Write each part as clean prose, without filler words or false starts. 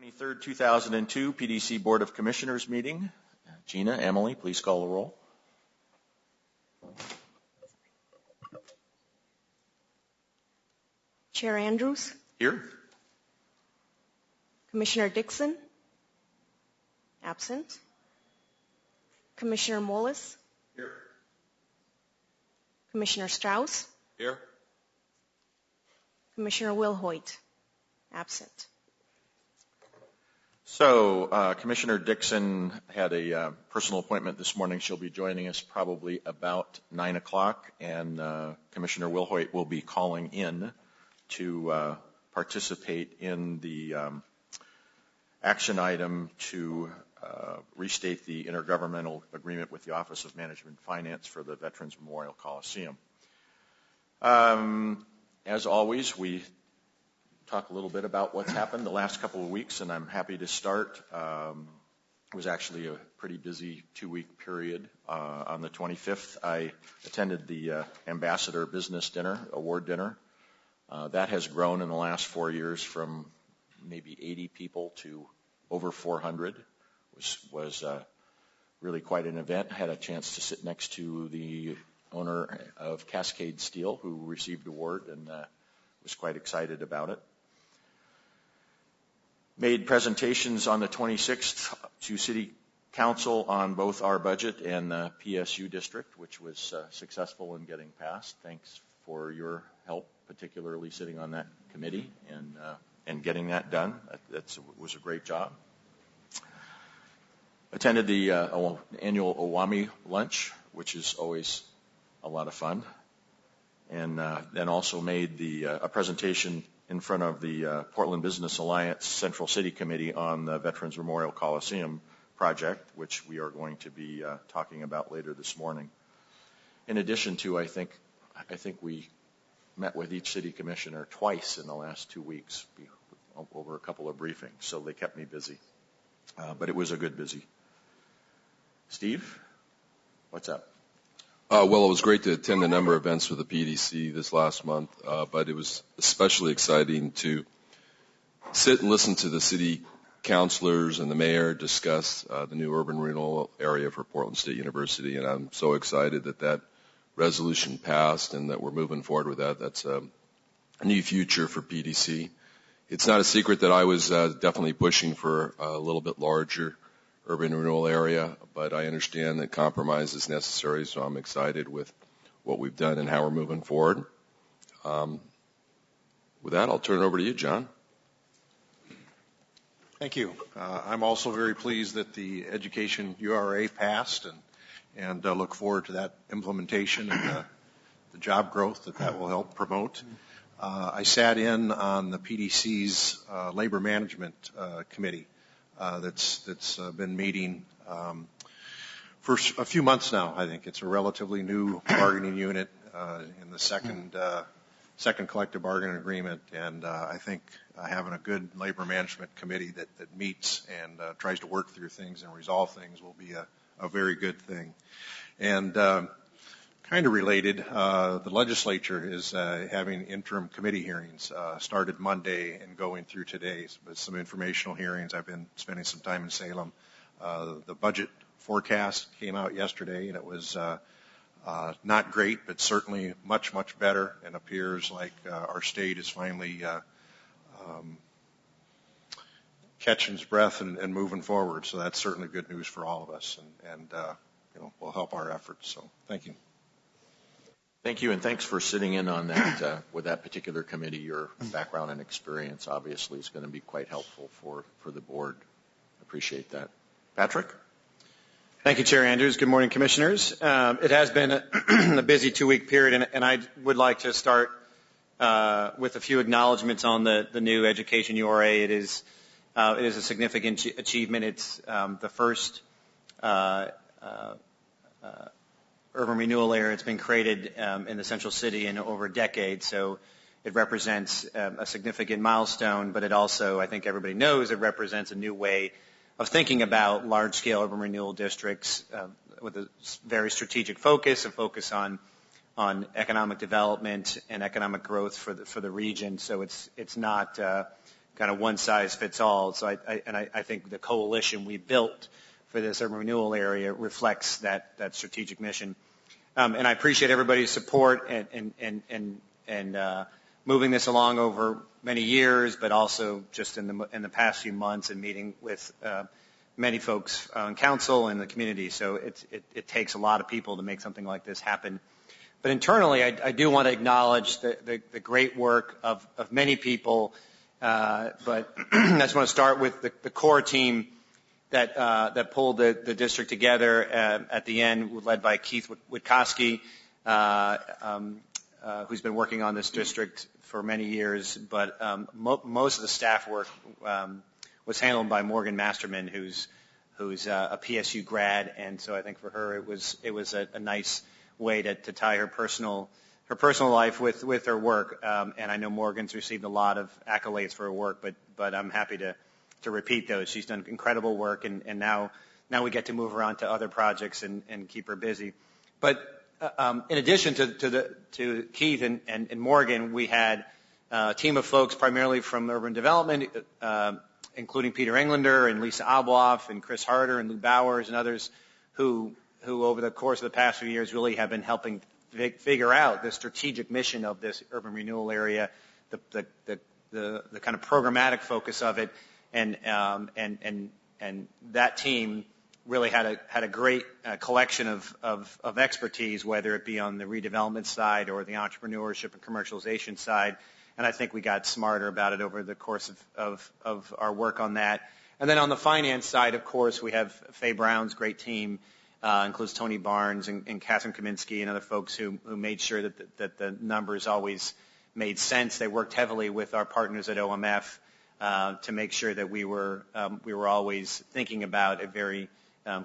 23rd, 2002 PDC Board of Commissioners meeting. Gina, Emily, please call the roll. Chair Andrews. Here. Commissioner Dixon. Absent. Commissioner Mollis. Here. Commissioner Strauss. Here. Commissioner Wilhoit. Absent. So Commissioner Dixon had a personal appointment this morning. She'll be joining us probably about 9 o'clock, and Commissioner Wilhoit will be calling in to participate in the action item to restate the intergovernmental agreement with the Office of Management and Finance for the Veterans Memorial Coliseum. As always, we talk a little bit about what's happened the last couple of weeks, and I'm happy to start. It was actually a pretty busy 2-week period. On the 25th, I attended the Ambassador Business Dinner, Award Dinner. That has grown in the last 4 years from maybe 80 people to over 400. Was really quite an event. I had a chance to sit next to the owner of Cascade Steel, who received the award, and was quite excited about it. Made presentations on the 26th to City Council on both our budget and the PSU district, which was successful in getting passed. Thanks for your help, particularly sitting on that committee and getting that done. That was a great job. Attended the annual Owami lunch, which is always a lot of fun, and then also made a presentation in front of the Portland Business Alliance Central City Committee on the Veterans Memorial Coliseum project, which we are going to be talking about later this morning. In addition to, I think we met with each city commissioner twice in the last 2 weeks over a couple of briefings, so they kept me busy. But it was a good busy. Steve, what's up? Well, it was great to attend a number of events with the PDC this last month, but it was especially exciting to sit and listen to the city councilors and the mayor discuss the new urban renewal area for Portland State University, and I'm so excited that resolution passed and that we're moving forward with that. That's a new future for PDC. It's not a secret that I was definitely pushing for a little bit larger urban renewal area, but I understand that compromise is necessary, so I'm excited with what we've done and how we're moving forward. With that, I'll turn it over to you, John. Thank you. I'm also very pleased that the education URA passed and look forward to that implementation and the job growth that will help promote. I sat in on the PDC's Labor Management Committee that's been meeting for a few months now. I think it's a relatively new bargaining unit in the second collective bargaining agreement, and I think having a good labor management committee that meets and tries to work through things and resolve things will be a very good thing. And kind of related, the legislature is having interim committee hearings, started Monday and going through today, but some informational hearings. I've been spending some time in Salem. The budget forecast came out yesterday, and it was not great, but certainly much, much better, and appears like our state is finally catching its breath and moving forward. So that's certainly good news for all of us, and will help our efforts. So thank you. Thank you, and thanks for sitting in on that with that particular committee. Your background and experience obviously is going to be quite helpful for the board. Appreciate that. Patrick? Thank you, Chair Andrews. Good morning, Commissioners. It has been a busy 2-week period, and I would like to start with a few acknowledgments on the new education URA. It is a significant achievement. It's the first urban renewal area. It's been created in the Central City in over a decade, so it represents a significant milestone, but it also, I think everybody knows, it represents a new way of thinking about large-scale urban renewal districts with a very strategic focus, a focus on economic development and economic growth for the region. So it's not kind of one size fits all. So I think the coalition we built for this urban renewal area reflects that strategic mission. And I appreciate everybody's support and moving this along over many years, but also just in the past few months and meeting with many folks on council and the community. So it takes a lot of people to make something like this happen. But internally, I do want to acknowledge the great work of many people. But I just want to start with the core team that pulled the district together at the end, led by Keith Witkowski, who's been working on this district for many years. But most of the staff work was handled by Morgan Masterman, who's a PSU grad, and so I think for her it was a nice way to tie her personal life with her work. And I know Morgan's received a lot of accolades for her work, but I'm happy to repeat those. She's done incredible work, and now we get to move her on to other projects and keep her busy. But in addition to Keith and Morgan, we had a team of folks primarily from urban development, including Peter Englander and Lisa Abloff and Chris Harder and Lou Bowers and others who over the course of the past few years really have been helping figure out the strategic mission of this urban renewal area, the kind of programmatic focus of it, and that team really had a great collection of expertise, whether it be on the redevelopment side or the entrepreneurship and commercialization side. And I think we got smarter about it over the course of our work on that. And then on the finance side, of course, we have Faye Brown's great team, includes Tony Barnes and Catherine Kaminsky and other folks who made sure that the numbers always made sense. They worked heavily with our partners at OMF to make sure that we were always thinking about a very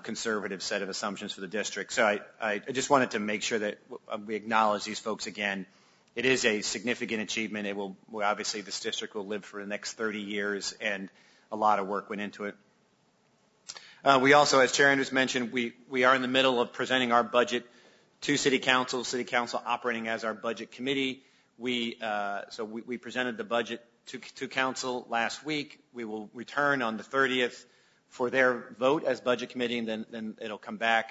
conservative set of assumptions for the district. So I just wanted to make sure that we acknowledge these folks again. It is a significant achievement. It will obviously, this district will live for the next 30 years, and a lot of work went into it. We also, as Chair Andrews mentioned, we are in the middle of presenting our budget to City Council operating as our budget committee. We presented the budget to Council last week. We will return on the 30th for their vote as budget committee, and then it'll come back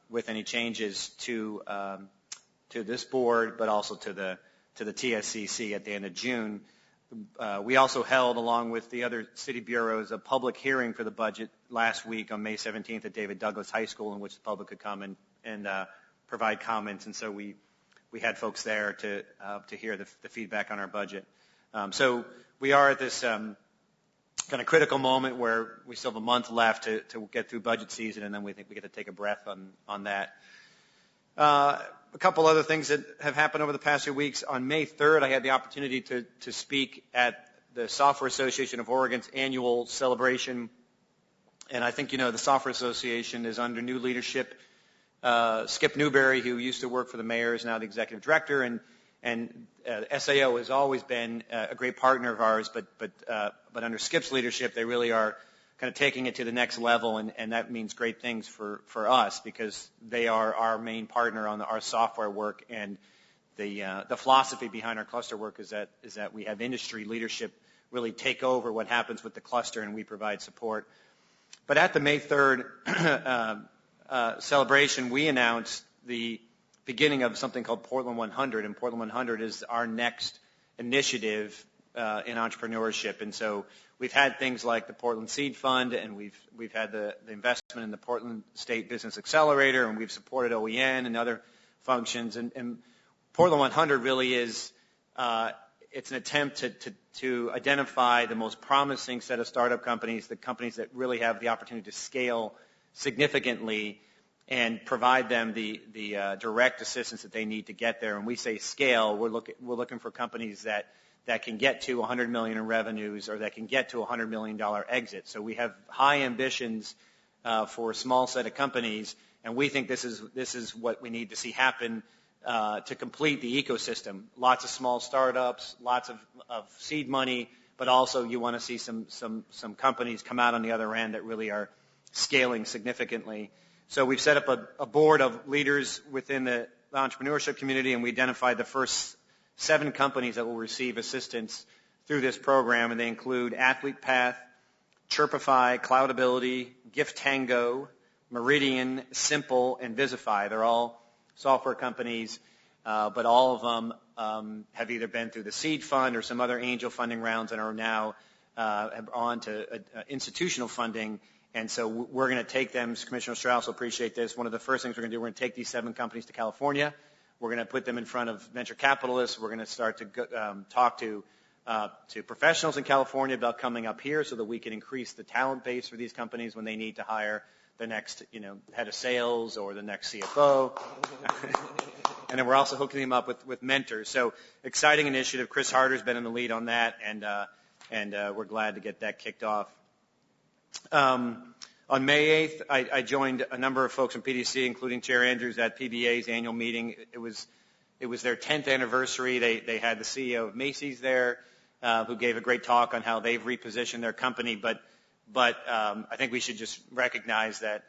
with any changes to this board, but also to the TSCC at the end of June. We also held, along with the other city bureaus, a public hearing for the budget last week on May 17th at David Douglas High School, in which the public could come and provide comments. And so we had folks there to hear the feedback on our budget. So we are at this kind of critical moment where we still have a month left to get through budget season, and then we think we get to take a breath on that. A couple other things that have happened over the past few weeks. On May 3rd, I had the opportunity to speak at the Software Association of Oregon's annual celebration. And I think, the Software Association is under new leadership. Skip Newberry, who used to work for the mayor, is now the executive director. And SAO has always been a great partner of ours, but under Skip's leadership, they really are kind of taking it to the next level, and that means great things for us, because they are our main partner on our software work. And the philosophy behind our cluster work is that we have industry leadership really take over what happens with the cluster, and we provide support. But at the May 3rd celebration, we announced the beginning of something called Portland 100, and Portland 100 is our next initiative in entrepreneurship. And so we've had things like the Portland Seed Fund, and we've had the investment in the Portland State Business Accelerator, and we've supported OEN and other functions. And Portland 100 really is it's an attempt to identify the most promising set of startup companies, the companies that really have the opportunity to scale significantly, and provide them the direct assistance that they need to get there. And we say scale, we're looking for companies that can get to $100 million in revenues, or that can get to $100 million exit. So we have high ambitions for a small set of companies, and we think this is what we need to see happen to complete the ecosystem. Lots of small startups, lots of seed money, but also you want to see some companies come out on the other end that really are scaling significantly. So we've set up a board of leaders within the entrepreneurship community, and we identified the first 7 companies that will receive assistance through this program, and they include Athlete Path, Chirpify, Cloudability, Gift Tango, Meridian, Simple, and Visify. They're all software companies, but all of them have either been through the seed fund or some other angel funding rounds and are now on to institutional funding. And so we're going to take them. Commissioner Strauss will appreciate this. One of the first things we're going to do, we're going to take these 7 companies to California. We're going to put them in front of venture capitalists. We're going to start to talk to professionals in California about coming up here so that we can increase the talent base for these companies when they need to hire the next, head of sales or the next CFO. And then we're also hooking them up with mentors. So exciting initiative. Chris Harder's been in the lead on that, and we're glad to get that kicked off. On May 8th, I joined a number of folks from PDC, including Chair Andrews, at PBA's annual meeting. It was their 10th anniversary. They had the CEO of Macy's there, who gave a great talk on how they've repositioned their company. But I think we should just recognize that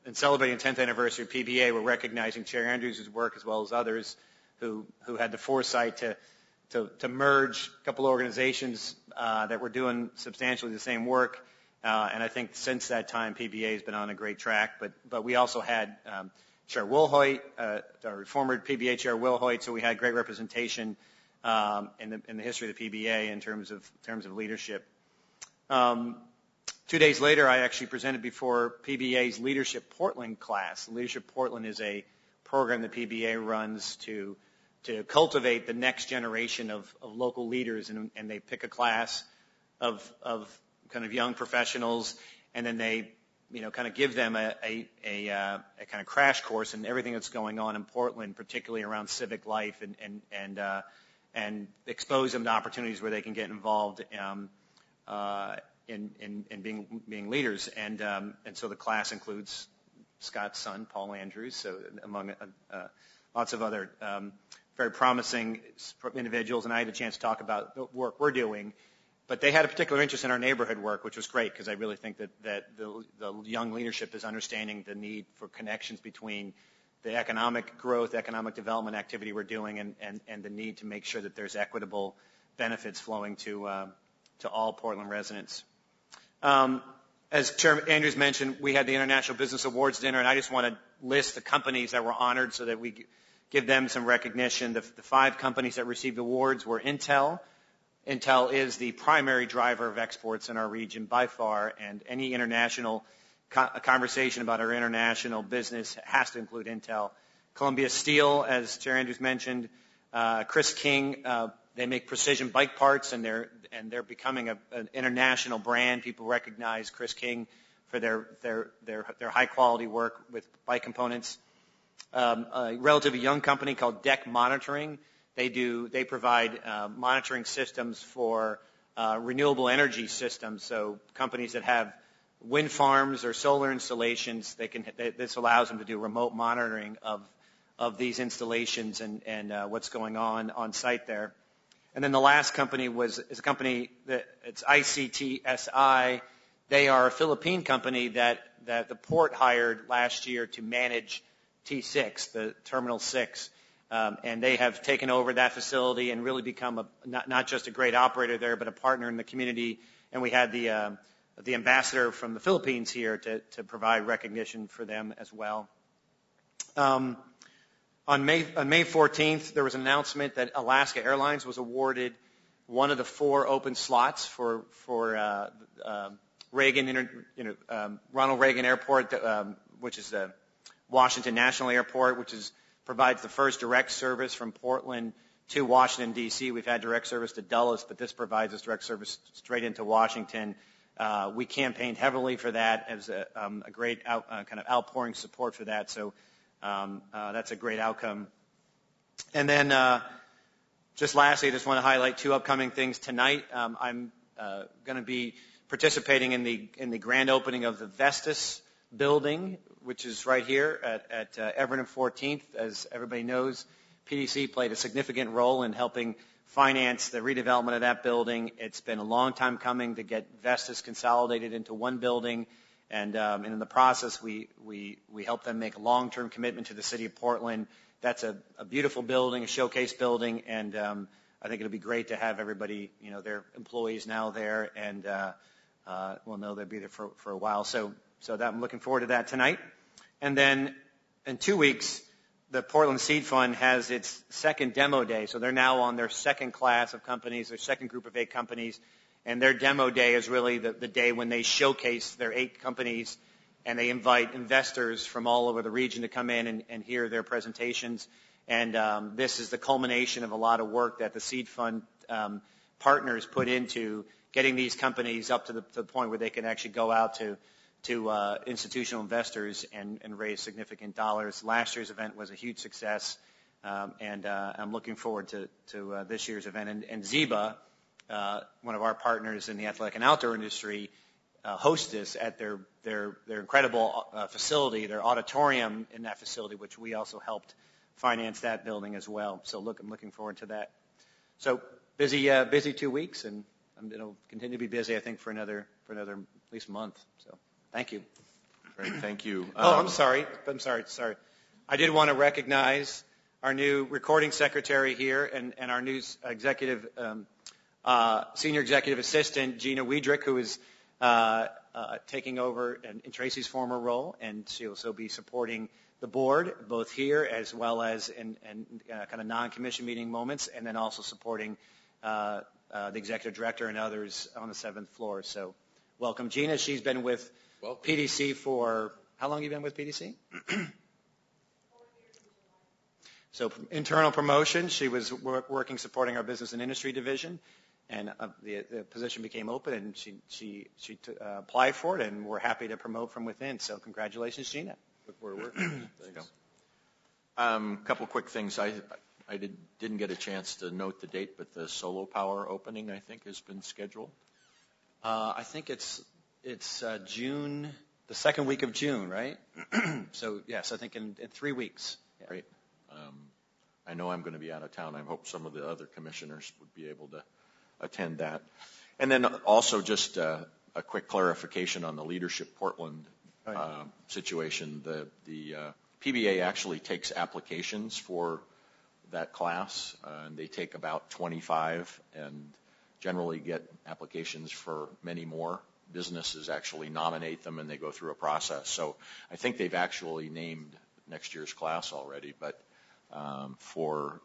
in celebrating the 10th anniversary of PBA, we're recognizing Chair Andrews' work as well as others who had the foresight to merge a couple organizations that were doing substantially the same work. And I think since that time, PBA has been on a great track. But we also had Chair Wilhoit, our former PBA Chair Wilhoit, so we had great representation in the history of the PBA in terms of leadership. 2 days later, I actually presented before PBA's Leadership Portland class. Leadership Portland is a program that PBA runs to cultivate the next generation of local leaders, and they pick a class of kind of young professionals, and then they kind of give them a kind of crash course in everything that's going on in Portland, particularly around civic life, and expose them to opportunities where they can get involved in being leaders. And so the class includes Scott's son, Paul Andrews, so among lots of other very promising individuals. And I had a chance to talk about the work we're doing. But they had a particular interest in our neighborhood work, which was great because I really think that the young leadership is understanding the need for connections between the economic growth, economic development activity we're doing, and the need to make sure that there's equitable benefits flowing to all Portland residents. As Chair Andrews mentioned, we had the International Business Awards dinner, and I just want to list the companies that were honored so that we give them some recognition. The 5 companies that received awards were Intel. Intel is the primary driver of exports in our region by far, and any international conversation about our international business has to include Intel. Columbia Steel, as Chair Andrews mentioned, Chris King, they make precision bike parts, and they're becoming an international brand. People recognize Chris King for their high quality work with bike components. A relatively young company called Deck Monitoring. They provide monitoring systems for renewable energy systems. So companies that have wind farms or solar installations, this allows them to do remote monitoring of these installations and what's going on site there. And then the last company is a company it's ICTSI. They are a Philippine company that the port hired last year to manage T6, the Terminal 6. And they have taken over that facility and really become not just a great operator there, but a partner in the community. And we had the ambassador from the Philippines here to provide recognition for them as well. On May 14th, there was an announcement that Alaska Airlines was awarded one of the 4 open slots for Ronald Reagan Airport, which is the Washington National Airport, which provides the first direct service from Portland to Washington, D.C. We've had direct service to Dulles, but this provides us direct service straight into Washington. We campaigned heavily for that as a great kind of outpouring support for that. So that's a great outcome. And then just lastly, I just want to highlight 2 upcoming things tonight. I'm going to be participating in the grand opening of the Vestas building, which is right here at Everett and 14th. As everybody knows, PDC played a significant role in helping finance the redevelopment of that building. It's been a long time coming to get Vestas consolidated into one building, and in the process, we helped them make a long-term commitment to the city of Portland. That's a beautiful building, a showcase building, and I think it'll be great to have everybody, their employees now there, and we'll know they'll be there for a while. So that I'm looking forward to that tonight. And then in 2 weeks, the Portland Seed Fund has its second demo day. So they're now on their second class of companies, their second group of 8 companies. And their demo day is really the day when they showcase their 8 companies, and they invite investors from all over the region to come in and hear their presentations. And this is the culmination of a lot of work that the Seed Fund partners put into getting these companies up to the point where they can actually go out to institutional investors and raise significant dollars. Last year's event was a huge success, and I'm looking forward to this year's event. And Ziba, one of our partners in the athletic and outdoor industry, host this at their incredible facility, their auditorium in that facility, which we also helped finance that building as well. So I'm looking forward to that. So busy 2 weeks, and it'll continue to be busy, I think, for another at least month. So thank you. Great, thank you. I'm sorry. I did want to recognize our new recording secretary here and our new executive, senior executive assistant, Gina Wiedrick, who is taking over in Tracy's former role, and she'll also be supporting the board, both here as well as in kind of non-commission meeting moments, and then also supporting the executive director and others on the 7th floor. So welcome, Gina. She's been with PDC for, how long have you been with PDC? 4 years. So internal promotion. She was working supporting our business and industry division, and the position became open, and she applied for it, and we're happy to promote from within. So congratulations, Gina. Look forward to working. Thanks. Couple quick things. I didn't get a chance to note the date, but the Solar Power opening, I think, has been scheduled. I think it's June, the second week of June, right? So yes, I think in 3 weeks. Yeah. Great. I know I'm going to be out of town. I hope some of the other commissioners would be able to attend that. And then also just a quick clarification on the Leadership Portland situation. The PBA actually takes applications for that class, and they take about 25 and generally get applications for many more. Businesses actually nominate them, and they go through a process. So I think they've actually named next year's class already, but for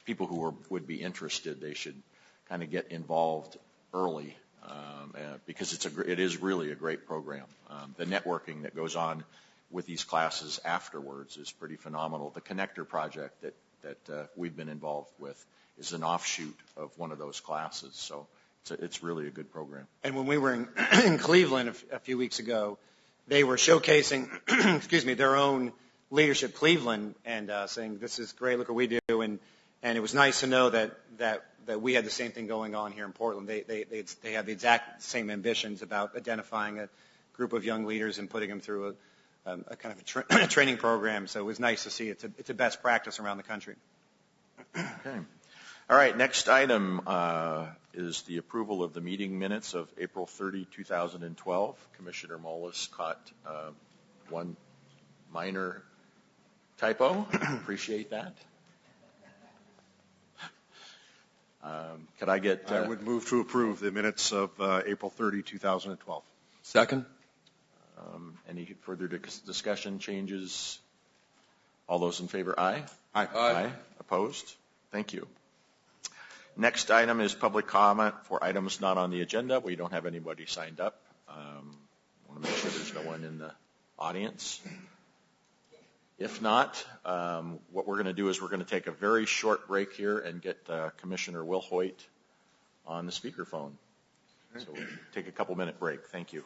people who would be interested, they should kind of get involved early because it is really a great program. The networking that goes on with these classes afterwards is pretty phenomenal. The Connector project that we've been involved with is an offshoot of one of those classes, so it's really a good program. And when we were in Cleveland a few weeks ago, they were showcasing their own Leadership Cleveland and saying, this is great, look what we do. And it was nice to know that we had the same thing going on here in Portland. They have the exact same ambitions about identifying a group of young leaders and putting them through a kind of a training program. So it was nice to see it's a best practice around the country. Okay. All right, next item is the approval of the meeting minutes of April 30, 2012. Commissioner Mullis caught one minor typo. Appreciate that. Could I get... I would move to approve the minutes of April 30, 2012. Second. Any further discussion, changes? All those in favor, aye? Aye. Aye. Opposed? Thank you. Next item is public comment for items not on the agenda. We don't have anybody signed up. Want to make sure there's no one in the audience. If not, what we're going to do is we're going to take a very short break here and get Commissioner Will Hoyt on the speakerphone. So we'll take a couple-minute break. Thank you.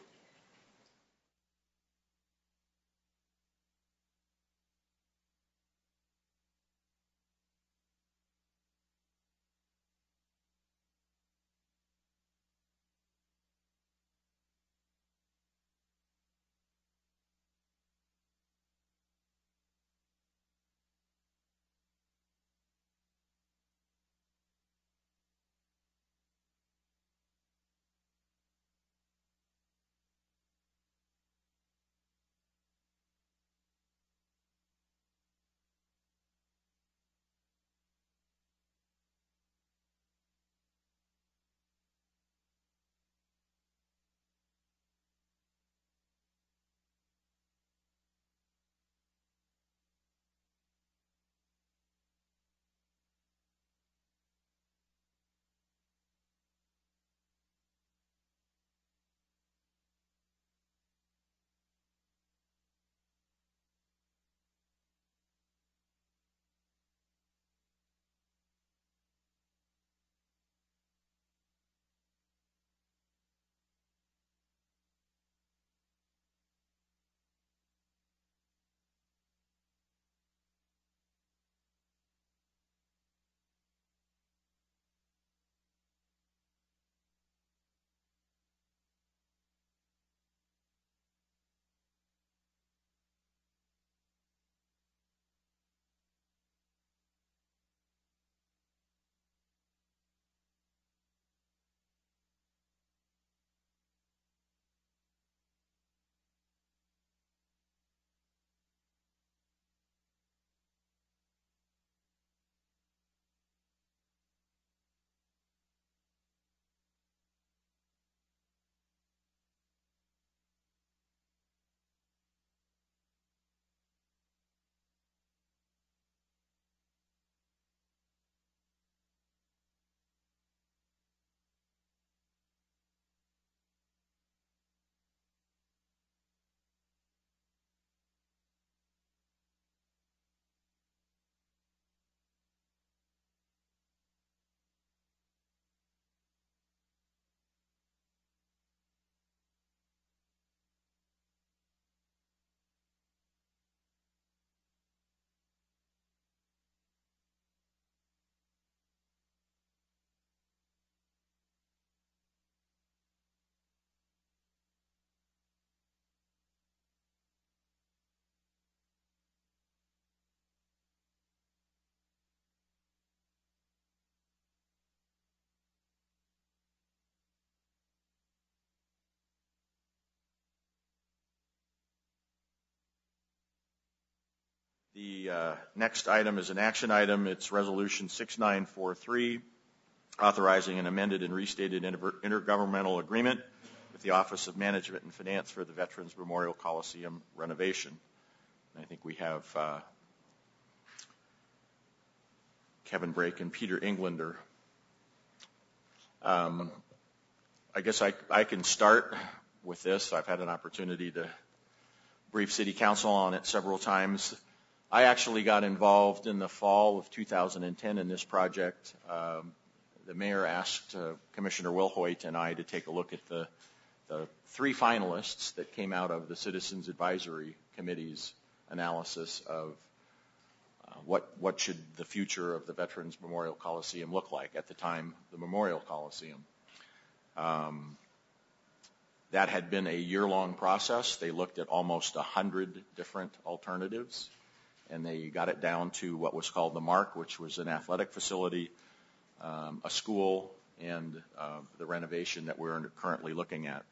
The next item is an action item. It's Resolution 6943, authorizing an amended and restated intergovernmental agreement with the Office of Management and Finance for the Veterans Memorial Coliseum renovation. And I think we have Kevin Brake and Peter Englander. I guess I can start with this. I've had an opportunity to brief City Council on it several times. I actually got involved in the fall of 2010 in this project. The mayor asked Commissioner Wilhoit and I to take a look at the three finalists that came out of the Citizens Advisory Committee's analysis of what should the future of the Veterans Memorial Coliseum look like, at the time the Memorial Coliseum. That had been a year-long process. They looked at almost 100 different alternatives, and they got it down to what was called the MARC, which was an athletic facility, a school, and the renovation that we're currently looking at.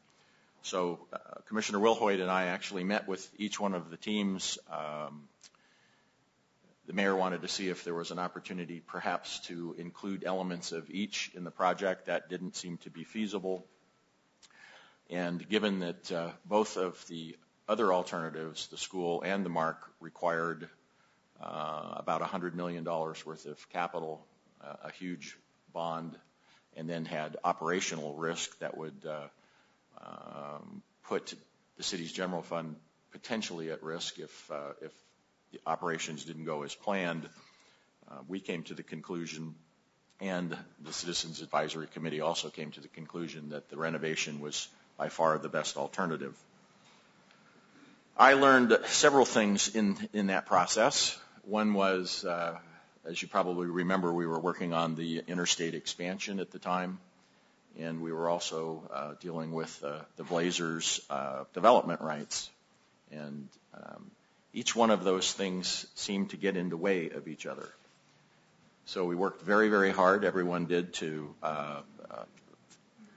So Commissioner Wilhoit and I actually met with each one of the teams. The mayor wanted to see if there was an opportunity perhaps to include elements of each in the project. That didn't seem to be feasible. And given that both of the other alternatives, the school and the MARC, required about $100 million worth of capital, a huge bond, and then had operational risk that would put the city's general fund potentially at risk if the operations didn't go as planned, we came to the conclusion, and the Citizens Advisory Committee also came to the conclusion, that the renovation was by far the best alternative. I learned several things in that process. One was, as you probably remember, we were working on the interstate expansion at the time, and we were also dealing with the Blazers' development rights. And each one of those things seemed to get in the way of each other. So we worked very, very hard, everyone did, to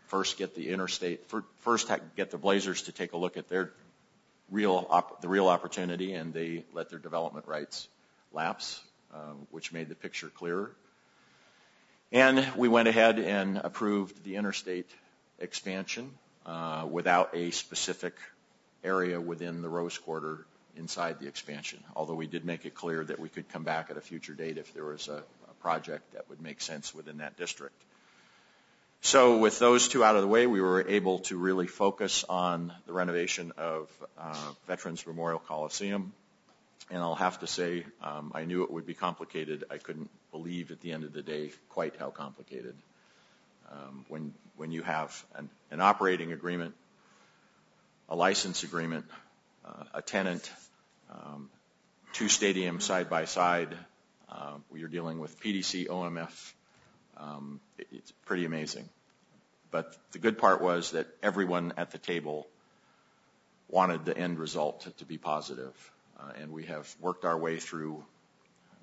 first get the interstate, get the Blazers to take a look at their real opportunity, and they let their development rights lapse, which made the picture clearer. And we went ahead and approved the interstate expansion without a specific area within the Rose Quarter inside the expansion, although we did make it clear that we could come back at a future date if there was a project that would make sense within that district. So with those two out of the way, we were able to really focus on the renovation of Veterans Memorial Coliseum. And I'll have to say, I knew it would be complicated. I couldn't believe at the end of the day quite how complicated. When you have an operating agreement, a license agreement, a tenant, two stadiums side by side, you're dealing with PDC, OMF. It's pretty amazing. But the good part was that everyone at the table wanted the end result to be positive. And we have worked our way through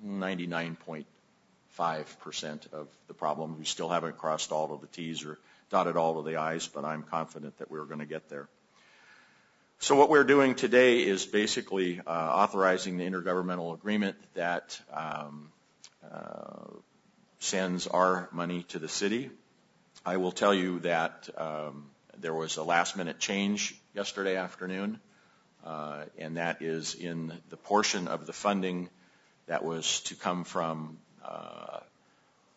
99.5% of the problem. We still haven't crossed all of the T's or dotted all of the I's, but I'm confident that we're going to get there. So what we're doing today is basically authorizing the intergovernmental agreement that sends our money to the city. I will tell you that there was a last-minute change yesterday afternoon, and that is in the portion of the funding that was to come from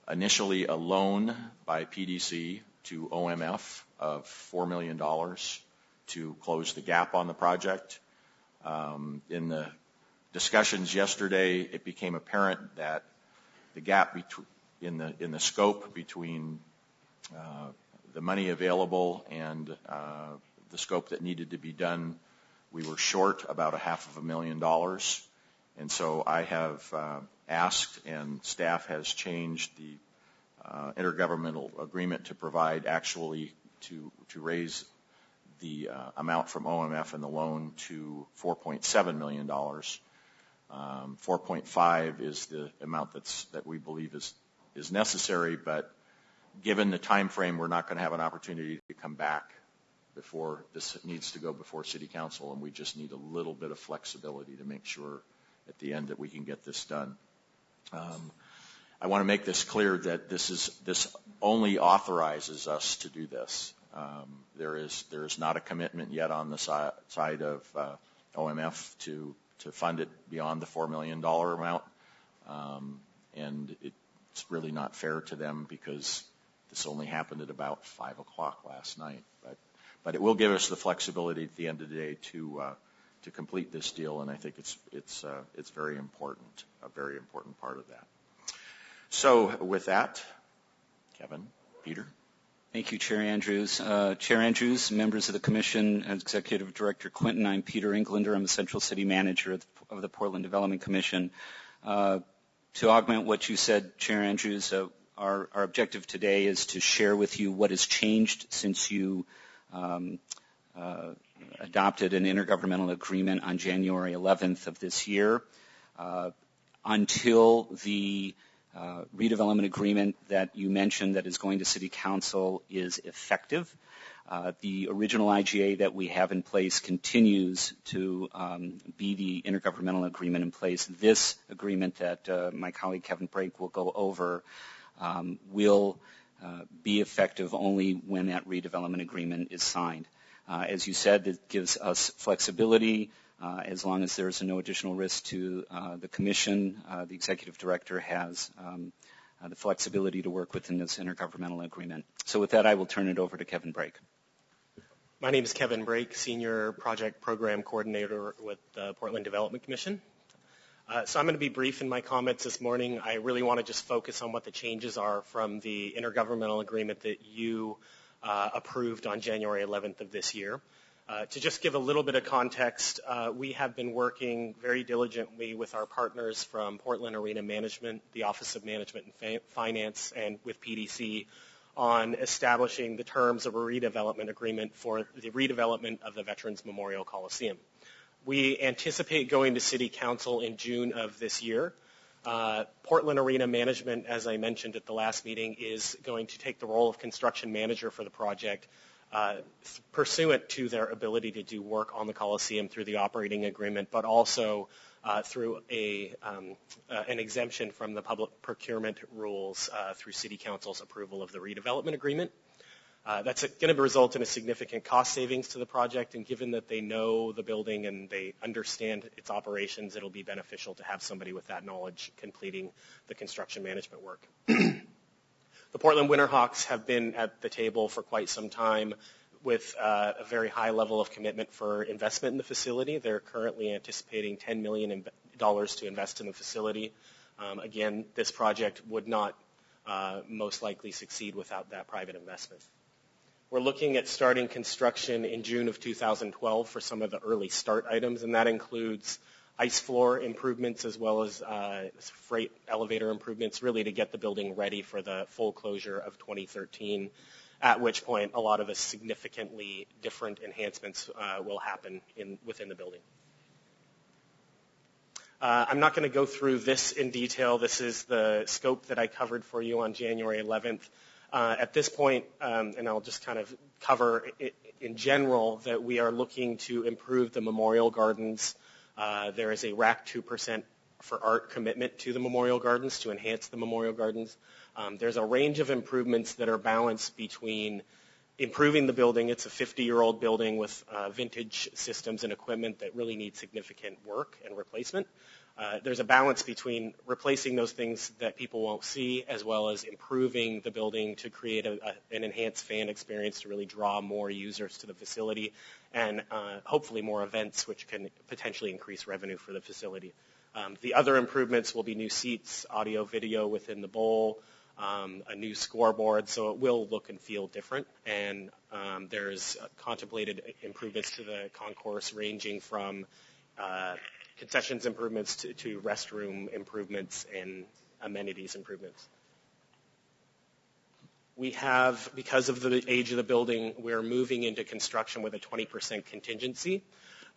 initially a loan by PDC to OMF of $4 million to close the gap on the project. In the discussions yesterday, it became apparent that the gap in the scope between the money available and the scope that needed to be done, we were short about $500,000. And so I have asked, and staff has changed the intergovernmental agreement to provide actually to raise the amount from OMF and the loan to $4.7 million. 4.5 is the amount that we believe is necessary, but given the time frame, we're not going to have an opportunity to come back before this needs to go before City Council, and we just need a little bit of flexibility to make sure at the end that we can get this done. I want to make this clear that this only authorizes us to do this. There is not a commitment yet on the side of OMF to fund it beyond the $4 million amount, and it's really not fair to them because this only happened at about 5 o'clock last night. But it will give us the flexibility at the end of the day to complete this deal, and I think it's very important, a very important part of that. So with that, Kevin, Peter. Thank you, Chair Andrews. Chair Andrews, members of the Commission, Executive Director Quinton, I'm Peter Englander. I'm the Central City Manager of the Portland Development Commission. To augment what you said, Chair Andrews, our objective today is to share with you what has changed since you adopted an intergovernmental agreement on January 11th of this year. Until the redevelopment agreement that you mentioned that is going to City Council is effective, the original IGA that we have in place continues to be the intergovernmental agreement in place. This agreement that my colleague Kevin Brake will go over will be effective only when that redevelopment agreement is signed. As you said, it gives us flexibility. As long as there is no additional risk to the Commission, the Executive Director has the flexibility to work within this intergovernmental agreement. So with that, I will turn it over to Kevin Brake. My name is Kevin Brake, Senior Project Program Coordinator with the Portland Development Commission. So I'm going to be brief in my comments this morning. I really want to just focus on what the changes are from the intergovernmental agreement that you approved on January 11th of this year. To just give a little bit of context, we have been working very diligently with our partners from Portland Arena Management, the Office of Management and Finance, and with PDC on establishing the terms of a redevelopment agreement for the redevelopment of the Veterans Memorial Coliseum. We anticipate going to City Council in June of this year. Portland Arena Management, as I mentioned at the last meeting, is going to take the role of construction manager for the project, pursuant to their ability to do work on the Coliseum through the operating agreement, but also through an exemption from the public procurement rules through City Council's approval of the redevelopment agreement. That's going to result in a significant cost savings to the project, and given that they know the building and they understand its operations, it'll be beneficial to have somebody with that knowledge completing the construction management work. The Portland Winterhawks have been at the table for quite some time with a very high level of commitment for investment in the facility. They're currently anticipating $10 million to invest in the facility. Again, this project would not most likely succeed without that private investment. We're looking at starting construction in June of 2012 for some of the early start items, and that includes ice floor improvements as well as freight elevator improvements, really to get the building ready for the full closure of 2013, at which point a lot of the significantly different enhancements will happen within the building. I'm not going to go through this in detail. This is the scope that I covered for you on January 11th. At this point, and I'll just kind of cover it in general, that we are looking to improve the memorial gardens. There is a RAC 2% for art commitment to the memorial gardens to enhance the memorial gardens. There's a range of improvements that are balanced between improving the building. It's a 50-year-old building with vintage systems and equipment that really need significant work and replacement. There's a balance between replacing those things that people won't see as well as improving the building to create an enhanced fan experience to really draw more users to the facility and hopefully more events, which can potentially increase revenue for the facility. The other improvements will be new seats, audio, video within the bowl, a new scoreboard, so it will look and feel different. And there's contemplated improvements to the concourse ranging from concessions improvements to restroom improvements and amenities improvements. We have, because of the age of the building, we're moving into construction with a 20% contingency.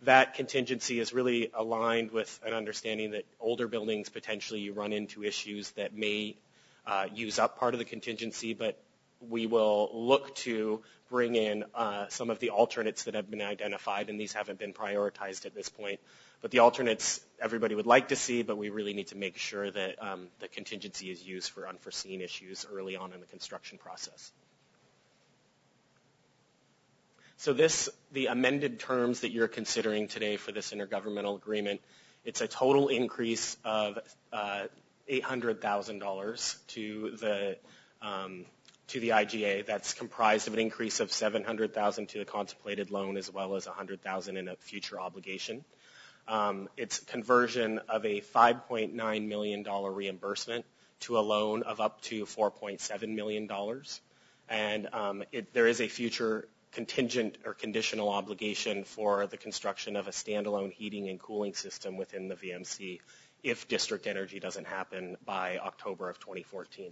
That contingency is really aligned with an understanding that older buildings potentially you run into issues that may use up part of the contingency, but we will look to bring in some of the alternates that have been identified, and these haven't been prioritized at this point. But the alternates everybody would like to see, but we really need to make sure that the contingency is used for unforeseen issues early on in the construction process. So the amended terms that you're considering today for this intergovernmental agreement, it's a total increase of $800,000 to the IGA. That's comprised of an increase of $700,000 to the contemplated loan, as well as $100,000 in a future obligation. It's conversion of a $5.9 million reimbursement to a loan of up to $4.7 million. And there is a future contingent or conditional obligation for the construction of a standalone heating and cooling system within the VMC if district energy doesn't happen by October of 2014.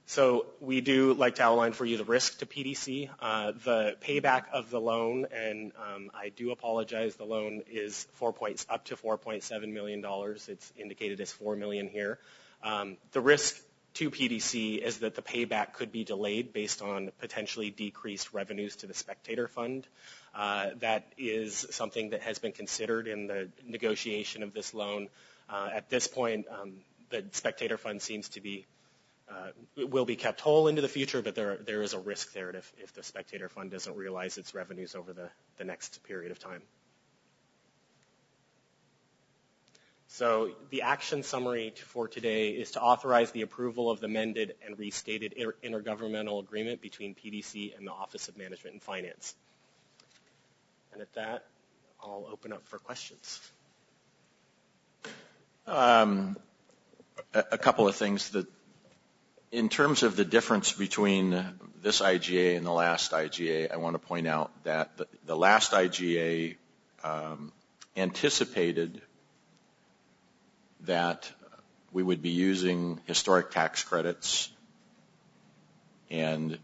So we do like to outline for you the risk to PDC. The payback of the loan, and I do apologize, the loan is up to $4.7 million. It's indicated as $4 million here. The risk to PDC is that the payback could be delayed based on potentially decreased revenues to the spectator fund. That is something that has been considered in the negotiation of this loan. At this point, the spectator fund seems to be will be kept whole into the future, but there is a risk there if the spectator fund doesn't realize its revenues over the next period of time. So the action summary for today is to authorize the approval of the amended and restated intergovernmental agreement between PDC and the Office of Management and Finance. And at that, I'll open up for questions. A couple of things. In terms of the difference between this IGA and the last IGA, I want to point out that the last IGA anticipated that we would be using historic tax credits, and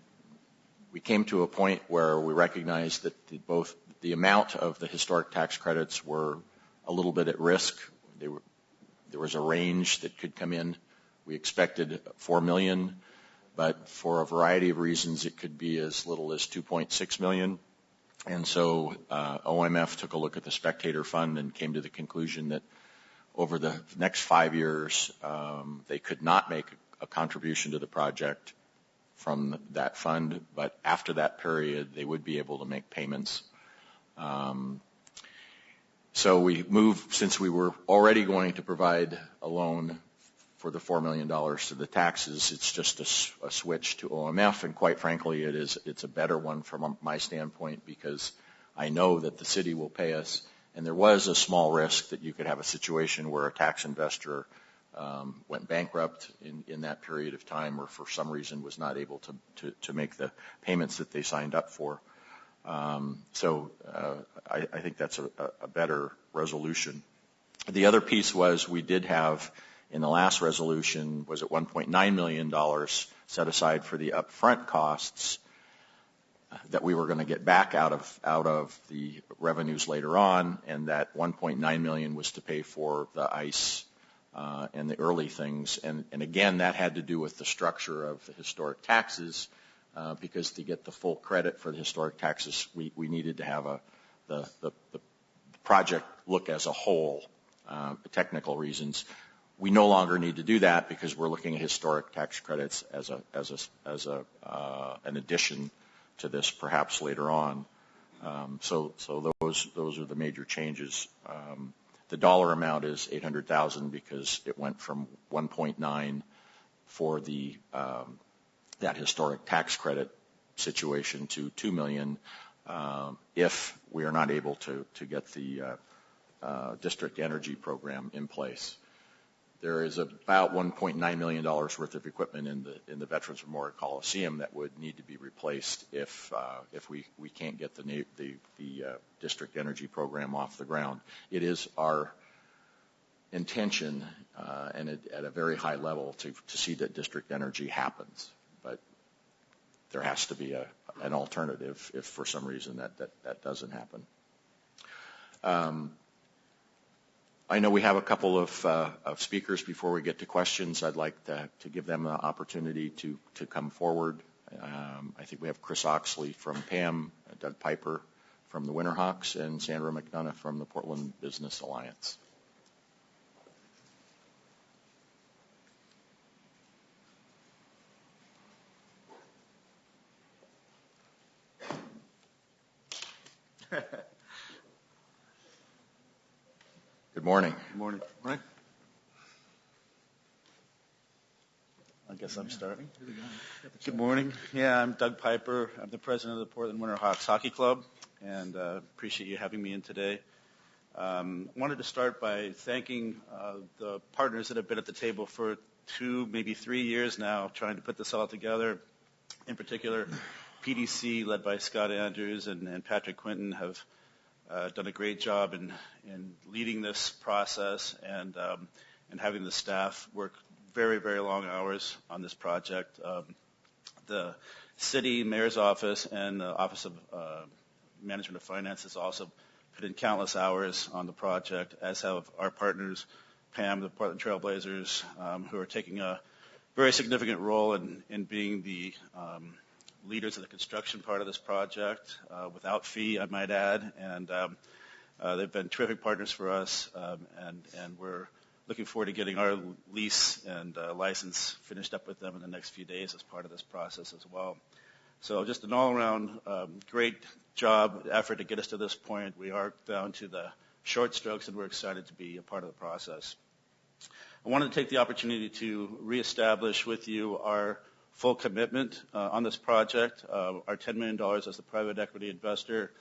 we came to a point where we recognized that both the amount of the historic tax credits were a little bit at risk. There was a range that could come in. We expected $4 million, but for a variety of reasons, it could be as little as $2.6 million. And so OMF took a look at the spectator fund and came to the conclusion that over the next 5 years, they could not make a contribution to the project from that fund, but after that period, they would be able to make payments. So we moved, since we were already going to provide a loan for the $4 million to the taxes, it's just a switch to OMF, and quite frankly, it's a better one from my standpoint because I know that the city will pay us. And there was a small risk that you could have a situation where a tax investor went bankrupt in that period of time or for some reason was not able to make the payments that they signed up for. So I think that's a better resolution. The other piece was we did have in the last resolution was at $1.9 million set aside for the upfront costs that we were going to get back out of the revenues later on, and that $1.9 million was to pay for the ICE and the early things. And again, that had to do with the structure of the historic taxes, because to get the full credit for the historic taxes, we needed to have the project look as a whole, technical reasons. We no longer need to do that because we're looking at historic tax credits as an addition to this perhaps later on. So those are the major changes. The dollar amount is $800,000 because it went from 1.9 for the that historic tax credit situation to $2 million if we are not able to get the district energy program in place. There is about $1.9 million worth of equipment in the Veterans Memorial Coliseum that would need to be replaced if we can't get the district energy program off the ground. It is our intention and at a very high level to see that district energy happens, but there has to be an alternative if for some reason that doesn't happen. I know we have a couple of speakers before we get to questions. I'd like to give them the opportunity to come forward. I think we have Chris Oxley from PAM, Doug Piper from the Winterhawks, and Sandra McDonough from the Portland Business Alliance. Good morning. Good morning. Right. I guess I'm starting. Good morning. Yeah, I'm Doug Piper. I'm the president of the Portland Winterhawks Hockey Club, and appreciate you having me in today. Wanted to start by thanking the partners that have been at the table for 2, maybe 3 years now, trying to put this all together. In particular, PDC, led by Scott Andrews and Patrick Quinton, have done a great job in leading this process and having the staff work very, very long hours on this project. The city mayor's office and the Office of Management of Finance has also put in countless hours on the project, as have our partners, PAM, the Portland Trail Blazers, who are taking a very significant role in being the leaders of the construction part of this project, without fee, I might add, and they've been terrific partners for us, and we're looking forward to getting our lease and license finished up with them in the next few days as part of this process as well. So just an all-around great job, effort to get us to this point. We are down to the short strokes, and we're excited to be a part of the process. I wanted to take the opportunity to reestablish with you our full commitment on this project. Our $10 million as the private equity investor,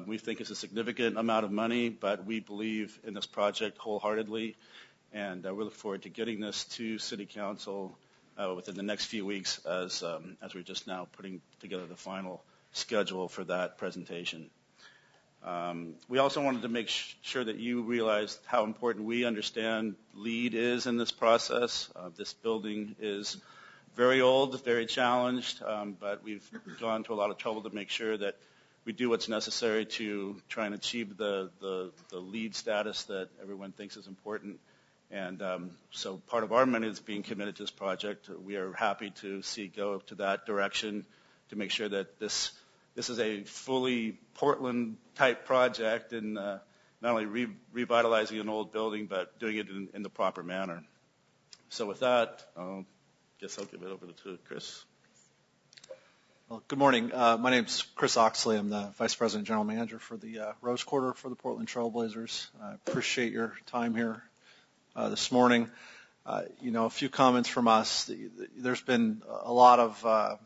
we think is a significant amount of money, but we believe in this project wholeheartedly, and we look forward to getting this to City Council within the next few weeks as we're just now putting together the final schedule for that presentation. We also wanted to make sure that you realized how important we understand LEED is in this process. This building is very old, very challenged, but we've gone to a lot of trouble to make sure that we do what's necessary to try and achieve the LEED status that everyone thinks is important. And so part of our money is being committed to this project. We are happy to see go to that direction to make sure that this is a fully Portland-type project and not only revitalizing an old building, but doing it in the proper manner. So with that, I guess I'll give it over to Chris. Well, good morning. My name's Chris Oxley. I'm the Vice President General Manager for the Rose Quarter for the Portland Trail Blazers. I appreciate your time here this morning. A few comments from us. There's been a lot of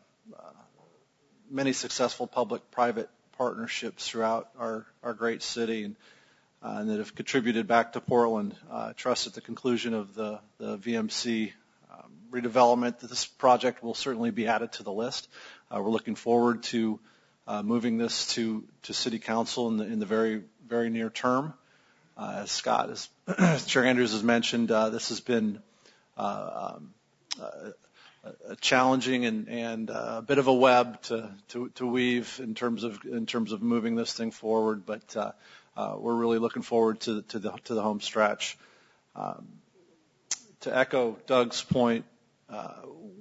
many successful public-private partnerships throughout our great city and that have contributed back to Portland. I trust at the conclusion of the VMC redevelopment that this project will certainly be added to the list. We're looking forward to moving this to City Council in the very, very near term. As Chair Andrews has mentioned, this has been challenging and a bit of a web to weave in terms of moving this thing forward, but we're really looking forward to the home stretch. To echo Doug's point,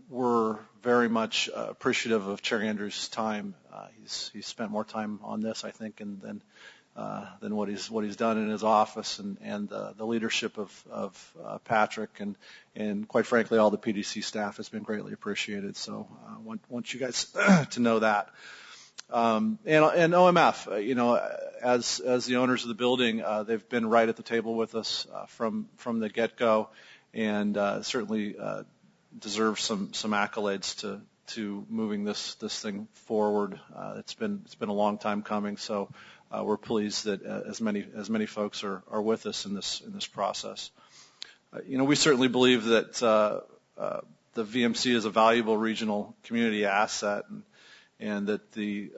we're very much appreciative of Chair Andrews' time. He's spent more time on this, I think, than what he's done in his office, and the leadership of Patrick and quite frankly all the PDC staff has been greatly appreciated. So I want you guys to know that. And OMF, as the owners of the building, they've been right at the table with us from the get-go, and certainly deserve some accolades to moving this thing forward. It's been a long time coming, so we're pleased that as many folks are with us in this process. We certainly believe that the VMC is a valuable regional community asset, and that the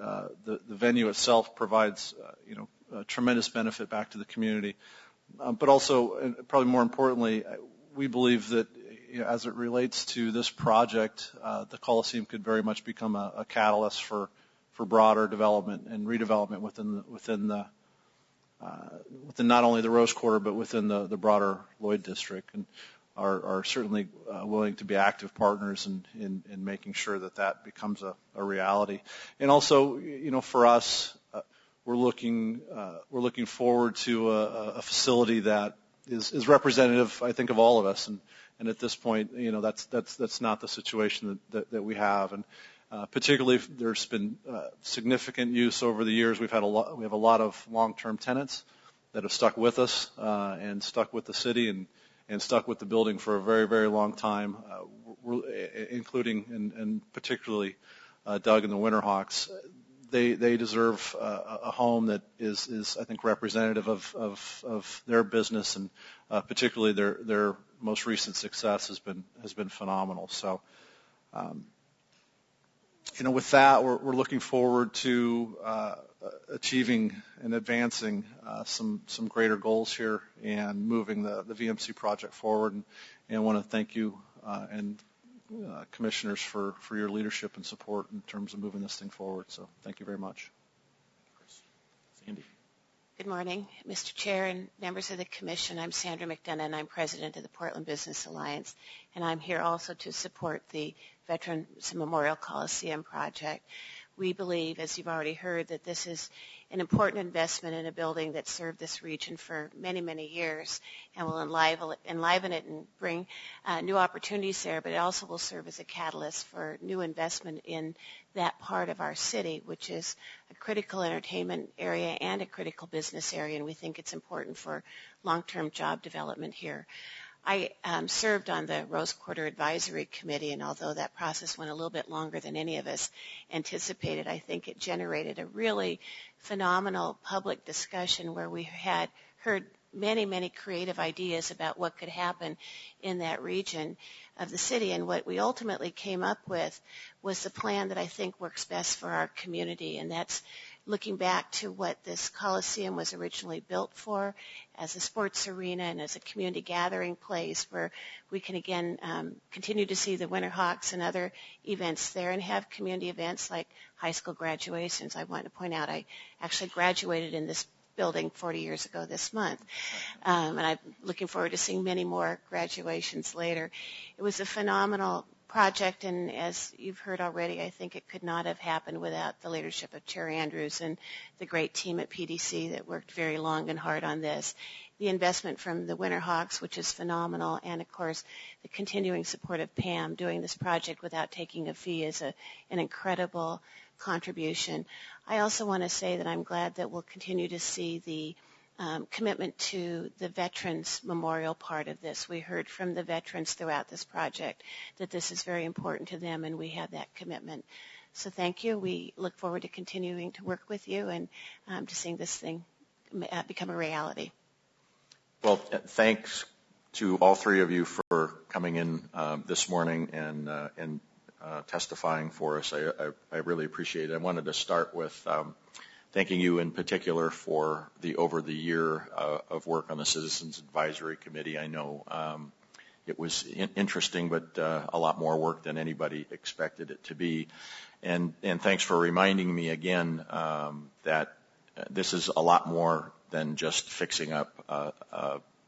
venue itself provides a tremendous benefit back to the community. But also, and probably more importantly, we believe that as it relates to this project, the Coliseum could very much become a catalyst for broader development and redevelopment within within not only the Rose Quarter but within the broader Lloyd District, and are certainly willing to be active partners in making sure that becomes a reality. And also, for us, we're looking forward to a facility that is representative, I think, of all of us. And at this point, that's not the situation that we have. And particularly, if there's been significant use over the years. We have a lot of long-term tenants that have stuck with us and stuck with the city and stuck with the building for a very, very long time, including and particularly Doug and the Winterhawks. They deserve a home that is I think representative of their business, and particularly their most recent success has been phenomenal. So, with that, we're looking forward to achieving and advancing some greater goals here and moving the VMC project forward. And I want to thank you and commissioners for your leadership and support in terms of moving this thing forward. So thank you very much. Sandy. Good morning, Mr. Chair and members of the Commission. I'm Sandra McDonough, and I'm President of the Portland Business Alliance, and I'm here also to support the Veterans Memorial Coliseum project. We believe, as you've already heard, that this is an important investment in a building that served this region for many, many years and will enliven it and bring new opportunities there, but it also will serve as a catalyst for new investment in that part of our city, which is a critical entertainment area and a critical business area, and we think it's important for long-term job development here. I served on the Rose Quarter Advisory Committee, and although that process went a little bit longer than any of us anticipated, I think it generated a really phenomenal public discussion where we had heard many, many creative ideas about what could happen in that region of the city. And what we ultimately came up with was the plan that I think works best for our community, and that's looking back to what this Coliseum was originally built for, as a sports arena and as a community gathering place where we can again continue to see the Winterhawks and other events there and have community events like high school graduations. I want to point out I actually graduated in this building 40 years ago this month, and I'm looking forward to seeing many more graduations later. It was a phenomenal project, and as you've heard already, I think it could not have happened without the leadership of Chair Andrews and the great team at PDC that worked very long and hard on this. The investment from the Winterhawks, which is phenomenal, and of course the continuing support of Pam doing this project without taking a fee is an incredible contribution. I also want to say that I'm glad that we'll continue to see the commitment to the Veterans Memorial part of this. We heard from the veterans throughout this project that this is very important to them, and we have that commitment. So thank you. We look forward to continuing to work with you and to seeing this thing become a reality. Well, thanks to all three of you for coming in this morning and testifying for us. I really appreciate it. I wanted to start with thanking you in particular for over the year of work on the Citizens Advisory Committee. I know it was interesting, but a lot more work than anybody expected it to be. And thanks for reminding me again that this is a lot more than just fixing up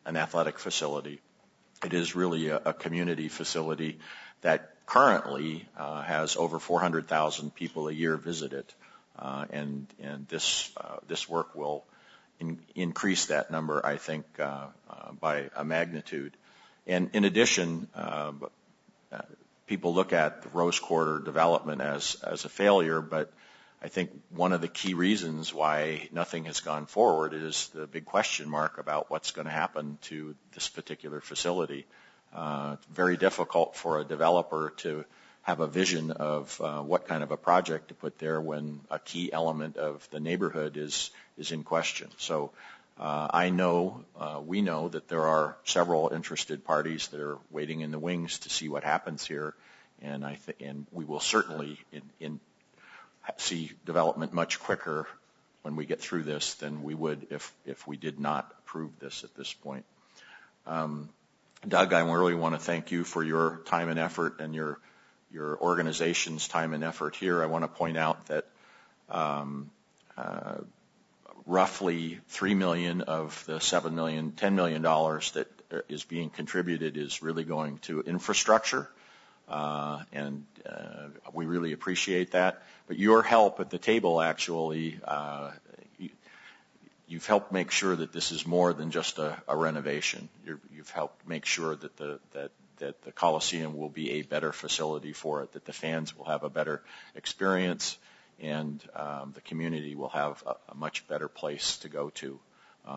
an athletic facility. It is really a community facility that currently has over 400,000 people a year visit it. And this work will increase that number, I think, by a magnitude. And in addition, people look at the Rose Quarter development as a failure, but I think one of the key reasons why nothing has gone forward is the big question mark about what's going to happen to this particular facility. It's very difficult for a developer to have a vision of what kind of a project to put there when a key element of the neighborhood is in question. So we know that there are several interested parties that are waiting in the wings to see what happens here, and and we will certainly see development much quicker when we get through this than we would if we did not approve this at this point. Doug, I really want to thank you for your time and effort and your organization's time and effort here. I want to point out that roughly $3 million of the $7 million, $10 million that is being contributed is really going to infrastructure, and we really appreciate that. But your help at the table, actually, you've helped make sure that this is more than just a renovation. You've helped make sure that the Coliseum will be a better facility for it, that the fans will have a better experience, and the community will have a much better place to go to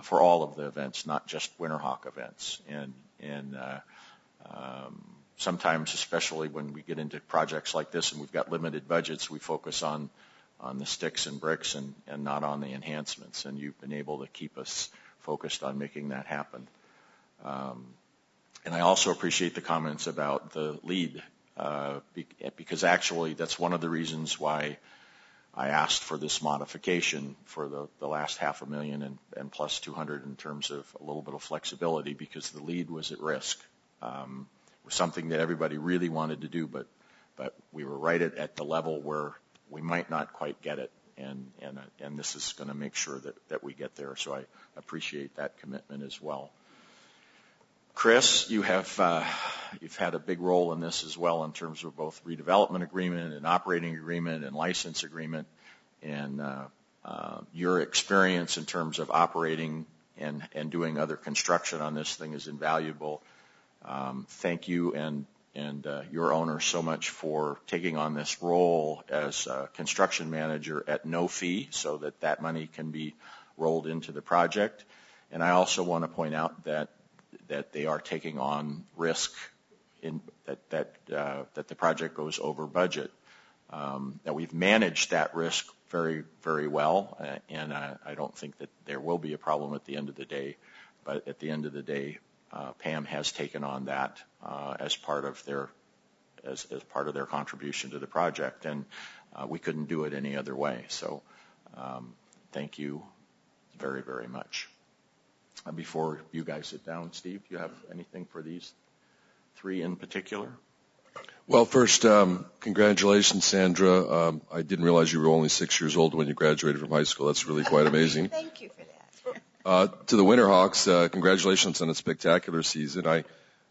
for all of the events, not just Winterhawk events. And sometimes, especially when we get into projects like this and we've got limited budgets, we focus on the sticks and bricks and not on the enhancements. And you've been able to keep us focused on making that happen. And I also appreciate the comments about the lead, because actually that's one of the reasons why I asked for this modification for the last $500,000 and plus 200 in terms of a little bit of flexibility, because the lead was at risk. It was something that everybody really wanted to do, but we were right at the level where we might not quite get it, and this is going to make sure that we get there. So I appreciate that commitment as well. Chris, you've had a big role in this as well in terms of both redevelopment agreement and operating agreement and license agreement, and your experience in terms of operating and doing other construction on this thing is invaluable. Thank you and your owner so much for taking on this role as a construction manager at no fee, so that money can be rolled into the project. And I also want to point out that they are taking on risk in that the project goes over budget. That we've managed that risk very, very well, and I don't think that there will be a problem at the end of the day. But at the end of the day, Pam has taken on that as part of their contribution to the project, and we couldn't do it any other way. So thank you very, very much. Before you guys sit down, Steve, do you have anything for these three in particular? Well, first, congratulations, Sandra. I didn't realize you were only 6 years old when you graduated from high school. That's really quite amazing. Thank you for that. To the Winterhawks, congratulations on a spectacular season. I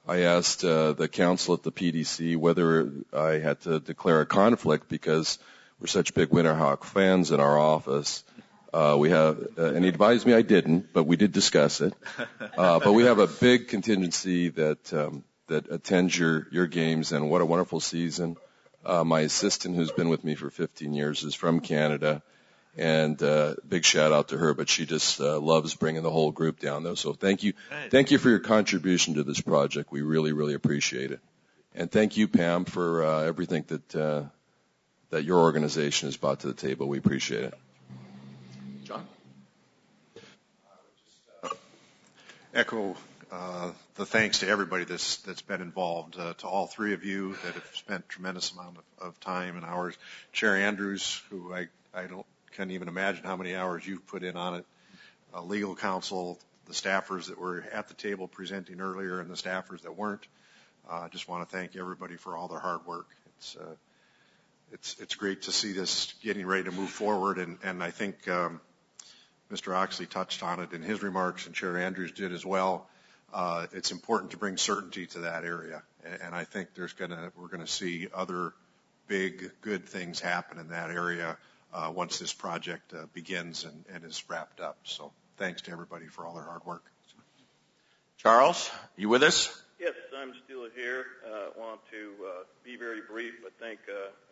asked the council at the PDC whether I had to declare a conflict because we're such big Winterhawk fans in our office. And he advised me I didn't, but we did discuss it. But we have a big contingency that attends your games, and what a wonderful season. My assistant, who's been with me for 15 years, is from Canada, and big shout out to her. But she just loves bringing the whole group down, though. So thank you for your contribution to this project. We really, really appreciate it. And thank you, Pam, for everything that your organization has brought to the table. We appreciate it. John? Echo the thanks to everybody that's been involved, to all three of you that have spent a tremendous amount of time and hours. Chair Andrews, who I can't even imagine how many hours you've put in on it. Legal counsel, the staffers that were at the table presenting earlier, and the staffers that weren't. I just want to thank everybody for all their hard work. It's great to see this getting ready to move forward, and I think Mr. Oxley touched on it in his remarks, and Chair Andrews did as well. It's important to bring certainty to that area, and I think we're going to see other big, good things happen in that area once this project begins and is wrapped up. So thanks to everybody for all their hard work. Charles, you with us? Yes, I'm still here. I want to be very brief, but thank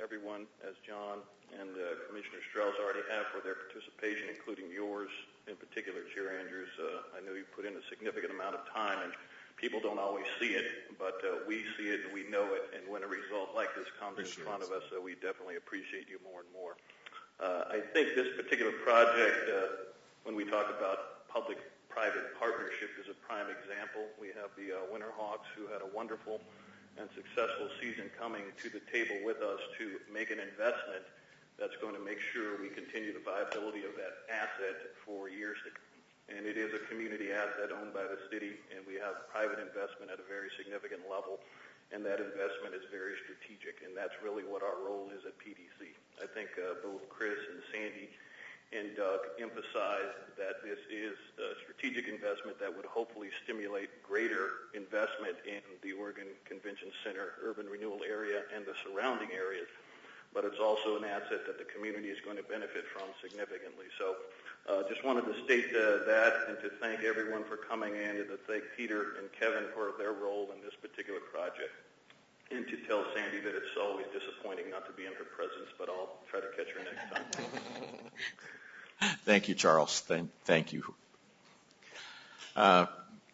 everyone, as John and Commissioner Strauss already have, for their participation, including yours in particular, Chair Andrews. I know you put in a significant amount of time, and people don't always see it, but we see it and we know it, and when a result like this comes in front of us, we definitely appreciate you more and more. I think this particular project, when we talk about public-private partnership, is a prime example. We have the Winterhawks, who had a wonderful and successful season, coming to the table with us to make an investment that's going to make sure we continue the viability of that asset for years to come. And it is a community asset owned by the city, and we have private investment at a very significant level, and that investment is very strategic, and that's really what our role is at PDC. I think both Chris and Sandy and Doug emphasized that this is a strategic investment that would hopefully stimulate greater investment in the Oregon Convention Center urban renewal area and the surrounding areas. But it's also an asset that the community is going to benefit from significantly. So just wanted to state that and to thank everyone for coming in and to thank Peter and Kevin for their role in this particular project. And to tell Sandy that it's always disappointing not to be in her presence, but I'll try to catch her next time. Thank you, Charles. Thank you.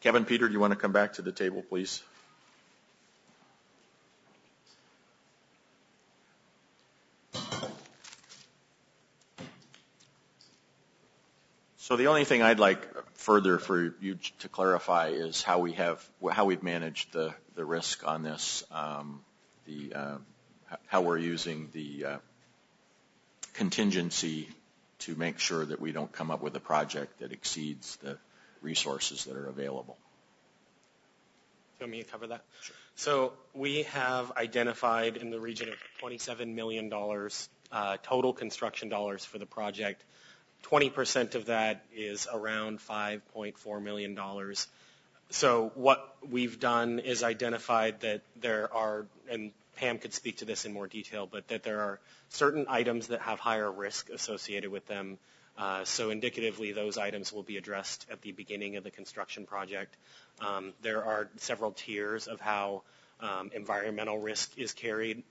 Kevin, Peter, do you want to come back to the table, please? So the only thing I'd like further for you to clarify is how we've managed the risk on this, how we're using the contingency to make sure that we don't come up with a project that exceeds the resources that are available. Do you want me to cover that? Sure. So we have identified in the region of $27 million total construction dollars for the project. 20% of that is around $5.4 million. So what we've done is identified that there are, and Pam could speak to this in more detail, but that there are certain items that have higher risk associated with them. So indicatively, those items will be addressed at the beginning of the construction project. There are several tiers of how environmental risk is carried.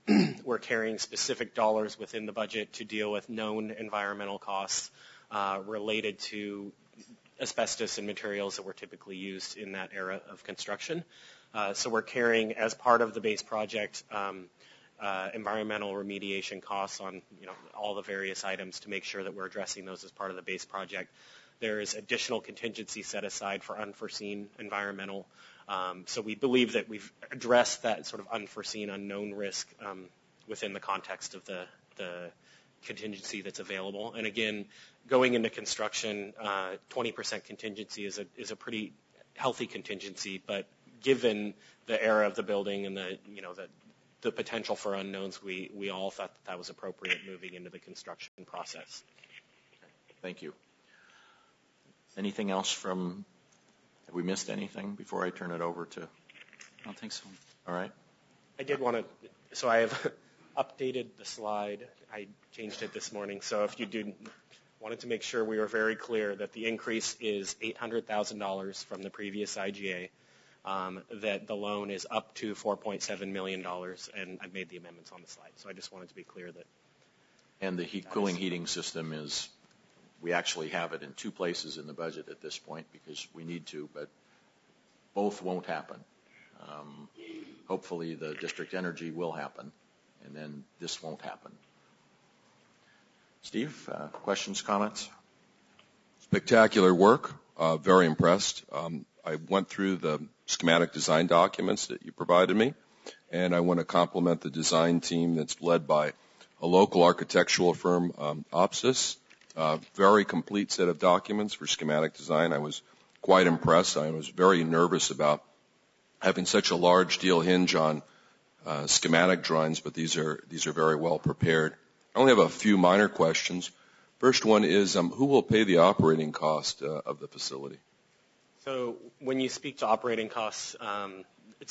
We're carrying specific dollars within the budget to deal with known environmental costs related to asbestos and materials that were typically used in that era of construction. So we're carrying, as part of the base project, environmental remediation costs on all the various items to make sure that we're addressing those as part of the base project. There is additional contingency set aside for unforeseen environmental. So we believe that we've addressed that sort of unforeseen, unknown risk within the context of the contingency that's available. And again, going into construction, 20% contingency is a pretty healthy contingency, but given the era of the building and the potential for unknowns, we all thought that was appropriate moving into the construction process. Thank you. Anything else have we missed anything before I turn it over to? I don't think so. All right. I did want to, so I have updated the slide. I changed it this morning. So if you wanted to make sure we were very clear that the increase is $800,000 from the previous IGA, that the loan is up to $4.7 million, and I've made the amendments on the slide. So I just wanted to be clear that. And the cooling heating system is, we actually have it in two places in the budget at this point because we need to, but both won't happen. Hopefully the district energy will happen, and then this won't happen. Steve, questions, comments? Spectacular work. Very impressed. I went through the schematic design documents that you provided me, and I want to compliment the design team that's led by a local architectural firm, OPSIS. Very complete set of documents for schematic design. I was quite impressed. I was very nervous about having such a large deal hinge on schematic drawings, but these are very well prepared. I only have a few minor questions. First one is, who will pay the operating cost of the facility? So when you speak to operating costs,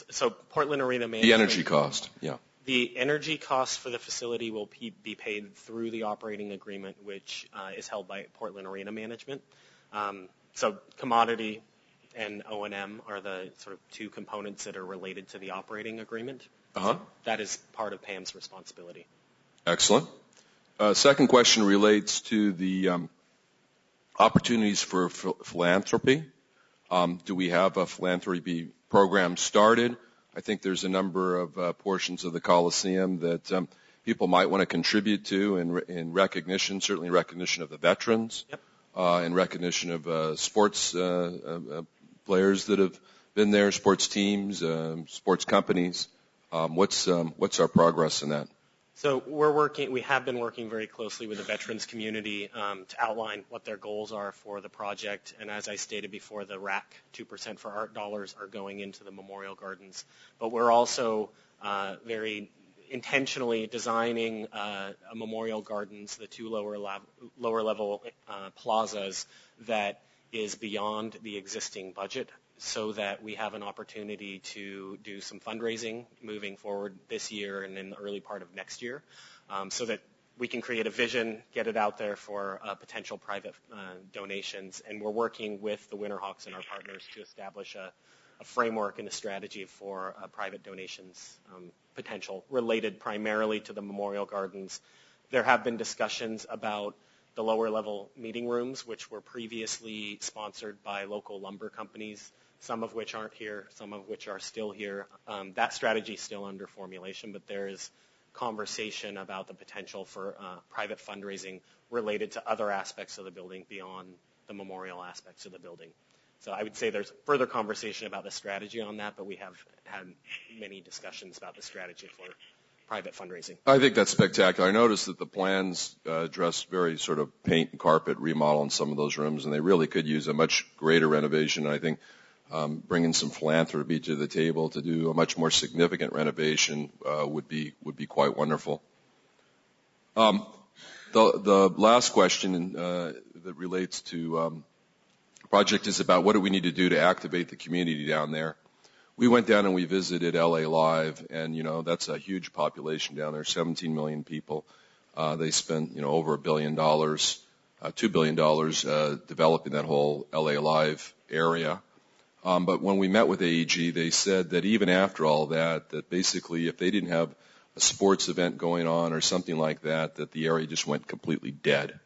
so Portland Arena Management. The energy cost, yeah. The energy cost for the facility will be paid through the operating agreement, which is held by Portland Arena Management. So commodity and O&M are the sort of two components that are related to the operating agreement. So that is part of Pam's responsibility. Excellent. Second question relates to the opportunities for philanthropy. Do we have a philanthropy program started? I think there's a number of portions of the Coliseum that people might want to contribute to in recognition, certainly recognition of the veterans, yep. In recognition of sports players that have been there, sports teams, sports companies. What's our progress in that? So we have been working very closely with the veterans community to outline what their goals are for the project. And as I stated before, the RAC 2% for art dollars are going into the memorial gardens. But we're also very intentionally designing a Memorial Gardens, the two lower level plazas, that is beyond the existing budget, so that we have an opportunity to do some fundraising moving forward this year and in the early part of next year, so that we can create a vision, get it out there for potential private donations. And we're working with the Winterhawks and our partners to establish a framework and a strategy for private donations potential related primarily to the Memorial Gardens. There have been discussions about the lower level meeting rooms, which were previously sponsored by local lumber companies, some of which aren't here, some of which are still here. That strategy is still under formulation, but there is conversation about the potential for private fundraising related to other aspects of the building beyond the memorial aspects of the building. So I would say there's further conversation about the strategy on that, but we have had many discussions about the strategy for private fundraising. I think that's spectacular. I noticed that the plans address very sort of paint and carpet remodel in some of those rooms, and they really could use a much greater renovation. I think bringing some philanthropy to the table to do a much more significant renovation would be quite wonderful. The last question that relates to project is about what do we need to do to activate the community down there. We went down and we visited LA Live, and that's a huge population down there, 17 million people. They spent over $1 billion, $2 billion developing that whole LA Live area. But when we met with AEG, they said that even after all that basically if they didn't have a sports event going on or something like that the area just went completely dead.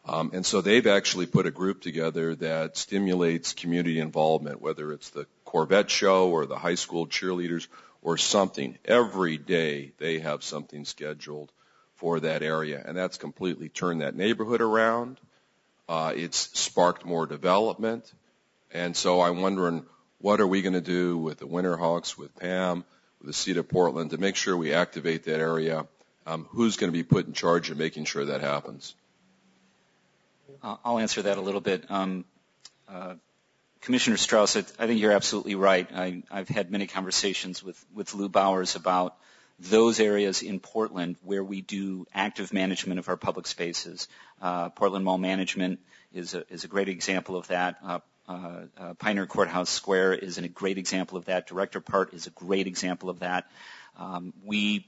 And so they've actually put a group together that stimulates community involvement, whether it's the Corvette show or the high school cheerleaders or something. Every day they have something scheduled for that area, and that's completely turned that neighborhood around. It's sparked more development. And so I'm wondering, what are we going to do with the Winterhawks, with Pam, with the City of Portland to make sure we activate that area? Who's going to be put in charge of making sure that happens? I'll answer that a little bit. Commissioner Strauss, I think you're absolutely right. I've had many conversations with Lou Bowers about those areas in Portland where we do active management of our public spaces. Portland Mall Management is a great example of that. Pioneer Courthouse Square is a great example of that. Director Park is a great example of that. We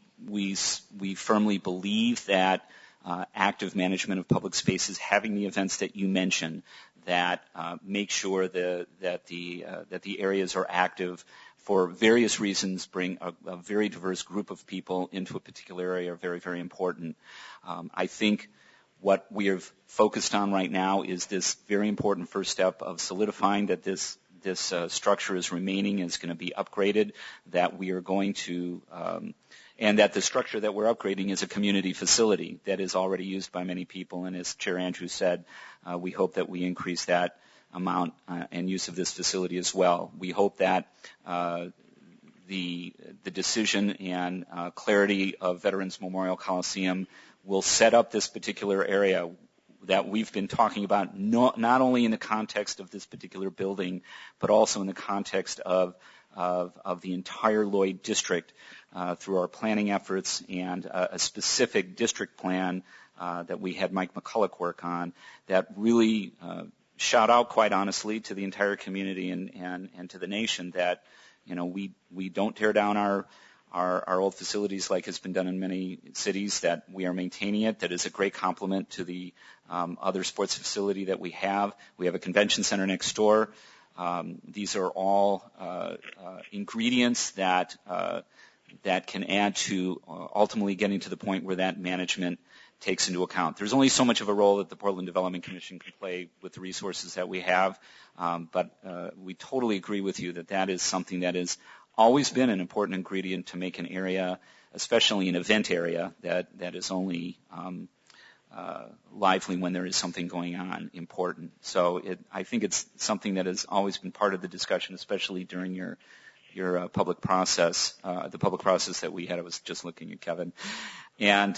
firmly believe that active management of public spaces, having the events that you mentioned that make sure that the areas are active for various reasons, bring a very diverse group of people into a particular area are very, very important. I think what we are focused on right now is this very important first step of solidifying that this structure is remaining, is going to be upgraded, that we are going to and that the structure that we're upgrading is a community facility that is already used by many people. And as Chair Andrews said, we hope that we increase that amount and use of this facility as well. We hope that the decision and clarity of Veterans Memorial Coliseum will set up this particular area that we've been talking about, not only in the context of this particular building, but also in the context of the entire Lloyd district through our planning efforts and a specific district plan that we had Mike McCulloch work on that really shout out, quite honestly, to the entire community and to the nation that we don't tear down our old facilities like has been done in many cities, that we are maintaining it, that is a great complement to the other sports facility that we have. We have a convention center next door. These are all ingredients that can add to ultimately getting to the point where that management takes into account. There's only so much of a role that the Portland Development Commission can play with the resources that we have, but we totally agree with you that is something that has always been an important ingredient to make an area, especially an event area, that is only lively when there is something going on important. So I think it's something that has always been part of the discussion, especially during your public process, the public process that we had. I was just looking at Kevin. And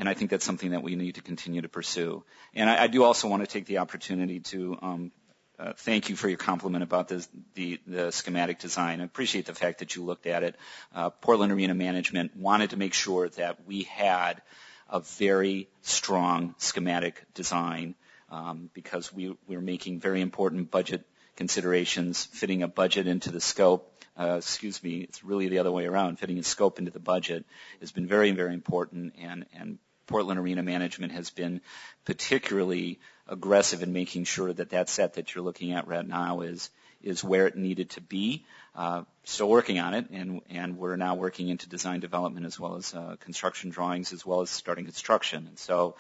I think that's something that we need to continue to pursue. And I do also want to take the opportunity to thank you for your compliment about the schematic design. I appreciate the fact that you looked at it. Portland Arena Management wanted to make sure that we had a very strong schematic design because we were making very important budget considerations, fitting a budget into the scope. It's really the other way around. Fitting a scope into the budget has been very, very important, and Portland Arena Management has been particularly aggressive in making sure that that set that you're looking at right now is where it needed to be. Still working on it, and we're now working into design development as well as construction drawings as well as starting construction. And so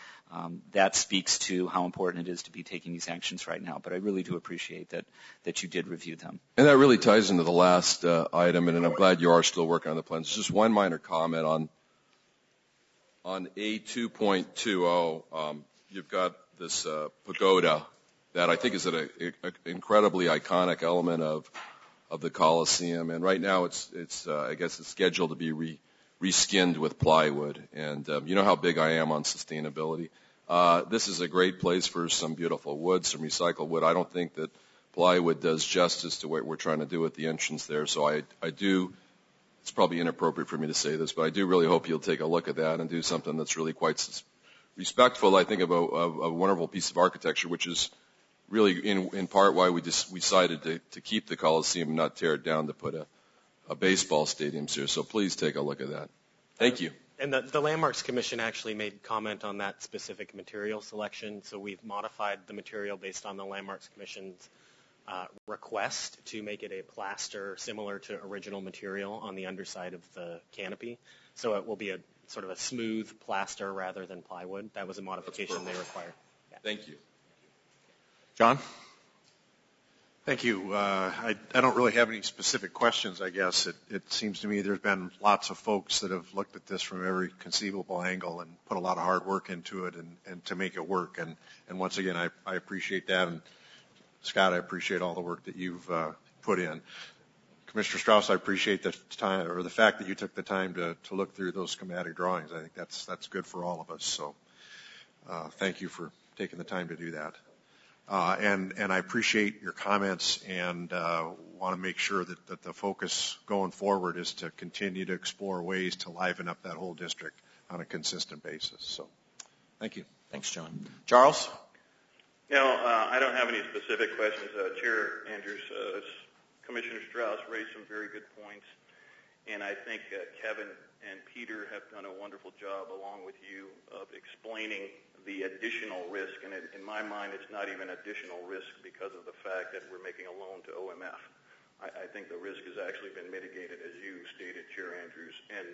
that speaks to how important it is to be taking these actions right now. But I really do appreciate that you did review them. And that really ties into the last item, and I'm glad you are still working on the plans. Just one minor comment on A2.20. You've got this pagoda that I think is an incredibly iconic element of the Coliseum, and right now it's I guess it's scheduled to be reskinned with plywood. And you know how big I am on sustainability. This is a great place for some beautiful wood, some recycled wood. I don't think that plywood does justice to what we're trying to do with the entrance there. So I do. It's probably inappropriate for me to say this, but I do really hope you'll take a look at that and do something that's really quite respectful, I think, of a wonderful piece of architecture, which is really in part why we decided to keep the Coliseum and not tear it down to put a baseball stadium here. So please take a look at that. Thank you. And the Landmarks Commission actually made comment on that specific material selection, so we've modified the material based on the Landmarks Commission's request to make it a plaster similar to original material on the underside of the canopy. So it will be a sort of a smooth plaster rather than plywood. That was a modification they required. Yeah. Thank you. John? Thank you. I don't really have any specific questions, I guess. It seems to me there's been lots of folks that have looked at this from every conceivable angle and put a lot of hard work into it and to make it work. And once again, I appreciate that. And Scott, I appreciate all the work that you've put in. Commissioner Strauss, I appreciate the time or the fact that you took the time to look through those schematic drawings. I think that's good for all of us. So thank you for taking the time to do that. And I appreciate your comments and want to make sure that the focus going forward is to continue to explore ways to liven up that whole district on a consistent basis. So thank you. Thanks, John. Charles? I don't have any specific questions. Chair Andrews, Commissioner Strauss raised some very good points, and I think Kevin and Peter have done a wonderful job along with you of explaining the additional risk, and in my mind it's not even additional risk because of the fact that we're making a loan to OMF. I think the risk has actually been mitigated, as you stated, Chair Andrews, and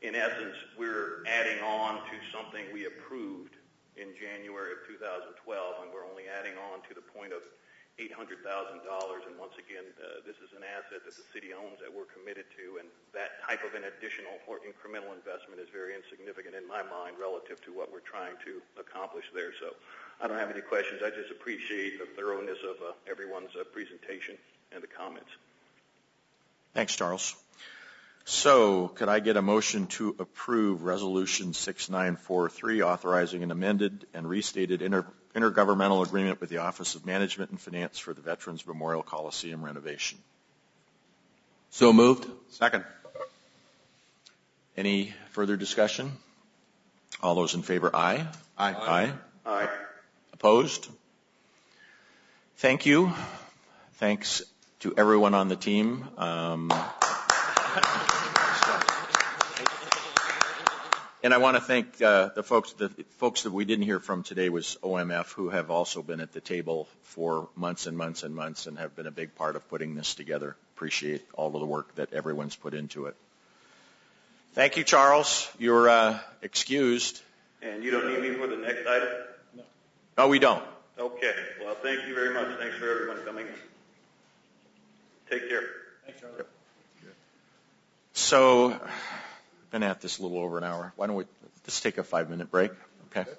in essence we're adding on to something we approved in January of 2012, and we're only adding on to the point of $800,000, and once again, this is an asset that the city owns that we're committed to, and that type of an additional or incremental investment is very insignificant in my mind relative to what we're trying to accomplish there. So I don't have any questions. I just appreciate the thoroughness of everyone's presentation and the comments. Thanks, Charles. So could I get a motion to approve Resolution 6943, authorizing an amended and restated intergovernmental agreement with the Office of Management and Finance for the Veterans Memorial Coliseum renovation? So moved. Second. Any further discussion? All those in favor, aye. Aye. Aye. Aye. Opposed? Thank you. Thanks to everyone on the team. And I want to thank the folks that we didn't hear from today was OMF, who have also been at the table for months and months and months and have been a big part of putting this together. Appreciate all of the work that everyone's put into it. Thank you, Charles. You're excused. And you don't need me for the next item? No, we don't. Okay. Well, thank you very much. Thanks for everyone coming in. Take care. Thanks, Charles. So, been at this a little over an hour. Why don't we just take a 5-minute break? Okay.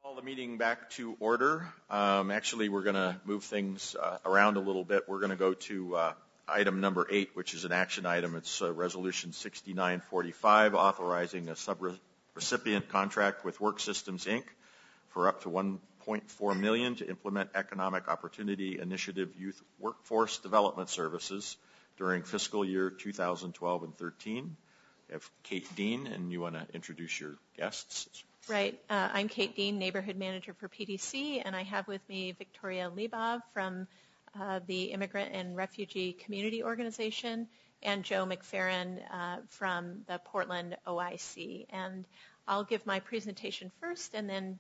Call the meeting back to order. Actually, we're going to move things around a little bit. We're going to go to item number 8, which is an action item. It's Resolution 6945, authorizing a subrecipient contract with Work Systems, Inc. for up to $1.4 million to implement Economic Opportunity Initiative Youth Workforce Development Services during fiscal year 2012 and 13. We have Kate Dean, and you want to introduce your guests? Right. I'm Kate Dean, Neighborhood Manager for PDC, and I have with me Victoria Lebov from the Immigrant and Refugee Community Organization, and Joe McFerrin from the Portland OIC. And I'll give my presentation first and then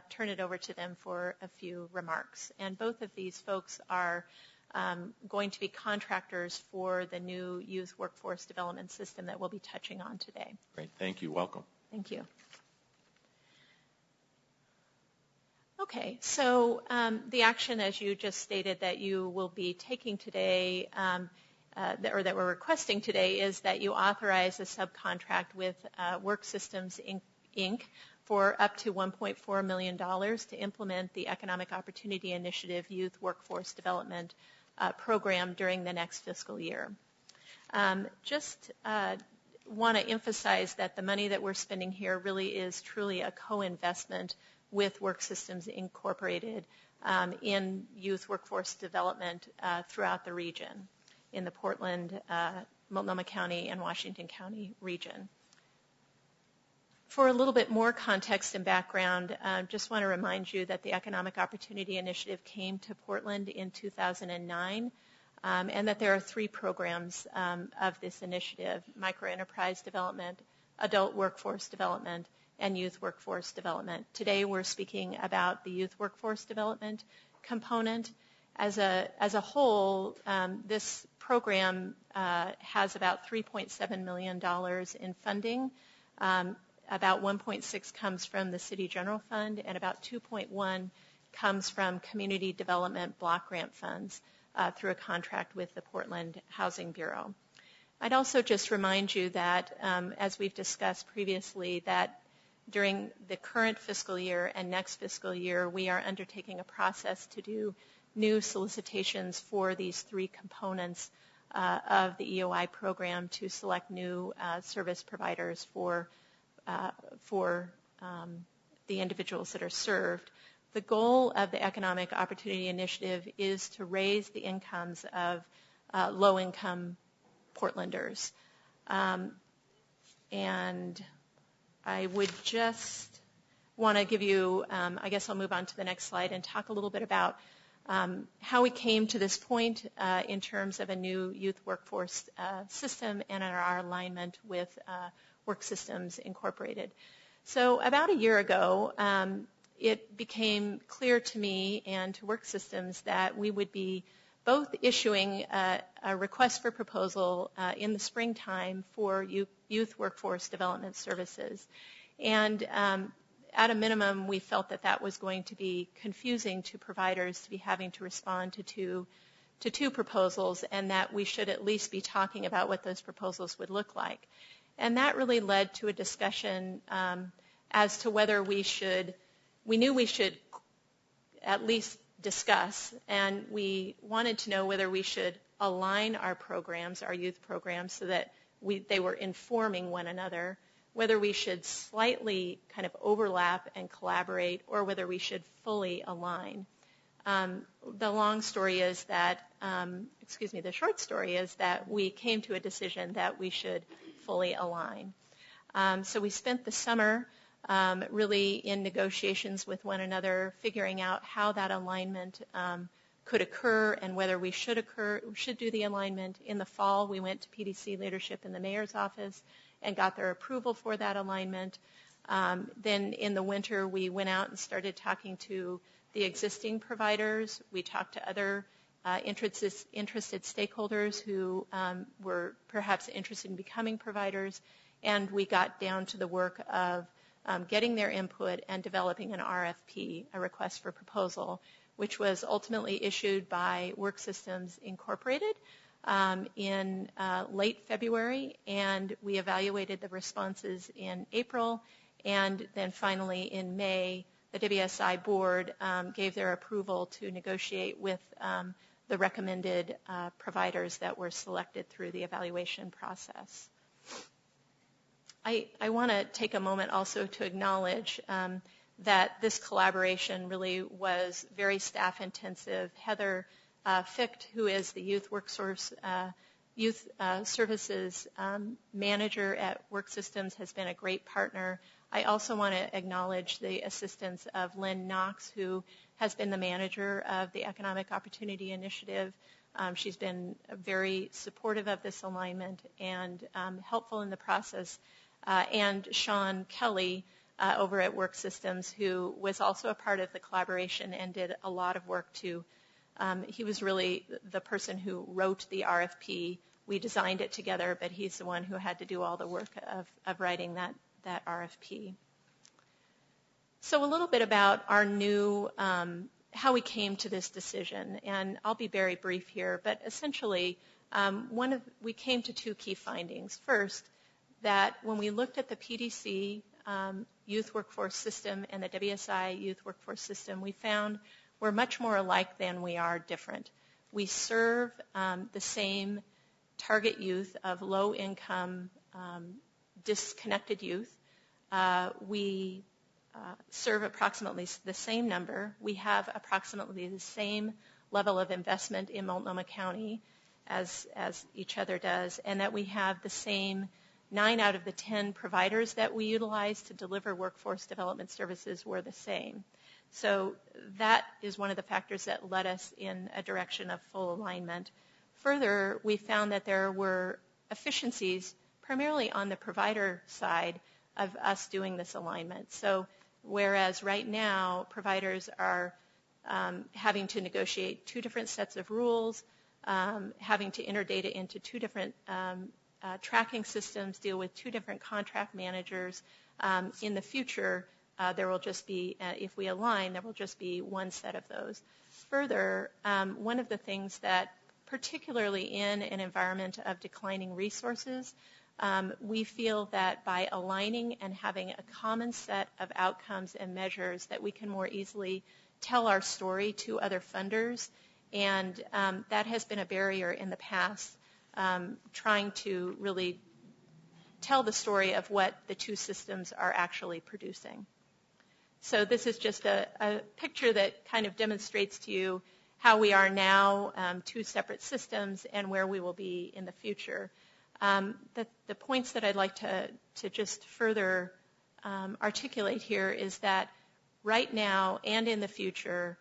turn it over to them for a few remarks. And both of these folks are going to be contractors for the new youth workforce development system that we'll be touching on today. Great. Thank you. Welcome. Thank you. Okay, so the action, as you just stated, that you will be taking today, or that we're requesting today, is that you authorize a subcontract with Work Systems, Inc. for up to $1.4 million to implement the Economic Opportunity Initiative Youth Workforce Development Program during the next fiscal year. Just want to emphasize that the money that we're spending here really is truly a co-investment with Work Systems Incorporated in youth workforce development throughout the region, in the Portland, Multnomah County, and Washington County region. For a little bit more context and background, just want to remind you that the Economic Opportunity Initiative came to Portland in 2009, and that there are 3 programs of this initiative: microenterprise development, adult workforce development, and youth workforce development. Today we're speaking about the youth workforce development component. As a whole, this program has about $3.7 million in funding. About 1.6 comes from the City General Fund, and about 2.1 comes from Community Development Block Grant funds through a contract with the Portland Housing Bureau. I'd also just remind you that, as we've discussed previously, that during the current fiscal year and next fiscal year, we are undertaking a process to do new solicitations for these 3 components of the EOI program to select new service providers for the individuals that are served. The goal of the Economic Opportunity Initiative is to raise the incomes of low-income Portlanders. And I would just want to give you, I guess I'll move on to the next slide and talk a little bit about how we came to this point in terms of a new youth workforce system and our alignment with Work Systems Incorporated. So about a year ago, it became clear to me and to Work Systems that we would be both issuing a request for proposal in the springtime for youth workforce development services. And at a minimum, we felt that that was going to be confusing to providers to be having to respond to two proposals, and that we should at least be talking about what those proposals would look like. And that really led to a discussion as to whether we knew we should at least discuss, and we wanted to know whether we should align our programs, our youth programs, so that they were informing one another, whether we should slightly kind of overlap and collaborate, or whether we should fully align. The short story is that we came to a decision that we should fully align. So we spent the summer really in negotiations with one another, figuring out how that alignment could occur and whether we should do the alignment. In the fall, we went to PDC leadership in the mayor's office and got their approval for that alignment. Then in the winter, we went out and started talking to the existing providers. We talked to other interested stakeholders who were perhaps interested in becoming providers, and we got down to the work of getting their input and developing an RFP, a request for proposal, which was ultimately issued by Work Systems Incorporated in late February, and we evaluated the responses in April, and then finally in May the WSI board gave their approval to negotiate with the recommended providers that were selected through the evaluation process. I want to take a moment also to acknowledge that this collaboration really was very staff intensive. Heather Ficht, who is the Youth Services Manager at Work Systems, has been a great partner. I also want to acknowledge the assistance of Lynn Knox, who has been the manager of the Economic Opportunity Initiative. She's been very supportive of this alignment and helpful in the process. And Sean Kelly over at Work Systems, who was also a part of the collaboration and did a lot of work to he was really the person who wrote the RFP. We designed it together, but he's the one who had to do all the work of writing that RFP. So a little bit about our new, how we came to this decision, and I'll be very brief here, but essentially we came to two key findings. First, that when we looked at the PDC youth workforce system and the WSI youth workforce system, we found we're much more alike than we are different. We serve the same target youth of low-income, disconnected youth. We serve approximately the same number. We have approximately the same level of investment in Multnomah County as each other does, and that we have the same 9 out of the 10 providers that we utilize to deliver workforce development services were the same. So that is one of the factors that led us in a direction of full alignment. Further, we found that there were efficiencies primarily on the provider side of us doing this alignment. So whereas right now providers are having to negotiate 2 different sets of rules, having to enter data into 2 different tracking systems, deal with 2 different contract managers, in the future there will just be, if we align, there will just be 1 set of those. Further, one of the things that particularly in an environment of declining resources, we feel that by aligning and having a common set of outcomes and measures that we can more easily tell our story to other funders, and that has been a barrier in the past, trying to really tell the story of what the 2 systems are actually producing. So this is just a picture that kind of demonstrates to you how we are now, 2 separate systems, and where we will be in the future. The points that I'd like to just further articulate here is that right now and in the future,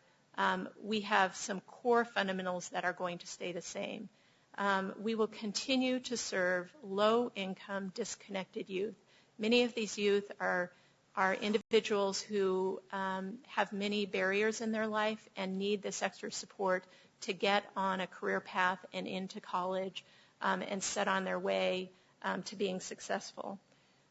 we have some core fundamentals that are going to stay the same. We will continue to serve low-income, disconnected youth. Many of these youth are individuals who have many barriers in their life and need this extra support to get on a career path and into college and set on their way to being successful.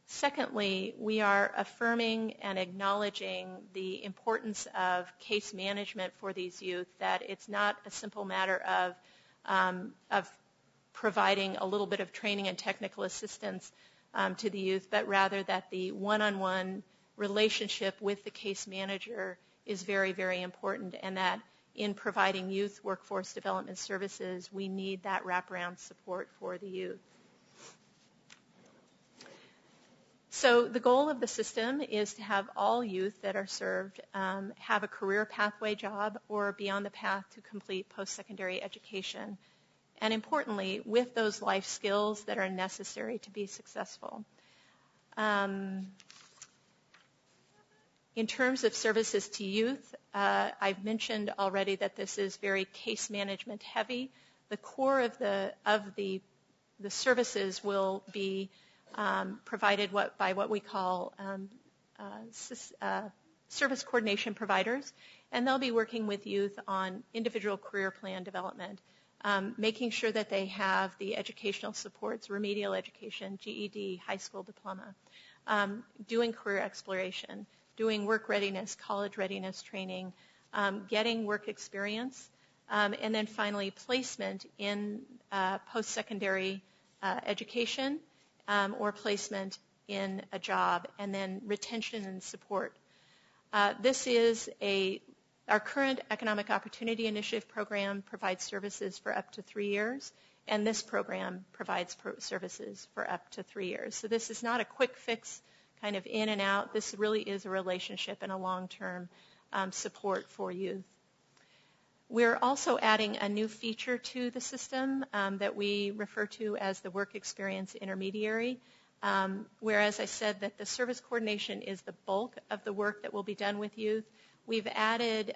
Secondly, we are affirming and acknowledging the importance of case management for these youth, that it's not a simple matter of providing a little bit of training and technical assistance to the youth, but rather that the one-on-one relationship with the case manager is very, very important, and that in providing youth workforce development services, we need that wraparound support for the youth. So the goal of the system is to have all youth that are served have a career pathway job or be on the path to complete post-secondary education, and importantly, with those life skills that are necessary to be successful. In terms of services to youth, I've mentioned already that this is very case management heavy. The core of the services will be provided by what we call service coordination providers, and they'll be working with youth on individual career plan development, making sure that they have the educational supports, remedial education, GED, high school diploma, doing career exploration, doing work readiness, college readiness training, getting work experience, and then finally placement in post-secondary education or placement in a job, and then retention and support. This is our current Economic Opportunity Initiative program provides services for up to 3 years, and this program provides services for up to 3 years. So this is not a quick fix kind of in and out. This really is a relationship and a long-term support for youth. We're also adding a new feature to the system that we refer to as the Work Experience Intermediary, whereas I said that the service coordination is the bulk of the work that will be done with youth. We've added,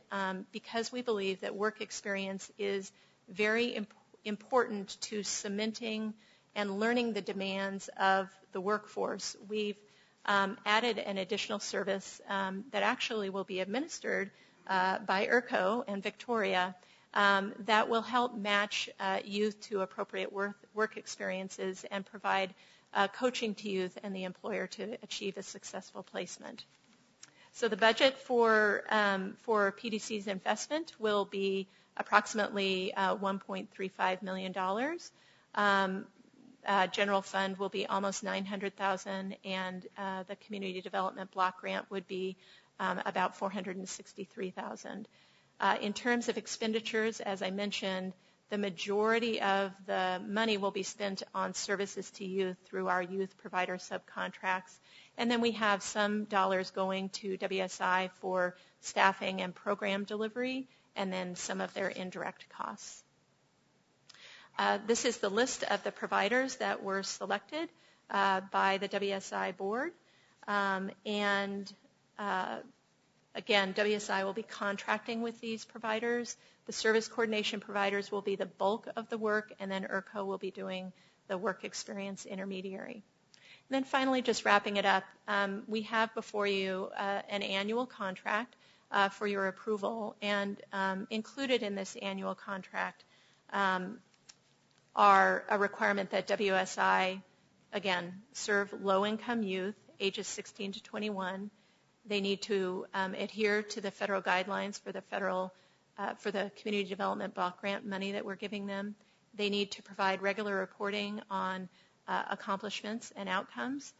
because we believe that work experience is very important to cementing and learning the demands of the workforce, we've added an additional service that actually will be administered by ERCO and Victoria that will help match youth to appropriate work experiences and provide coaching to youth and the employer to achieve a successful placement. So the budget for PDC's investment will be approximately $1.35 million. General fund will be almost $900,000, and the community development block grant would be about $463,000. In terms of expenditures, as I mentioned, the majority of the money will be spent on services to youth through our youth provider subcontracts. And then we have some dollars going to WSI for staffing and program delivery, and then some of their indirect costs. This is the list of the providers that were selected by the WSI board. Again, WSI will be contracting with these providers. The service coordination providers will be the bulk of the work, and then ERCO will be doing the work experience intermediary. And then finally, just wrapping it up, we have before you an annual contract for your approval, and included in this annual contract are a requirement that WSI, again, serve low-income youth, ages 16 to 21. They need to adhere to the federal guidelines for the community development block grant money that we're giving them. They need to provide regular reporting on accomplishments and outcomes,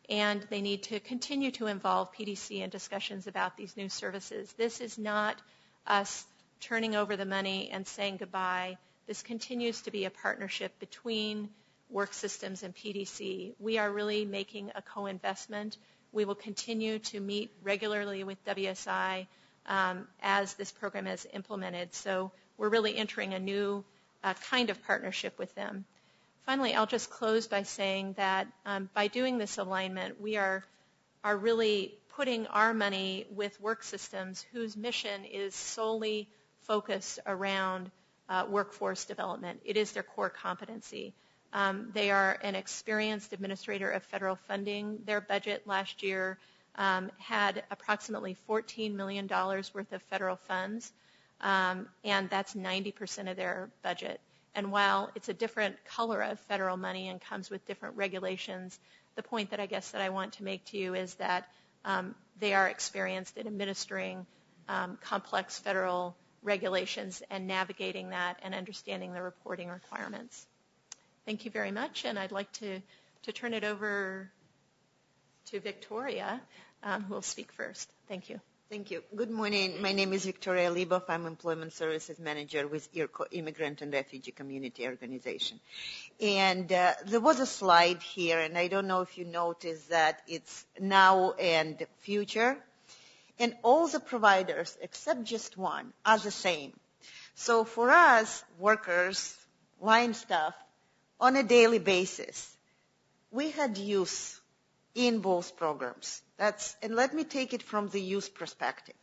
and they need to continue to involve PDC in discussions about these new services. This is not us turning over the money and saying goodbye. This continues to be a partnership between work systems and PDC. We are really making a co-investment. We will continue to meet regularly with WSI as this program is implemented. So we're really entering a new kind of partnership with them. Finally, I'll just close by saying that by doing this alignment, we are really putting our money with work systems whose mission is solely focused around workforce development. It is their core competency. They are an experienced administrator of federal funding. Their budget last year had approximately $14 million worth of federal funds, and that's 90% of their budget. And while it's a different color of federal money and comes with different regulations, the point that I guess that I want to make to you is that they are experienced in administering complex federal regulations and navigating that and understanding the reporting requirements. Thank you very much, and I'd like to turn it over to Victoria, who will speak first. Thank you. Thank you. Good morning. My name is Victoria Liboff. I'm Employment Services Manager with IRCO, Immigrant and Refugee Community Organization. And there was a slide here, and I don't know if you noticed that it's now and future. And all the providers, except just one, are the same. So for us, workers, line staff, on a daily basis, we had youth in both programs. And let me take it from the youth perspective.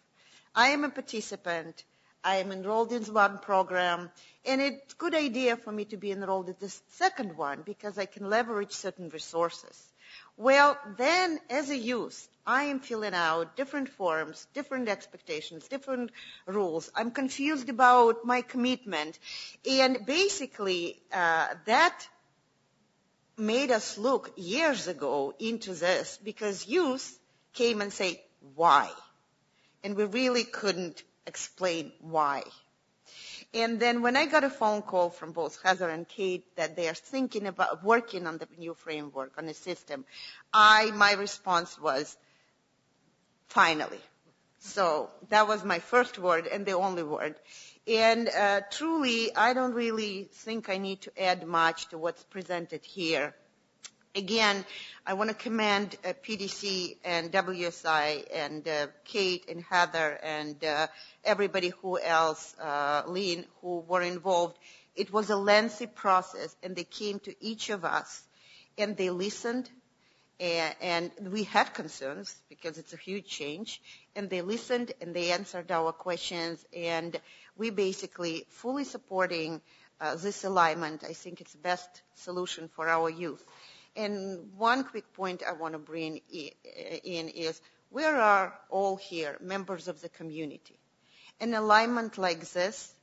I am a participant. I am enrolled in one program, and it's a good idea for me to be enrolled in the second one because I can leverage certain resources. Well, then, as a youth, I am filling out different forms, different expectations, different rules. I'm confused about my commitment. And basically, that made us look years ago into this because youth came and say, why? And we really couldn't explain why. And then when I got a phone call from both Heather and Kate that they are thinking about working on the new framework, on the system, my response was, finally. So that was my first word and the only word. And truly, I don't really think I need to add much to what's presented here. Again, I want to commend PDC and WSI and Kate and Heather and everybody who else, Lynn, who were involved. It was a lengthy process, and they came to each of us, and they listened, and we had concerns because it's a huge change, and they listened and they answered our questions, and we basically fully supporting this alignment. I think it's the best solution for our youth. And one quick point I want to bring in is we are all here members of the community. An alignment like this,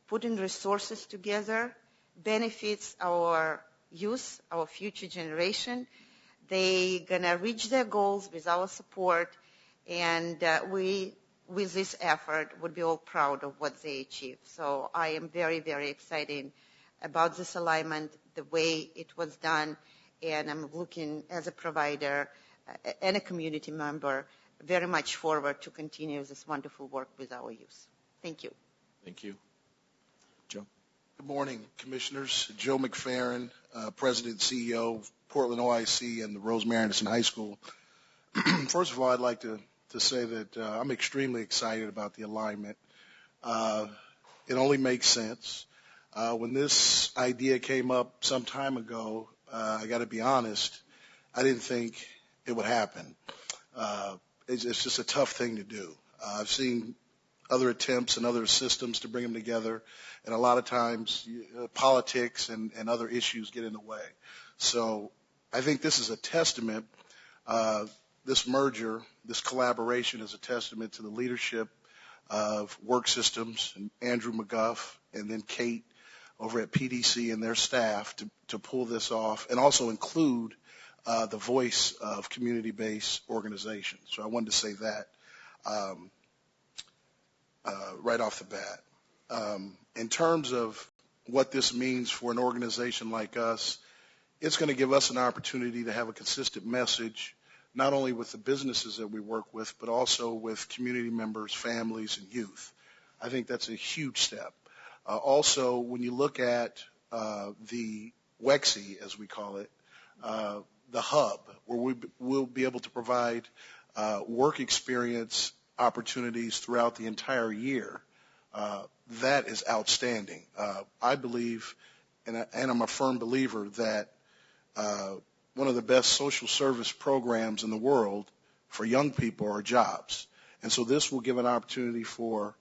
putting resources together, benefits our youth, our future generation. They're going to reach their goals with our support, and we, with this effort, would be all proud of what they achieved. So I am very, very excited about this alignment, the way it was done, and I'm looking as a provider and a community member very much forward to continue this wonderful work with our youth. Thank you. Thank you. Joe. Good morning, Commissioners. Joe McFerrin, President and CEO of Portland OIC and the Rosemary Anderson High School. First of all, I'd like to say that I'm extremely excited about the alignment. It only makes sense. When this idea came up some time ago, I got to be honest, I didn't think it would happen. It's just a tough thing to do. I've seen other attempts and other systems to bring them together, and a lot of times politics and other issues get in the way. So I think this is a testament, this merger, this collaboration is a testament to the leadership of Work Systems and Andrew McGuff and then Kate over at PDC and their staff to pull this off and also include the voice of community-based organizations. So I wanted to say that right off the bat. In terms of what this means for an organization like us, it's going to give us an opportunity to have a consistent message, not only with the businesses that we work with, but also with community members, families, and youth. I think that's a huge step. Also, when you look at the WEXI, as we call it, the hub, where we'll be able to provide work experience opportunities throughout the entire year, that is outstanding. I believe, and I'm a firm believer, that one of the best social service programs in the world for young people are jobs. And so this will give an opportunity for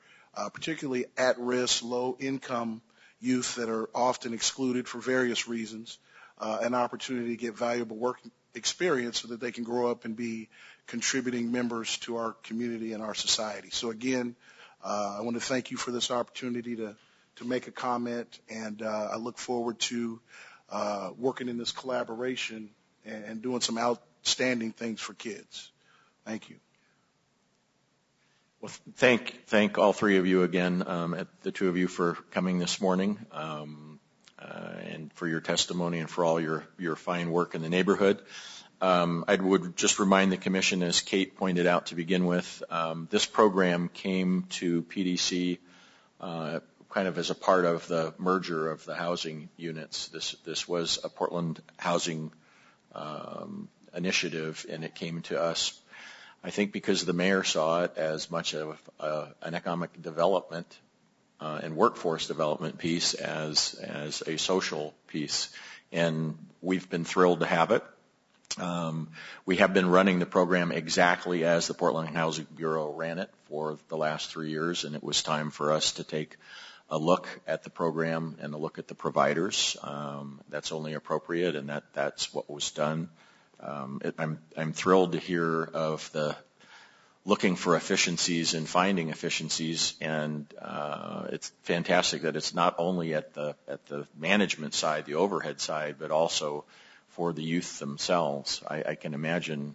particularly at-risk, low-income youth that are often excluded for various reasons, an opportunity to get valuable work experience so that they can grow up and be contributing members to our community and our society. So again, I want to thank you for this opportunity to make a comment, and I look forward to working in this collaboration and doing some outstanding things for kids. Thank you. Well, thank all three of you again, the two of you for coming this morning, and for your testimony and for all your fine work in the neighborhood. I would just remind the Commission, as Kate pointed out to begin with, this program came to PDC kind of as a part of the merger of the housing units. This was a Portland housing initiative, and it came to us, I think, because the mayor saw it as much of an economic development and workforce development piece as a social piece. And we've been thrilled to have it. We have been running the program exactly as the Portland Housing Bureau ran it for the last 3 years, and it was time for us to take a look at the program and a look at the providers. That's only appropriate, and that's what was done. I'm thrilled to hear of the looking for efficiencies and finding efficiencies, and it's fantastic that it's not only at the management side, the overhead side, but also for the youth themselves. I can imagine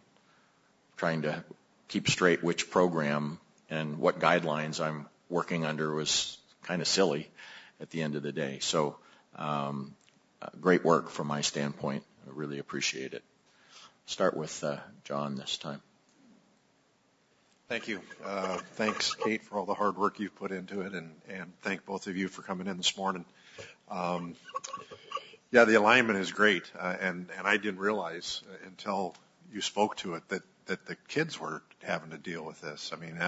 trying to keep straight which program and what guidelines I'm working under was kind of silly at the end of the day. So great work from my standpoint. I really appreciate it. Start with John this time. Thank you. Thanks, Kate, for all the hard work you've put into it, and thank both of you for coming in this morning. Yeah, the alignment is great, and I didn't realize until you spoke to it that the kids were having to deal with this. I mean,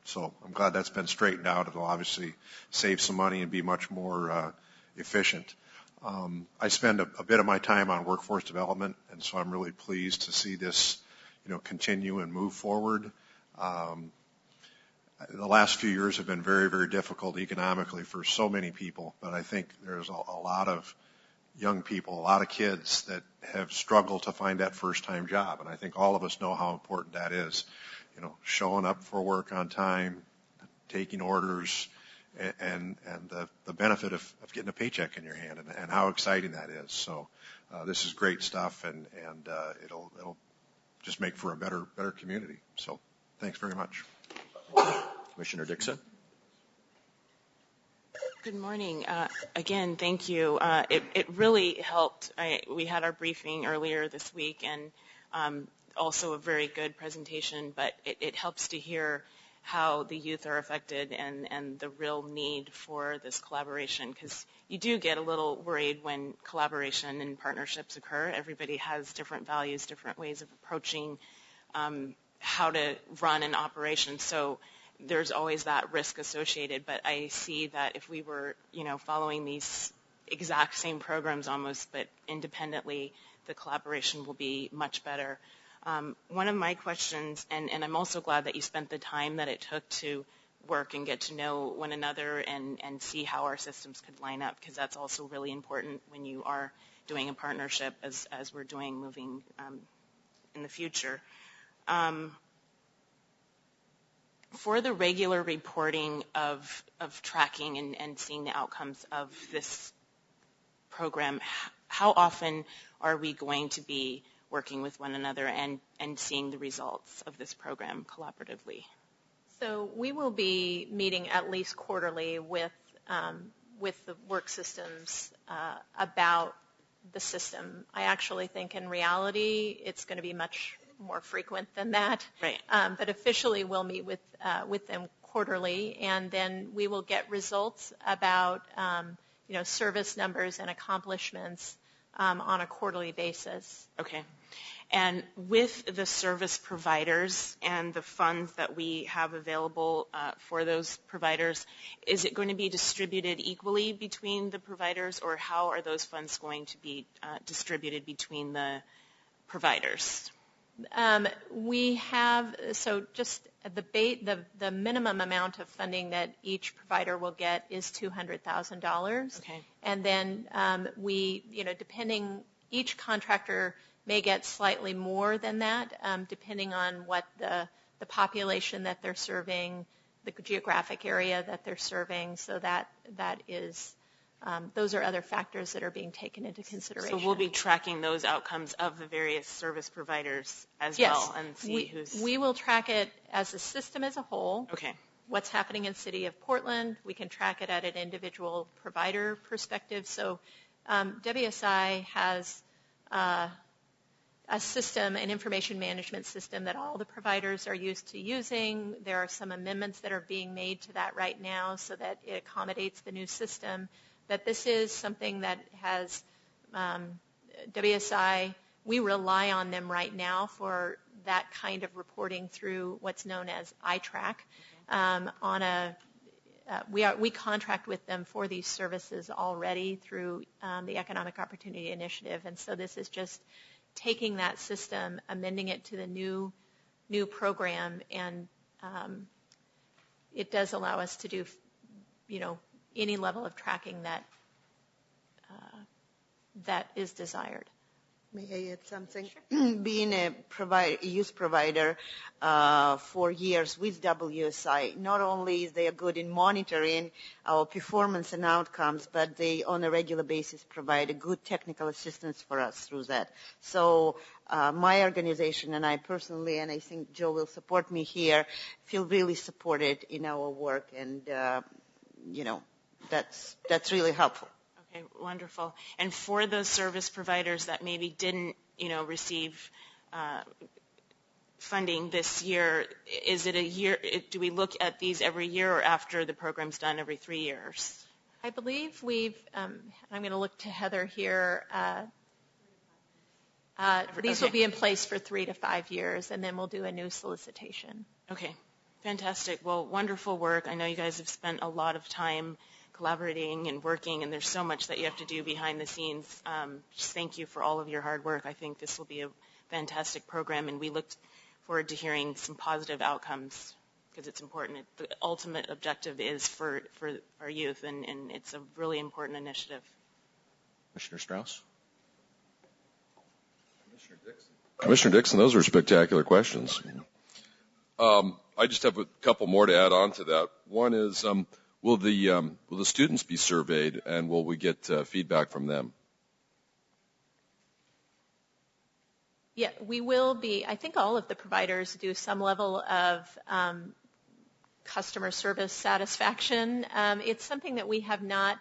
so I'm glad that's been straightened out. It'll obviously save some money and be much more efficient. I spend a bit of my time on workforce development, and so I'm really pleased to see this, continue and move forward. The last few years have been very, very difficult economically for so many people, but I think there's a lot of young people, a lot of kids that have struggled to find that first-time job, and I think all of us know how important that is. Showing up for work on time, taking orders, and the benefit of getting a paycheck in your hand, and how exciting that is. So this is great stuff, and it'll just make for a better community. So thanks very much. Commissioner Dixon. Good morning. Again, thank you. It really helped. We had our briefing earlier this week, and also a very good presentation, but it helps to hear how the youth are affected and the real need for this collaboration, because you do get a little worried when collaboration and partnerships occur. Everybody has different values, different ways of approaching how to run an operation, so there's always that risk associated. But I see that if we were, following these exact same programs almost, but independently, the collaboration will be much better. One of my questions, and I'm also glad that you spent the time that it took to work and get to know one another and see how our systems could line up, because that's also really important when you are doing a partnership as we're doing moving in the future. For the regular reporting of tracking and seeing the outcomes of this program, how often are we going to be working with one another and seeing the results of this program collaboratively? So we will be meeting at least quarterly with the work systems about the system. I actually think in reality it's going to be much more frequent than that. Right. But officially we'll meet with them quarterly, and then we will get results about service numbers and accomplishments on a quarterly basis. Okay. And with the service providers and the funds that we have available for those providers, is it going to be distributed equally between the providers, or how are those funds going to be distributed between the providers? We have, so just the minimum amount of funding that each provider will get is $200,000. Okay. And then depending, each contractor may get slightly more than that, depending on what the population that they're serving, the geographic area that they're serving. So that is, those are other factors that are being taken into consideration. So we'll be tracking those outcomes of the various service providers as yes. well, and see who's... We will track it as a system as a whole. Okay. What's happening in the City of Portland, we can track it at an individual provider perspective. So WSI has a system, an information management system that all the providers are used to using. There are some amendments that are being made to that right now so that it accommodates the new system. But this is something that has WSI, we rely on them right now for that kind of reporting through what's known as iTrack. We contract with them for these services already through the Economic Opportunity Initiative, and so this is just taking that system, amending it to the new program, and it does allow us to do, any level of tracking that is desired. May I add something? Sure. Being a youth provider for years with WSI, not only is they good in monitoring our performance and outcomes, but they on a regular basis provide a good technical assistance for us through that. So my organization and I personally, and I think Joe will support me here, feel really supported in our work, and that's really helpful. Okay, wonderful. And for those service providers that maybe didn't, receive funding this year. Is it a year? Do we look at these every year or after the program's done every 3 years? I believe we've, I'm going to look to Heather here. These will be in place for 3 to 5 years, and then we'll do a new solicitation. Okay, fantastic. Well, wonderful work. I know you guys have spent a lot of time collaborating and working, and there's so much that you have to do behind the scenes. Just thank you for all of your hard work. I think this will be a fantastic program, and we look forward to hearing some positive outcomes because it's important. The ultimate objective is for our youth, and it's a really important initiative. Commissioner Strauss? Commissioner Dixon, those are spectacular questions. I just have a couple more to add on to that. One is, will the students be surveyed, and will we get feedback from them? Yeah, we will be. I think all of the providers do some level of customer service satisfaction. It's something that we have not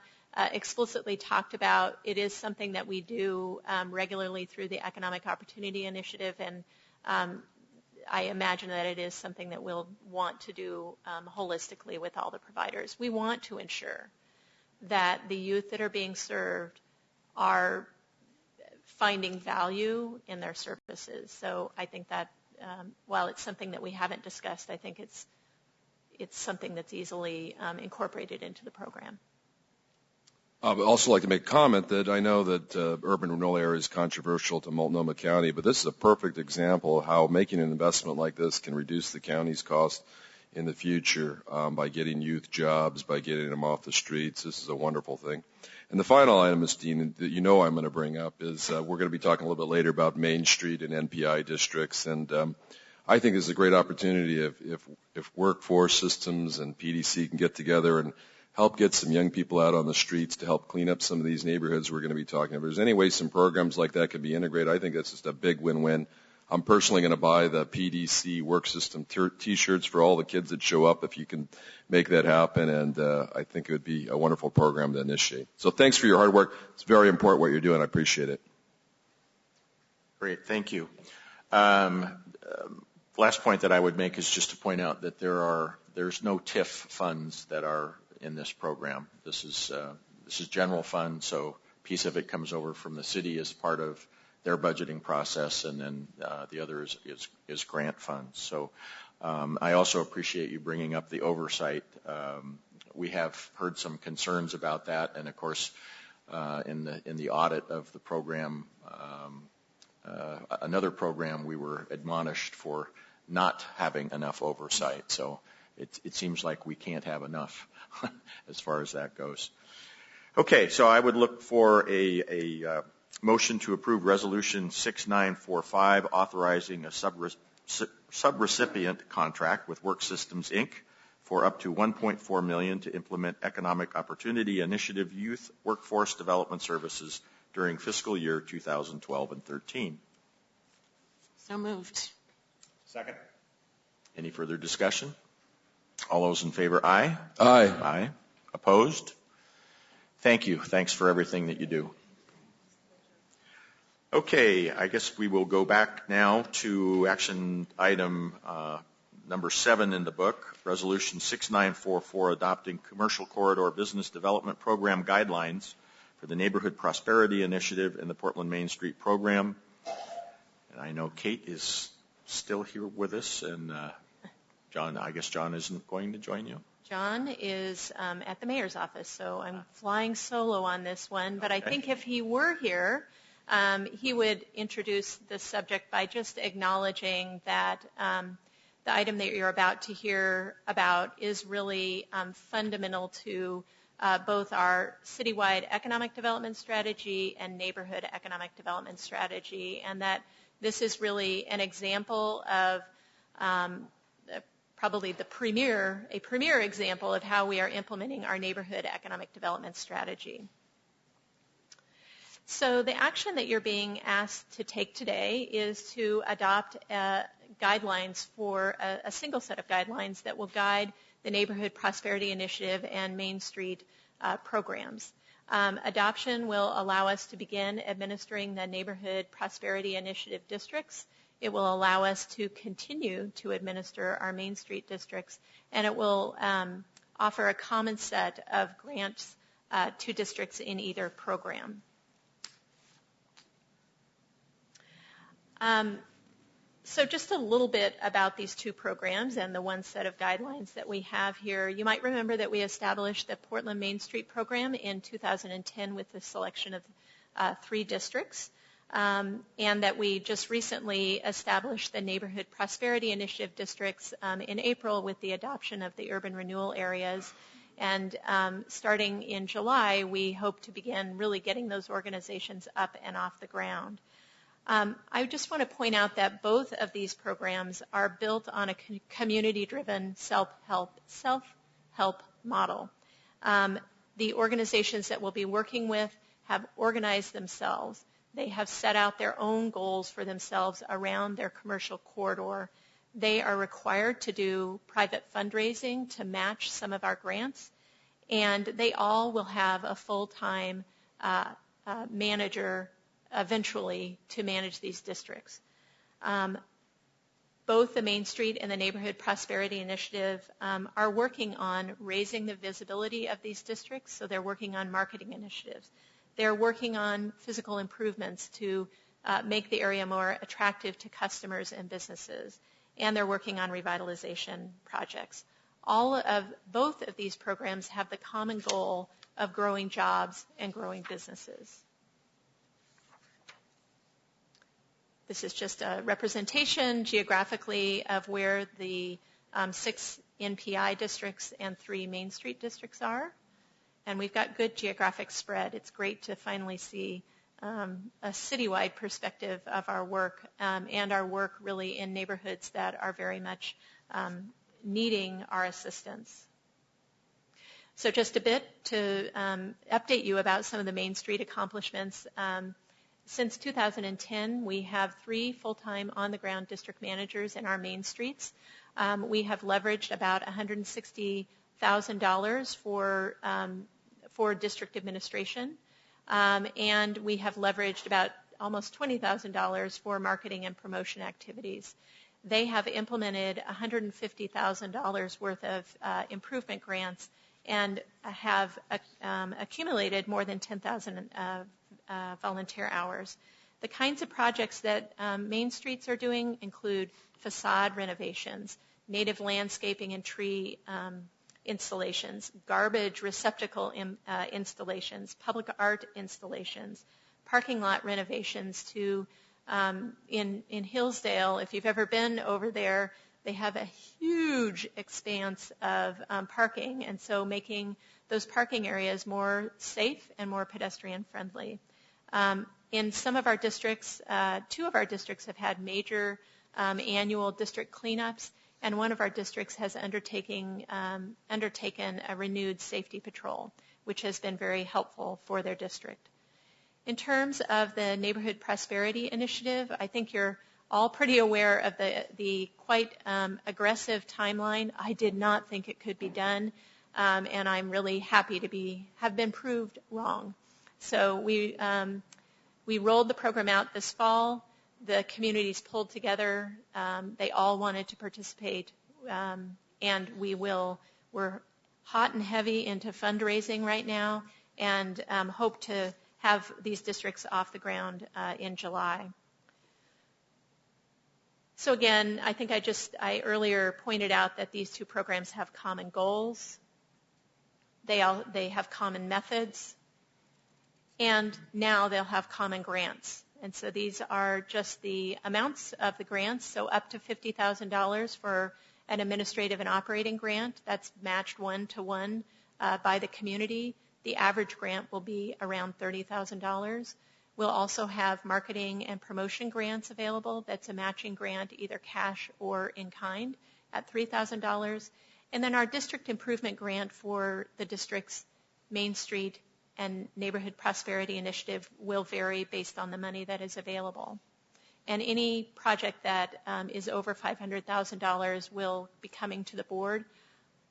explicitly talked about. It is something that we do regularly through the Economic Opportunity Initiative, and I imagine that it is something that we'll want to do holistically with all the providers. We want to ensure that the youth that are being served are finding value in their services. So I think that while it's something that we haven't discussed, I think it's something that's easily incorporated into the program. I would also like to make a comment that I know that urban renewal area is controversial to Multnomah County, but this is a perfect example of how making an investment like this can reduce the county's cost in the future by getting youth jobs, by getting them off the streets. This is a wonderful thing. And the final item, Ms. Dean, that you know I'm going to bring up is we're going to be talking a little bit later about Main Street and NPI districts, and I think this is a great opportunity if workforce systems and PDC can get together and help get some young people out on the streets to help clean up some of these neighborhoods we're going to be talking about. If there's any way some programs like that could be integrated, I think that's just a big win-win. I'm personally going to buy the PDC work system T-shirts for all the kids that show up if you can make that happen, and I think it would be a wonderful program to initiate. So thanks for your hard work. It's very important what you're doing. I appreciate it. Great, thank you. Last point that I would make is just to point out that there's no TIF funds that are in this program. This is general fund, so a piece of it comes over from the city as part of their budgeting process, and then the other is grant funds. So I also appreciate you bringing up the oversight. We have heard some concerns about that, and of course, in the audit of the program, another program we were admonished for not having enough oversight. So it seems like we can't have enough as far as that goes. Okay, so I would look for a motion to approve Resolution 6945 authorizing a subrecipient contract with Work Systems, Inc. for up to $1.4 million to implement Economic Opportunity Initiative Youth Workforce Development Services during fiscal year 2012 and 13. So moved. Second. Any further discussion? All those in favor, aye? Aye. Aye. Opposed? Thank you. Thanks for everything that you do. Okay, I guess we will go back now to action item number 7 in the book, Resolution 6944, adopting Commercial Corridor Business Development Program guidelines for the Neighborhood Prosperity Initiative and the Portland Main Street Program. And I know Kate is still here with us, and John, I guess John isn't going to join you? John is at the mayor's office, so I'm flying solo on this one. But I think if he were here, he would introduce the subject by just acknowledging that the item that you're about to hear about is really fundamental to both our citywide economic development strategy and neighborhood economic development strategy, and that this is really an example of probably a premier example of how we are implementing our neighborhood economic development strategy. So the action that you're being asked to take today is to adopt guidelines for a single set of guidelines that will guide the Neighborhood Prosperity Initiative and Main Street programs. Adoption will allow us to begin administering the Neighborhood Prosperity Initiative districts It will allow us to continue to administer our Main Street districts, and it will offer a common set of grants to districts in either program. So just a little bit about these two programs and the one set of guidelines that we have here. You might remember that we established the Portland Main Street program in 2010 with the selection of 3 districts, and that we just recently established the Neighborhood Prosperity Initiative districts in April with the adoption of the urban renewal areas. And starting in July, we hope to begin really getting those organizations up and off the ground. I just want to point out that both of these programs are built on a community-driven self-help model. The organizations that we'll be working with have organized themselves. They have set out their own goals for themselves around their commercial corridor. They are required to do private fundraising to match some of our grants, and they all will have a full-time manager eventually to manage these districts. Both the Main Street and the Neighborhood Prosperity Initiative are working on raising the visibility of these districts, so they're working on marketing initiatives. They're working on physical improvements to make the area more attractive to customers and businesses, and they're working on revitalization projects. Both of these programs have the common goal of growing jobs and growing businesses. This is just a representation geographically of where the 6 NPI districts and 3 Main Street districts are. And we've got good geographic spread. It's great to finally see a citywide perspective of our work and our work really in neighborhoods that are very much needing our assistance. So just a bit to update you about some of the Main Street accomplishments. Since 2010, we have 3 full-time on-the-ground district managers in our main streets. We have leveraged about $160,000 for district administration, and we have leveraged about almost $20,000 for marketing and promotion activities. They have implemented $150,000 worth of improvement grants and have accumulated more than 10,000 volunteer hours. The kinds of projects that Main Streets are doing include facade renovations, native landscaping and tree installations, garbage receptacle installations, public art installations, parking lot renovations to in Hillsdale. If you've ever been over there, they have a huge expanse of parking, and so making those parking areas more safe and more pedestrian friendly. In some of our districts, 2 of our districts have had major annual district cleanups, and one of our districts has undertaken a renewed safety patrol, which has been very helpful for their district. In terms of the Neighborhood Prosperity Initiative, I think you're all pretty aware of the quite aggressive timeline. I did not think it could be done, and I'm really happy to have been proved wrong. So we rolled the program out this fall. The communities pulled together. They all wanted to participate, and we're hot and heavy into fundraising right now, and hope to have these districts off the ground in July. So again, I think I earlier pointed out that these 2 programs have common goals. They have common methods, and now they'll have common grants. And so these are just the amounts of the grants, so up to $50,000 for an administrative and operating grant. That's matched 1-to-1 by the community. The average grant will be around $30,000. We'll also have marketing and promotion grants available. That's a matching grant, either cash or in kind, at $3,000. And then our district improvement grant for the district's Main Street and Neighborhood Prosperity Initiative will vary based on the money that is available. And any project that is over $500,000 will be coming to the board.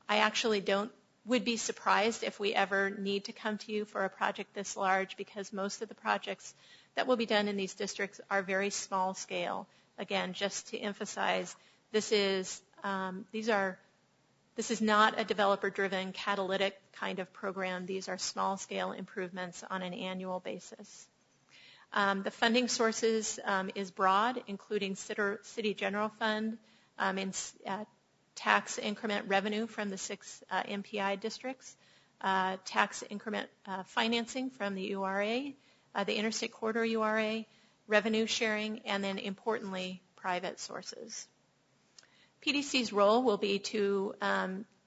I actually would be surprised if we ever need to come to you for a project this large, because most of the projects that will be done in these districts are very small scale. again, just to emphasize, this is not a developer-driven catalytic kind of program. These are small-scale improvements on an annual basis. The funding sources is broad, including City General Fund, tax increment revenue from the 6 MPI districts, tax increment financing from the URA, the Interstate Corridor URA, revenue sharing, and then importantly, private sources. PDC's role will be to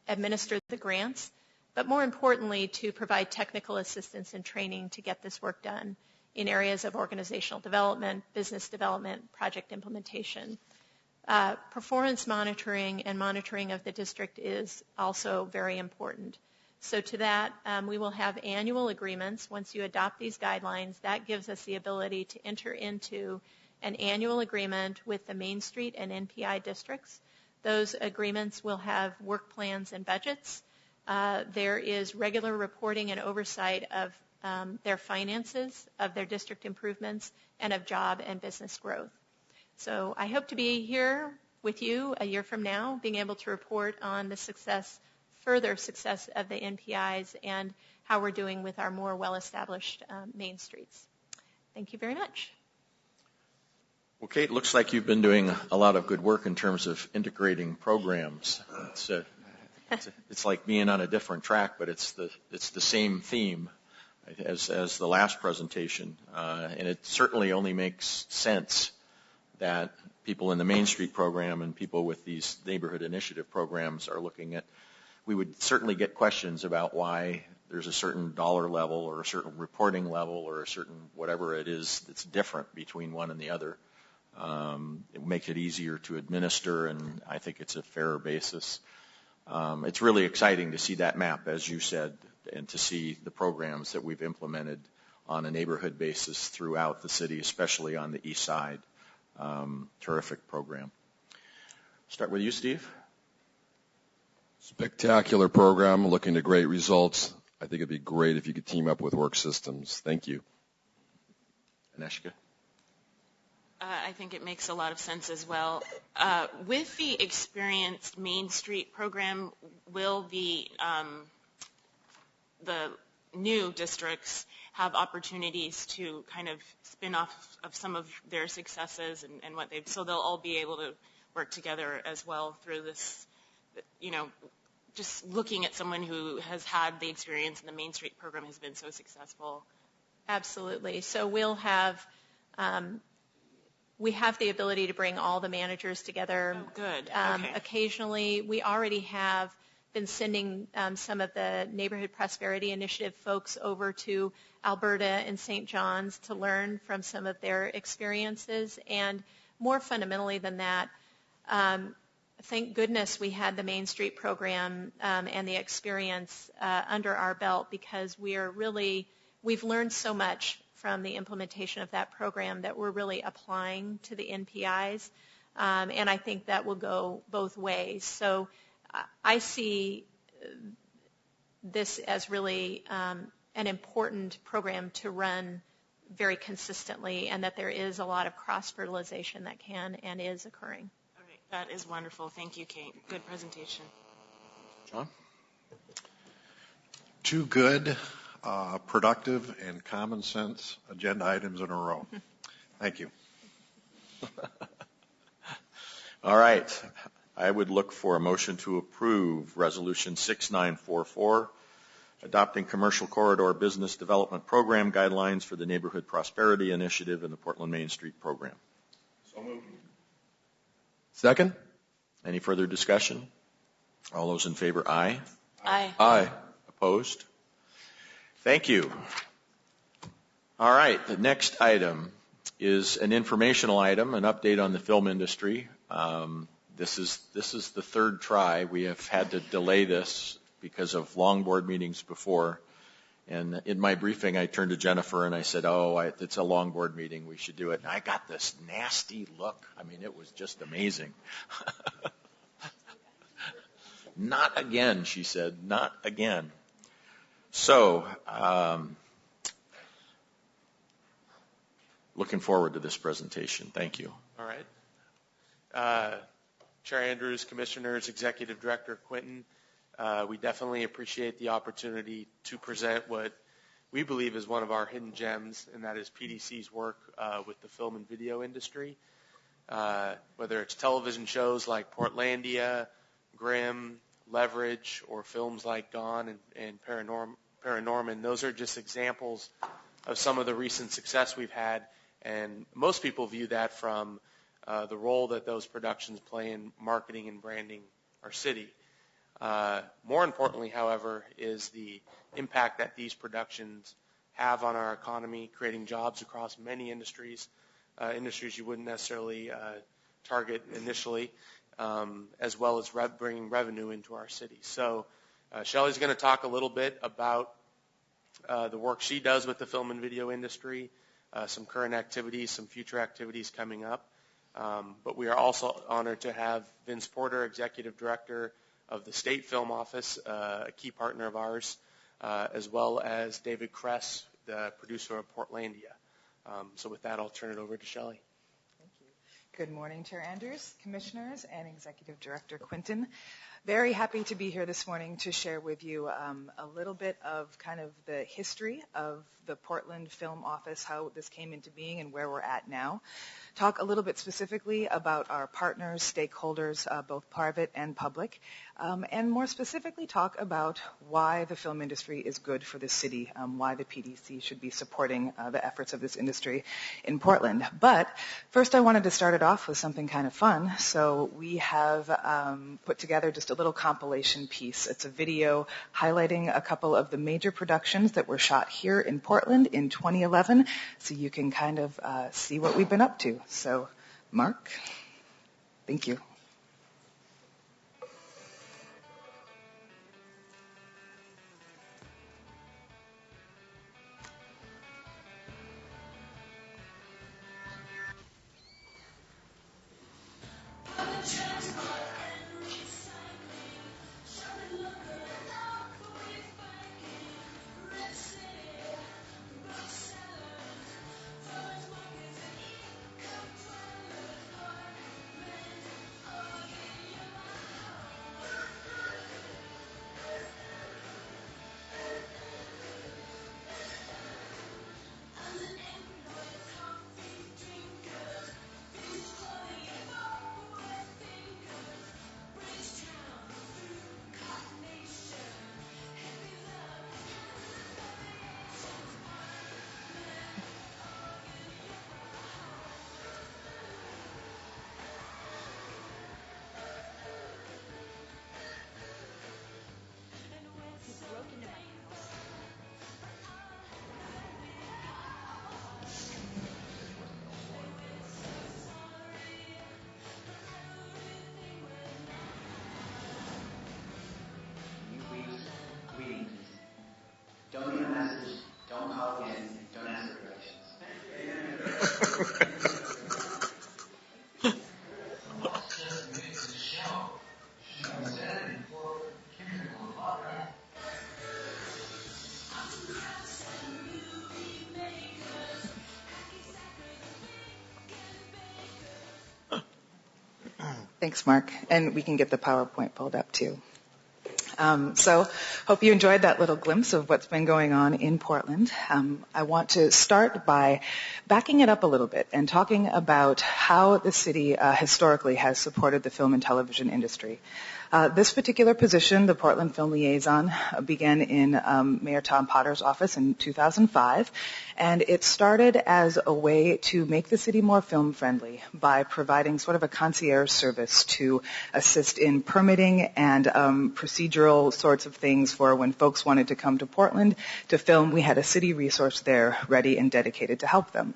administer the grants, but more importantly, to provide technical assistance and training to get this work done in areas of organizational development, business development, project implementation. Performance monitoring and monitoring of the district is also very important. So to that, we will have annual agreements. Once you adopt these guidelines, that gives us the ability to enter into an annual agreement with the Main Street and NPI districts. Those agreements will have work plans and budgets. There is regular reporting and oversight of their finances, of their district improvements, and of job and business growth. So I hope to be here with you a year from now, being able to report on the further success of the NPIs and how we're doing with our more well-established main streets. Thank you very much. Well, Kate, looks like you've been doing a lot of good work in terms of integrating programs. It's like being on a different track, but it's the same theme as the last presentation, and it certainly only makes sense that people in the Main Street program and people with these neighborhood initiative programs are looking at. We would certainly get questions about why there's a certain dollar level or a certain reporting level or a certain whatever it is that's different between one and the other. It makes it easier to administer, and I think it's a fairer basis. It's really exciting to see that map, as you said, and to see the programs that we've implemented on a neighborhood basis throughout the city, especially on the east side. Terrific program. Start with you, Steve. Spectacular program, looking to great results. I think it'd be great if you could team up with Work Systems. Thank you. Aneshka? I think it makes a lot of sense as well. With the experienced Main Street program, will the new districts have opportunities to kind of spin off of some of their successes and what they've, so they'll all be able to work together as well through this, just looking at someone who has had the experience and the Main Street program has been so successful. Absolutely. So we'll have, we have the ability to bring all the managers together. Oh, good. Okay. Occasionally, we already have been sending some of the Neighborhood Prosperity Initiative folks over to Alberta and St. John's to learn from some of their experiences. And more fundamentally than that, thank goodness we had the Main Street program and the experience under our belt, because we've learned so much from the implementation of that program that we're really applying to the NPIs. And I think that will go both ways. So I see this as really an important program to run very consistently, and that there is a lot of cross-fertilization that can and is occurring. All right. That is wonderful. Thank you, Kate. Good presentation. John? Two good, productive, and common sense agenda items in a row. Thank you. All right. I would look for a motion to approve Resolution 6944, adopting Commercial Corridor Business Development Program guidelines for the Neighborhood Prosperity Initiative and the Portland Main Street Program. So moved. Second? Any further discussion? All those in favor, aye. Aye. Aye. Opposed? Thank you. All right. The next item is an informational item, an update on the film industry. This is the third try. We have had to delay this because of long board meetings before. And in my briefing, I turned to Jennifer and I said, it's a long board meeting. We should do it. And I got this nasty look. I mean, it was just amazing. Not again, she said. Not again. So, looking forward to this presentation. Thank you. All right. Chair Andrews, Commissioners, Executive Director Quinton. We definitely appreciate the opportunity to present what we believe is one of our hidden gems, and that is PDC's work with the film and video industry. Whether it's television shows like Portlandia, Grimm, Leverage, or films like Gone and Paranorman, those are just examples of some of the recent success we've had, and most people view that from the role that those productions play in marketing and branding our city. More importantly, however, is the impact that these productions have on our economy, creating jobs across many industries, industries you wouldn't necessarily target initially, as well as bringing revenue into our city. So Shelley's going to talk a little bit about the work she does with the film and video industry, some current activities, some future activities coming up. But we are also honored to have Vince Porter, Executive Director of the State Film Office, a key partner of ours, as well as David Kress, the producer of Portlandia. So with that, I'll turn it over to Shelley. Thank you. Good morning, Chair Andrews, Commissioners, and Executive Director Quinton. Very happy to be here this morning to share with you a little bit of kind of the history of the Portland Film Office, how this came into being and where we're at now. Talk a little bit specifically about our partners, stakeholders, both private and public, and more specifically talk about why the film industry is good for the city, why the PDC should be supporting the efforts of this industry in Portland. But first I wanted to start it off with something kind of fun. So we have put together just a little compilation piece. It's a video highlighting a couple of the major productions that were shot here in Portland in 2011, so you can kind of see what we've been up to. So, Mark, thank you. Don't leave a message, don't call again, don't ask for directions. Thanks, Mark. And we can get the PowerPoint pulled up too. So hope you enjoyed that little glimpse of what's been going on in Portland. I want to start by backing it up a little bit and talking about how the city historically has supported the film and television industry. This particular position, the Portland Film Liaison, began in Mayor Tom Potter's office in 2005, and it started as a way to make the city more film friendly by providing sort of a concierge service to assist in permitting and procedural sorts of things for when folks wanted to come to Portland to film. We had a city resource there ready and dedicated to help them.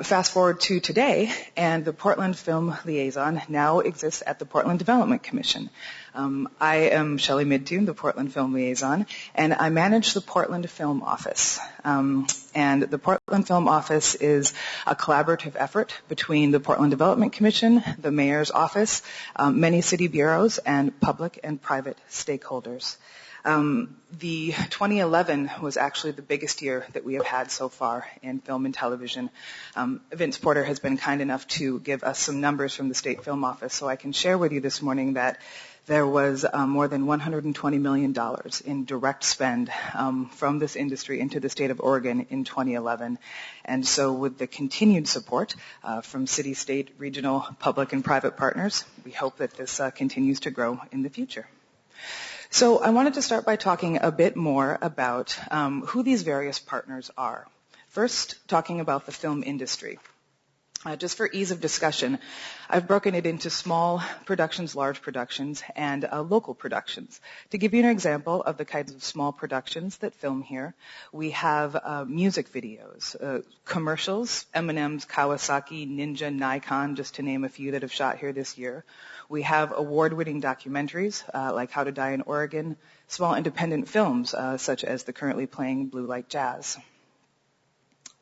Fast forward to today, and the Portland Film Liaison now exists at the Portland Development Commission. I am Shelley Midtune, the Portland Film Liaison, and I manage the Portland Film Office. And the Portland Film Office is a collaborative effort between the Portland Development Commission, the Mayor's Office, many city bureaus, and public and private stakeholders. The 2011 was actually the biggest year that we have had so far in film and television. Vince Porter has been kind enough to give us some numbers from the State Film Office, so I can share with you this morning that there was more than $120 million in direct spend from this industry into the state of Oregon in 2011. And so with the continued support from city, state, regional, public, and private partners, we hope that this continues to grow in the future. So I wanted to start by talking a bit more about who these various partners are. First, talking about the film industry. Just for ease of discussion, I've broken it into small productions, large productions, and local productions. To give you an example of the kinds of small productions that film here, we have music videos, commercials, M&M's, Kawasaki, Ninja, Nikon, just to name a few that have shot here this year. We have award-winning documentaries like How to Die in Oregon, small independent films such as the currently playing Blue Light Jazz.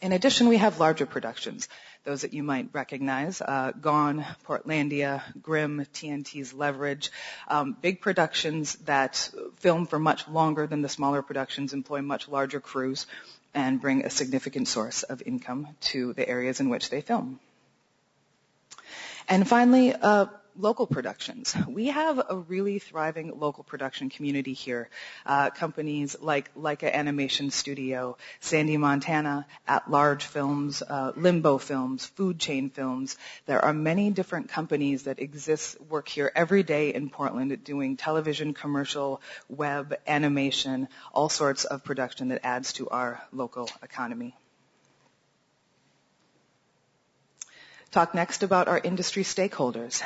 In addition, we have larger productions, those that you might recognize, Gone, Portlandia, Grimm, TNT's Leverage, big productions that film for much longer than the smaller productions, employ much larger crews, and bring a significant source of income to the areas in which they film. And finally, local productions. We have a really thriving local production community here. Companies like Leica Animation Studio, Sandy Montana, At Large Films, Limbo Films, Food Chain Films. There are many different companies that work here every day in Portland doing television, commercial, web, animation, all sorts of production that adds to our local economy. Talk next about our industry stakeholders.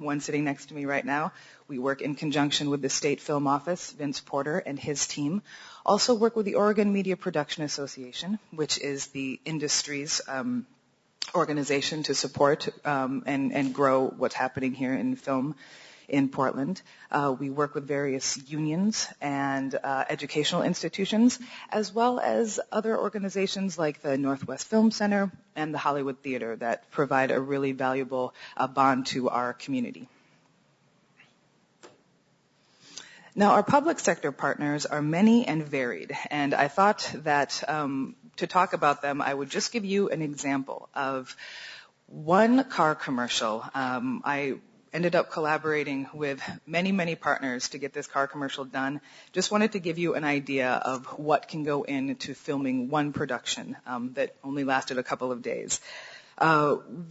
One sitting next to me right now, we work in conjunction with the State Film Office, Vince Porter and his team. Also work with the Oregon Media Production Association, which is the industry's organization to support and grow what's happening here in film in Portland. We work with various unions and educational institutions, as well as other organizations like the Northwest Film Center and the Hollywood Theater that provide a really valuable bond to our community. Now, our public sector partners are many and varied, and I thought that to talk about them, I would just give you an example of one car commercial. I ended up collaborating with many, many partners to get this car commercial done. Just wanted to give you an idea of what can go into filming one production that only lasted a couple of days.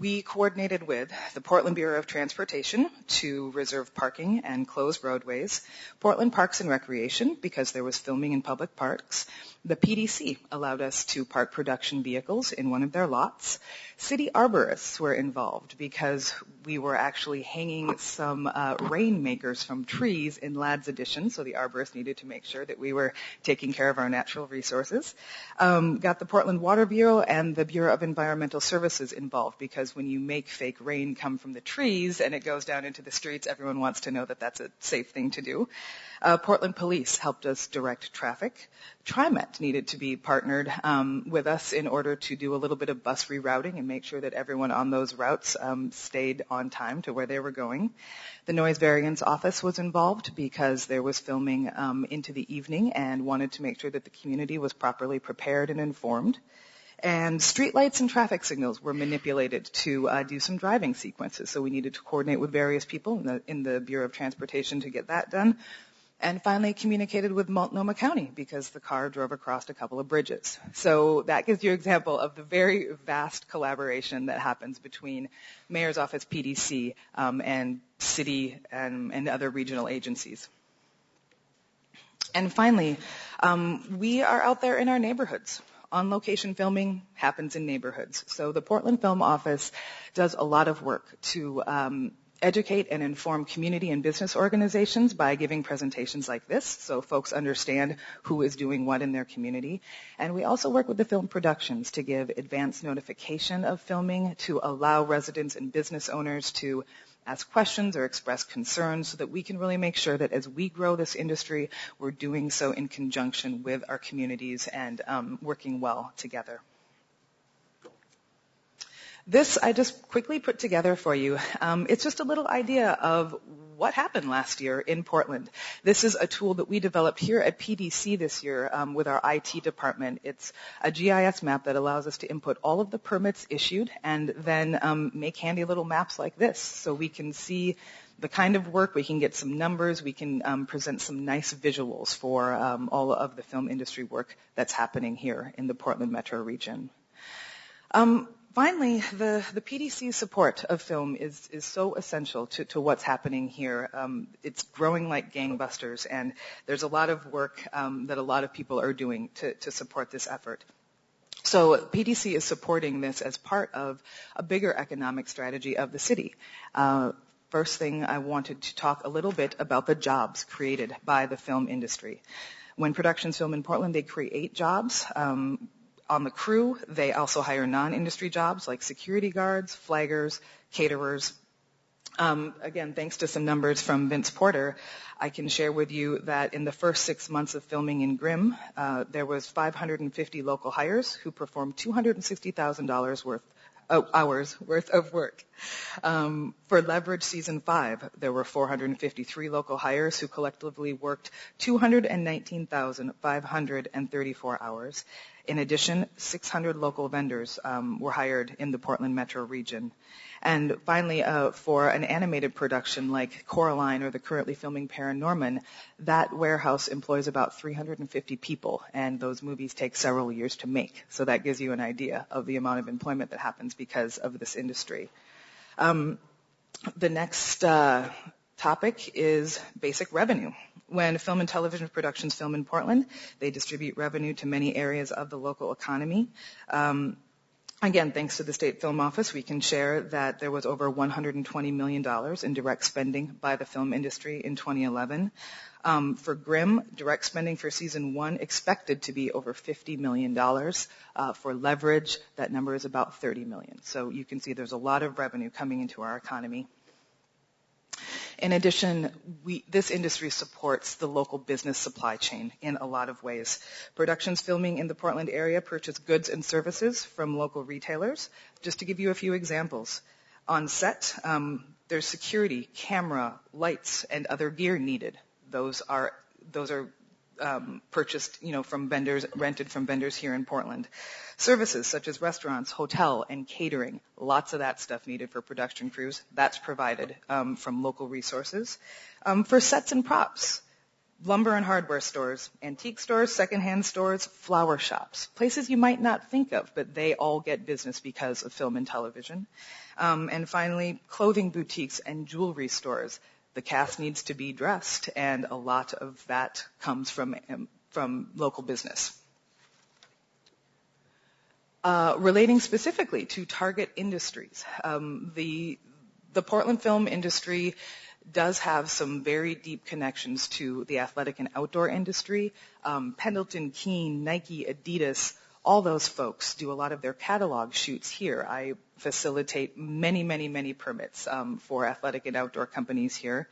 We coordinated with the Portland Bureau of Transportation to reserve parking and close roadways, Portland Parks and Recreation because there was filming in public parks, the PDC allowed us to park production vehicles in one of their lots. City arborists were involved because we were actually hanging some rainmakers from trees in Ladd's Addition, so the arborists needed to make sure that we were taking care of our natural resources. Got the Portland Water Bureau and the Bureau of Environmental Services involved because when you make fake rain come from the trees and it goes down into the streets, everyone wants to know that that's a safe thing to do. Portland Police helped us direct traffic. TriMet needed to be partnered with us in order to do a little bit of bus rerouting and make sure that everyone on those routes stayed on time to where they were going. The Noise Variance Office was involved because there was filming into the evening and wanted to make sure that the community was properly prepared and informed. And streetlights and traffic signals were manipulated to do some driving sequences. So we needed to coordinate with various people in the Bureau of Transportation to get that done. And finally communicated with Multnomah County because the car drove across a couple of bridges. So that gives you an example of the very vast collaboration that happens between Mayor's Office, PDC, and city and other regional agencies. And finally, we are out there in our neighborhoods. On-location filming happens in neighborhoods. So the Portland Film Office does a lot of work to educate and inform community and business organizations by giving presentations like this so folks understand who is doing what in their community. And we also work with the film productions to give advance notification of filming to allow residents and business owners to ask questions or express concerns so that we can really make sure that as we grow this industry, we're doing so in conjunction with our communities and working well together. This I just quickly put together for you. It's just a little idea of what happened last year in Portland. This is a tool that we developed here at PDC this year with our IT department. It's a GIS map that allows us to input all of the permits issued and then make handy little maps like this so we can see the kind of work, we can get some numbers, we can present some nice visuals for all of the film industry work that's happening here in the Portland metro region. Finally, the PDC support of film is so essential to what's happening here. It's growing like gangbusters, and there's a lot of work that a lot of people are doing to support this effort. So PDC is supporting this as part of a bigger economic strategy of the city. First thing, I wanted to talk a little bit about the jobs created by the film industry. When Productions Film in Portland, they create jobs. On the crew, they also hire non-industry jobs like security guards, flaggers, caterers. Again, thanks to some numbers from Vince Porter, I can share with you that in the first 6 months of filming in Grimm, there was 550 local hires who performed $260,000 hours worth of work. For Leverage Season 5, there were 453 local hires who collectively worked 219,534 hours. In addition, 600 local vendors were hired in the Portland metro region. And finally, for an animated production like Coraline or the currently filming Paranorman, that warehouse employs about 350 people, and those movies take several years to make. So that gives you an idea of the amount of employment that happens because of this industry. The next topic is basic revenue. When film and television productions film in Portland, they distribute revenue to many areas of the local economy. Again, thanks to the State Film Office, we can share that there was over $120 million in direct spending by the film industry in 2011. For Grimm, direct spending for Season 1 expected to be over $50 million. For Leverage, that number is about $30 million. So you can see there's a lot of revenue coming into our economy. In addition, this industry supports the local business supply chain in a lot of ways. Productions filming in the Portland area purchase goods and services from local retailers. Just to give you a few examples. On set, there's security, camera, lights, and other gear needed. Those are purchased, from vendors, rented from vendors here in Portland. Services such as restaurants, hotel, and catering, lots of that stuff needed for production crews. That's provided from local resources. For sets and props, lumber and hardware stores, antique stores, secondhand stores, flower shops, places you might not think of, but they all get business because of film and television. And finally, clothing boutiques and jewelry stores. The cast needs to be dressed, and a lot of that comes from local business. Relating specifically to target industries, the Portland film industry does have some very deep connections to the athletic and outdoor industry. Pendleton, Keene, Nike, Adidas, all those folks do a lot of their catalog shoots here. I facilitate many, many, many permits for athletic and outdoor companies here.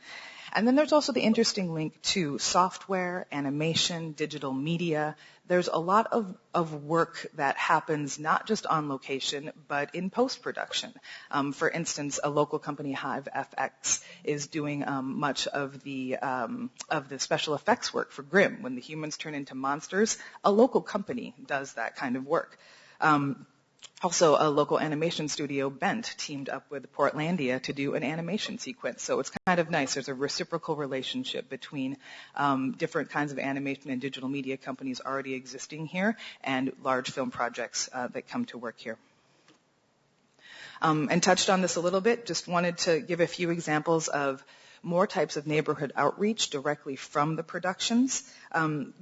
And then there's also the interesting link to software, animation, digital media. There's a lot of work that happens not just on location, but in post-production. For instance, a local company, Hive FX, is doing much of the special effects work for Grimm. When the humans turn into monsters, a local company does that kind of work. Also, a local animation studio, Bent, teamed up with Portlandia to do an animation sequence. So it's kind of nice. There's a reciprocal relationship between different kinds of animation and digital media companies already existing here and large film projects that come to work here. And touched on this a little bit, just wanted to give a few examples of more types of neighborhood outreach directly from the productions.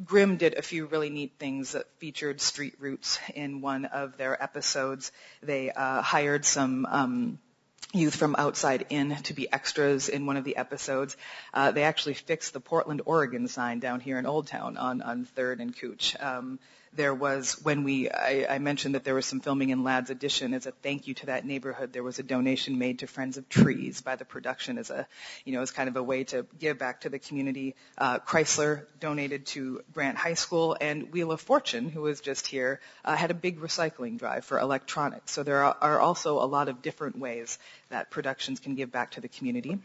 Grimm did a few really neat things that featured street roots in one of their episodes. They hired some youth from outside in to be extras in one of the episodes. They actually fixed the Portland, Oregon sign down here in Old Town on 3rd and Cooch. There was, I mentioned that there was some filming in Ladd's Addition as a thank you to that neighborhood. There was a donation made to Friends of Trees by the production as kind of a way to give back to the community. Chrysler donated to Grant High School, and Wheel of Fortune, who was just here, had a big recycling drive for electronics. So there are also a lot of different ways that productions can give back to the community.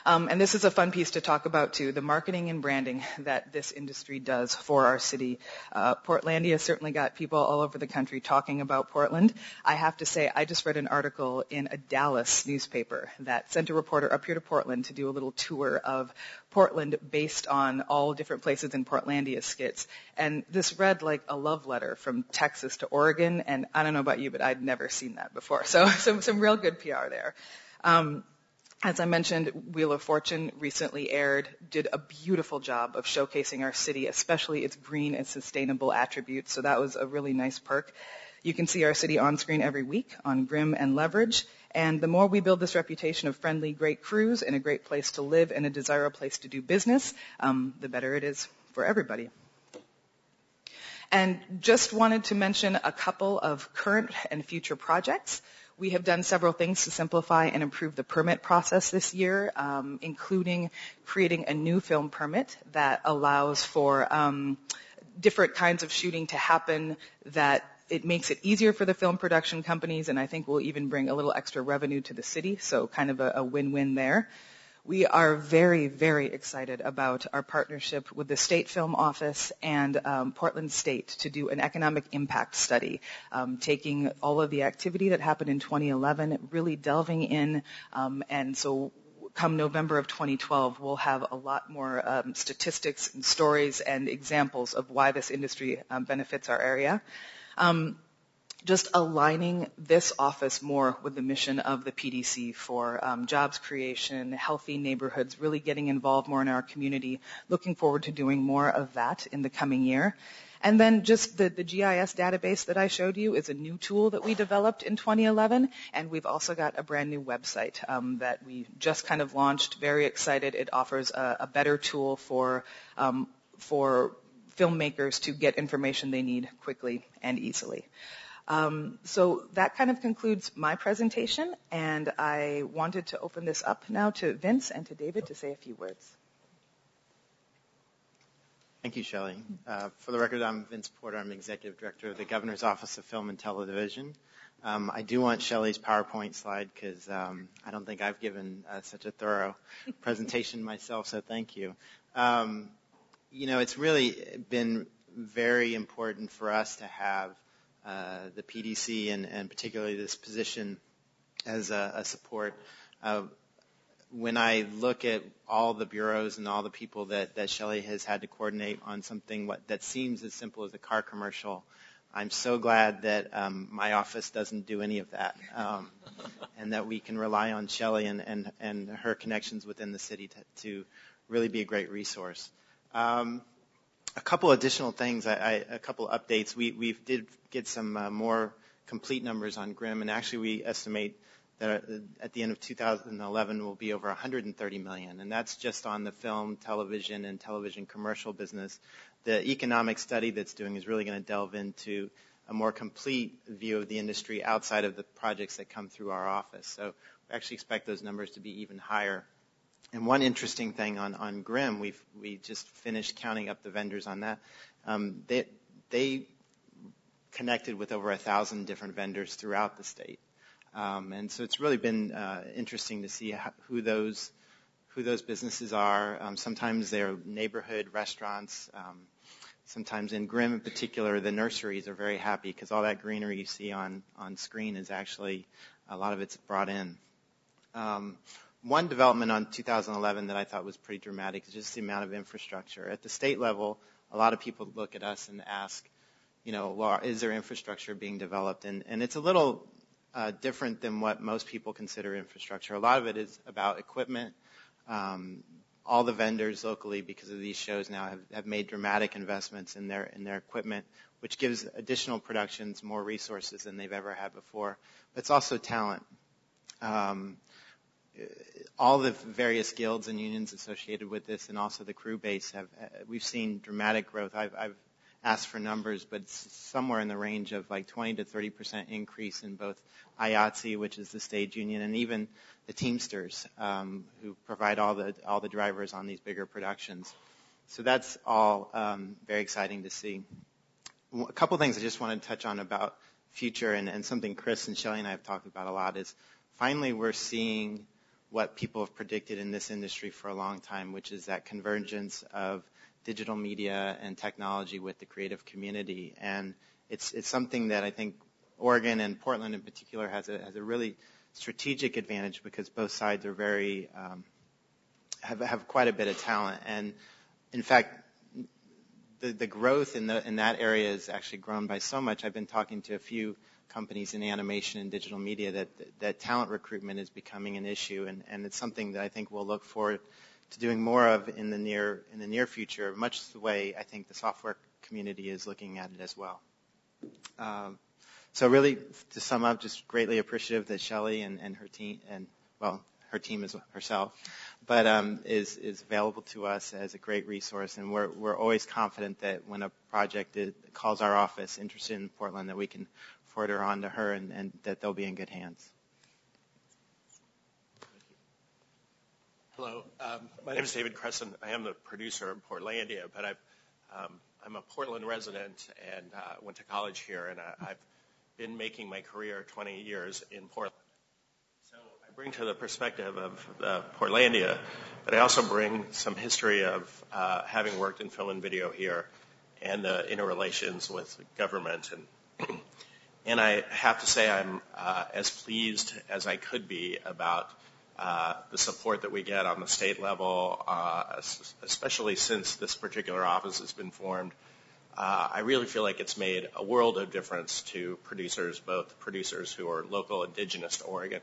And this is a fun piece to talk about, too, the marketing and branding that this industry does for our city. Portlandia certainly got people all over the country talking about Portland. I have to say, I just read an article in a Dallas newspaper that sent a reporter up here to Portland to do a little tour of Portland based on all different places in Portlandia skits. And this read like a love letter from Texas to Oregon, and I don't know about you, but I'd never seen that before. So some real good PR there. As I mentioned, Wheel of Fortune recently aired, did a beautiful job of showcasing our city, especially its green and sustainable attributes. So that was a really nice perk. You can see our city on screen every week on Grimm and Leverage. And the more we build this reputation of friendly, great crews and a great place to live and a desirable place to do business, the better it is for everybody. And just wanted to mention a couple of current and future projects. We have done several things to simplify and improve the permit process this year, including creating a new film permit that allows for different kinds of shooting to happen, that it makes it easier for the film production companies, and I think will even bring a little extra revenue to the city, so kind of a win-win there. We are very, very excited about our partnership with the State Film Office and Portland State to do an economic impact study, taking all of the activity that happened in 2011, really delving in, and so come November of 2012, we'll have a lot more statistics and stories and examples of why this industry benefits our area. Just aligning this office more with the mission of the PDC for jobs creation, healthy neighborhoods, really getting involved more in our community. Looking forward to doing more of that in the coming year. And then just the GIS database that I showed you is a new tool that we developed in 2011, and we've also got a brand new website that we just kind of launched. Very excited. It offers a better tool for filmmakers to get information they need quickly and easily. So that kind of concludes my presentation, and I wanted to open this up now to Vince and to David to say a few words. Thank you, Shelley. For the record, I'm Vince Porter. I'm Executive Director of the Governor's Office of Film and Television. I do want Shelley's PowerPoint slide because I don't think I've given such a thorough presentation myself, so thank you. It's really been very important for us to have the PDC and particularly this position as a support. When I look at all the bureaus and all the people that Shelley has had to coordinate on something that seems as simple as a car commercial, I'm so glad that my office doesn't do any of that, and that we can rely on Shelley and her connections within the city to really be a great resource. A couple additional things, a couple updates. We did get some more complete numbers on Grimm, and actually we estimate that at the end of 2011 will be over 130 million, and that's just on the film, television, and television commercial business. The economic study that's doing is really going to delve into a more complete view of the industry outside of the projects that come through our office. So we actually expect those numbers to be even higher. And one interesting thing on Grimm, we just finished counting up the vendors on that. They connected with over 1,000 different vendors throughout the state. And so it's really been interesting to see who those businesses are. Sometimes they're neighborhood restaurants. Sometimes in Grimm in particular, the nurseries are very happy because all that greenery you see on screen is actually, a lot of it's brought in. One development on 2011 that I thought was pretty dramatic is just the amount of infrastructure. At the state level, a lot of people look at us and ask, well, is there infrastructure being developed? And it's a little different than what most people consider infrastructure. A lot of it is about equipment. All the vendors locally, because of these shows now, have made dramatic investments in their equipment, which gives additional productions more resources than they've ever had before. But it's also talent. All the various guilds and unions associated with this, and also the crew base, we've seen dramatic growth. I've ask for numbers, but it's somewhere in the range of like 20 to 30% increase in both IATSE, which is the stage union, and even the Teamsters, who provide all the drivers on these bigger productions. So that's all very exciting to see. A couple things I just want to touch on about future, and something Chris and Shelley and I have talked about a lot, is finally we're seeing what people have predicted in this industry for a long time, which is that convergence of digital media and technology with the creative community. And it's something that I think Oregon and Portland in particular has a really strategic advantage, because both sides are very have quite a bit of talent. And in fact, the growth in that area has actually grown by so much. I've been talking to a few companies in animation and digital media that talent recruitment is becoming an issue, and it's something that I think we'll look forward to doing more of in the near future, much the way I think the software community is looking at it as well. So really, to sum up, just greatly appreciative that Shelley and her team, and well, her team is herself, but is available to us as a great resource, and we're always confident that when a project calls our office interested in Portland, that we can forward her on to her, and that they'll be in good hands. Hello, my name is David Crescent. I am the producer in Portlandia, but I'm a Portland resident and went to college here, and I've been making my career 20 years in Portland. So I bring to the perspective of Portlandia, but I also bring some history of having worked in film and video here and the interrelations with government. And I have to say I'm as pleased as I could be about the support that we get on the state level, especially since this particular office has been formed. I really feel like it's made a world of difference to producers, both producers who are local, indigenous to Oregon,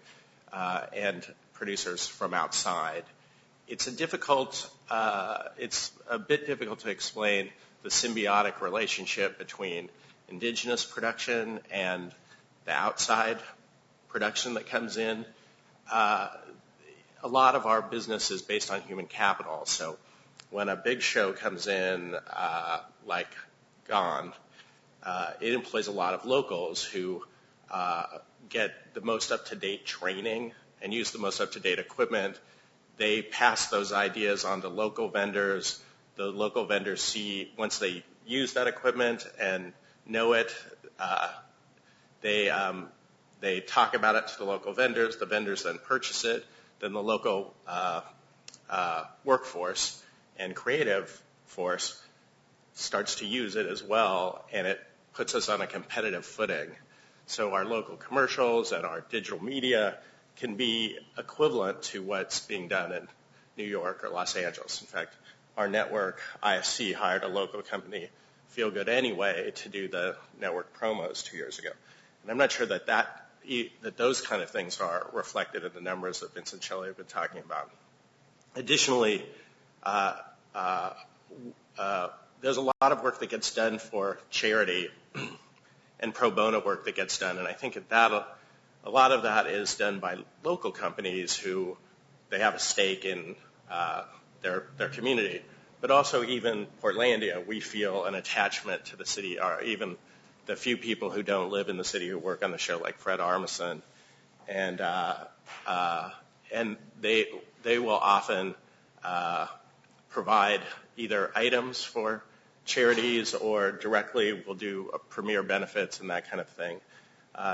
and producers from outside. It's a bit difficult to explain the symbiotic relationship between indigenous production and the outside production that comes in. A lot of our business is based on human capital. So when a big show comes in, like Gone, it employs a lot of locals who get the most up-to-date training and use the most up-to-date equipment. They pass those ideas on to local vendors. The local vendors see, once they use that equipment and know it, they talk about it to the local vendors. The vendors then purchase it. Then the local workforce and creative force starts to use it as well, and it puts us on a competitive footing. So our local commercials and our digital media can be equivalent to what's being done in New York or Los Angeles. In fact, our network, ISC, hired a local company, Feel Good Anyway, to do the network promos 2 years ago. And I'm not sure that those kind of things are reflected in the numbers that Vince and Shelley have been talking about. Additionally, there's a lot of work that gets done for charity and pro bono work that gets done, and I think that a lot of that is done by local companies who they have a stake in their community. But also even Portlandia, we feel an attachment to the city, or even the few people who don't live in the city who work on the show, like Fred Armisen, and they will often provide either items for charities or directly will do premier benefits and that kind of thing.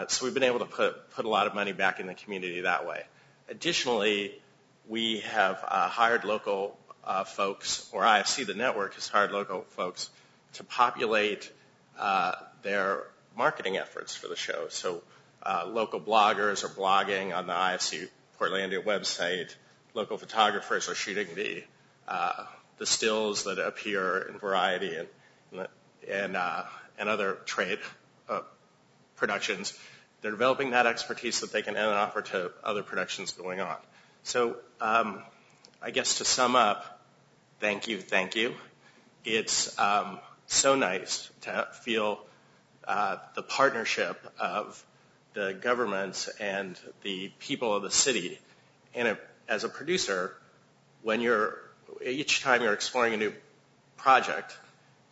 So we've been able to put a lot of money back in the community that way. Additionally, we have hired local folks, or IFC, the network, has hired local folks to populate their marketing efforts for the show. So local bloggers are blogging on the IFC Portlandia website. Local photographers are shooting the stills that appear in Variety and other trade productions. They're developing that expertise that they can then offer to other productions going on. So I guess to sum up, thank you. It's so nice to feel the partnership of the government and the people of the city. And as a producer, each time you're exploring a new project,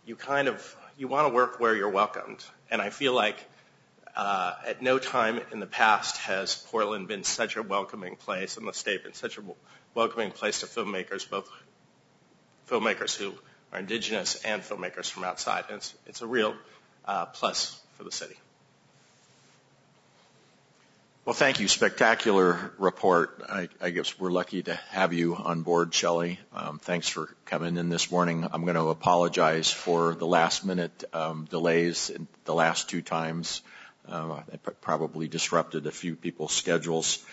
you kind of you want to work where you're welcomed. And I feel like at no time in the past has Portland been such a welcoming place, and the state been such a welcoming place to filmmakers, both filmmakers who are indigenous and filmmakers from outside. And it's a real plus for the city. Well, thank you. Spectacular report. I guess we're lucky to have you on board, Shelley. Thanks for coming in this morning. I'm going to apologize for the last-minute delays the last two times. It probably disrupted a few people's schedules.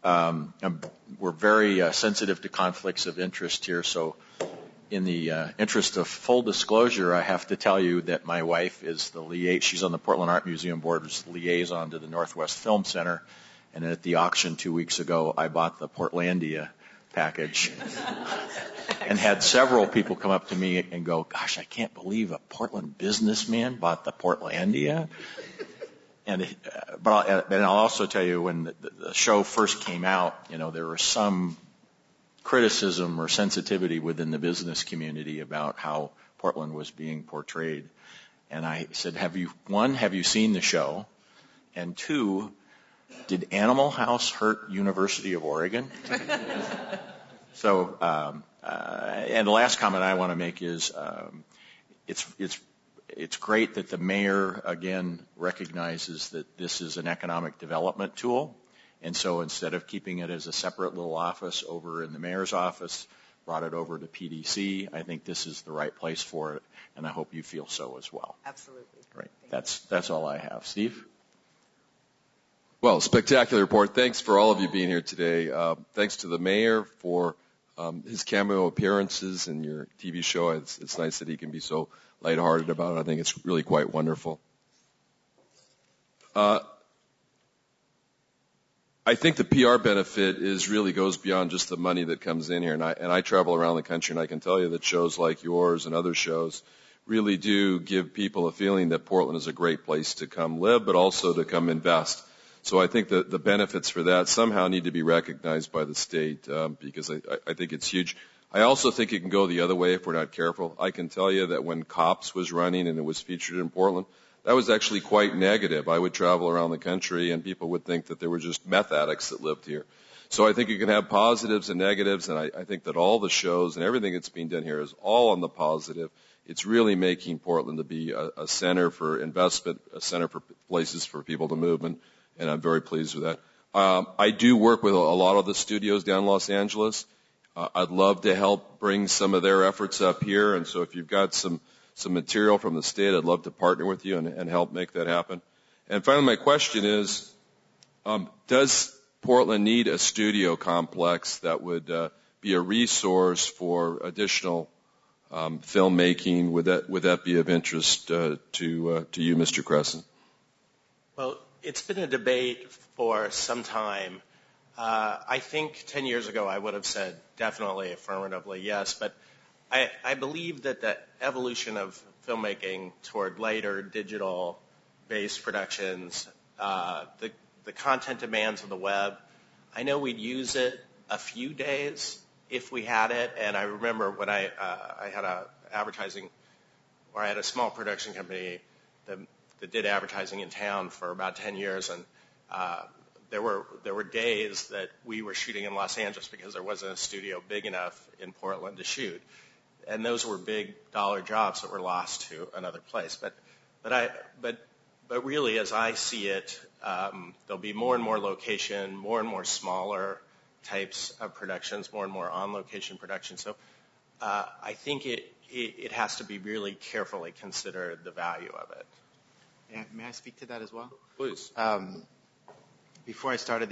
We're very sensitive to conflicts of interest here, so in the interest of full disclosure, I have to tell you that my wife is she's on the Portland Art Museum Board, as liaison to the Northwest Film Center, and at the auction 2 weeks ago, I bought the Portlandia package and had several people come up to me and go, gosh, I can't believe a Portland businessman bought the Portlandia. But I'll also tell you, when the show first came out, there was some criticism or sensitivity within the business community about how Portland was being portrayed. And I said, have you seen the show? And two, did Animal House hurt University of Oregon? So, and the last comment I want to make is, it's great that the mayor, again, recognizes that this is an economic development tool. And so instead of keeping it as a separate little office over in the mayor's office, brought it over to PDC. I think this is the right place for it, and I hope you feel so as well. Absolutely. Right. That's all I have. Steve? Well, spectacular report. Thanks for all of you being here today. Thanks to the mayor for his cameo appearances in your TV show. It's nice that he can be so lighthearted about it. I think it's really quite wonderful. I think the PR benefit really goes beyond just the money that comes in here. And I travel around the country, and I can tell you that shows like yours and other shows really do give people a feeling that Portland is a great place to come live, but also to come invest. So I think that the benefits for that somehow need to be recognized by the state because I think it's huge. I also think it can go the other way if we're not careful. I can tell you that when COPS was running and it was featured in Portland, that was actually quite negative. I would travel around the country and people would think that there were just meth addicts that lived here. So I think you can have positives and negatives, and I think that all the shows and everything that's being done here is all on the positive. It's really making Portland to be a center for investment, a center for places for people to move, and I'm very pleased with that. I do work with a lot of the studios down in Los Angeles. I'd love to help bring some of their efforts up here, and so if you've got some material from the state, I'd love to partner with you and help make that happen. And finally, my question is, does Portland need a studio complex that would be a resource for additional filmmaking? Would that be of interest to you, Mr. Crescent? Well, it's been a debate for some time. I think 10 years ago I would have said definitely, affirmatively, yes, but I believe that the evolution of filmmaking toward later digital-based productions, the content demands of the web, I know we'd use it a few days if we had it, and I remember when I had I had a small production company that did advertising in town for about 10 years, and there were days that we were shooting in Los Angeles because there wasn't a studio big enough in Portland to shoot. And those were big dollar jobs that were lost to another place. But really, as I see it, there'll be more and more location, more and more smaller types of productions, more and more on-location productions. So I think it has to be really carefully considered, the value of it. Yeah, may I speak to that as well? Please. Before I started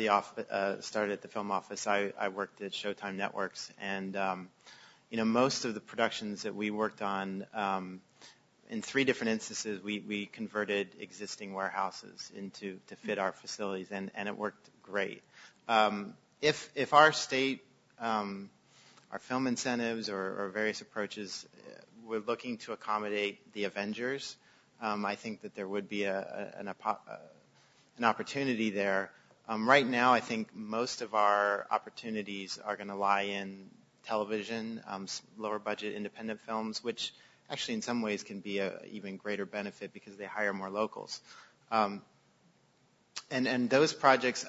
started at the film office, I worked at Showtime Networks, and most of the productions that we worked on, in 3 different instances, we converted existing warehouses to fit our facilities, and it worked great. If our state, our film incentives or various approaches were looking to accommodate the Avengers, I think that there would be an opportunity there. Right now, I think most of our opportunities are going to lie in television, lower budget independent films, which actually in some ways can be a even greater benefit because they hire more locals. And those projects,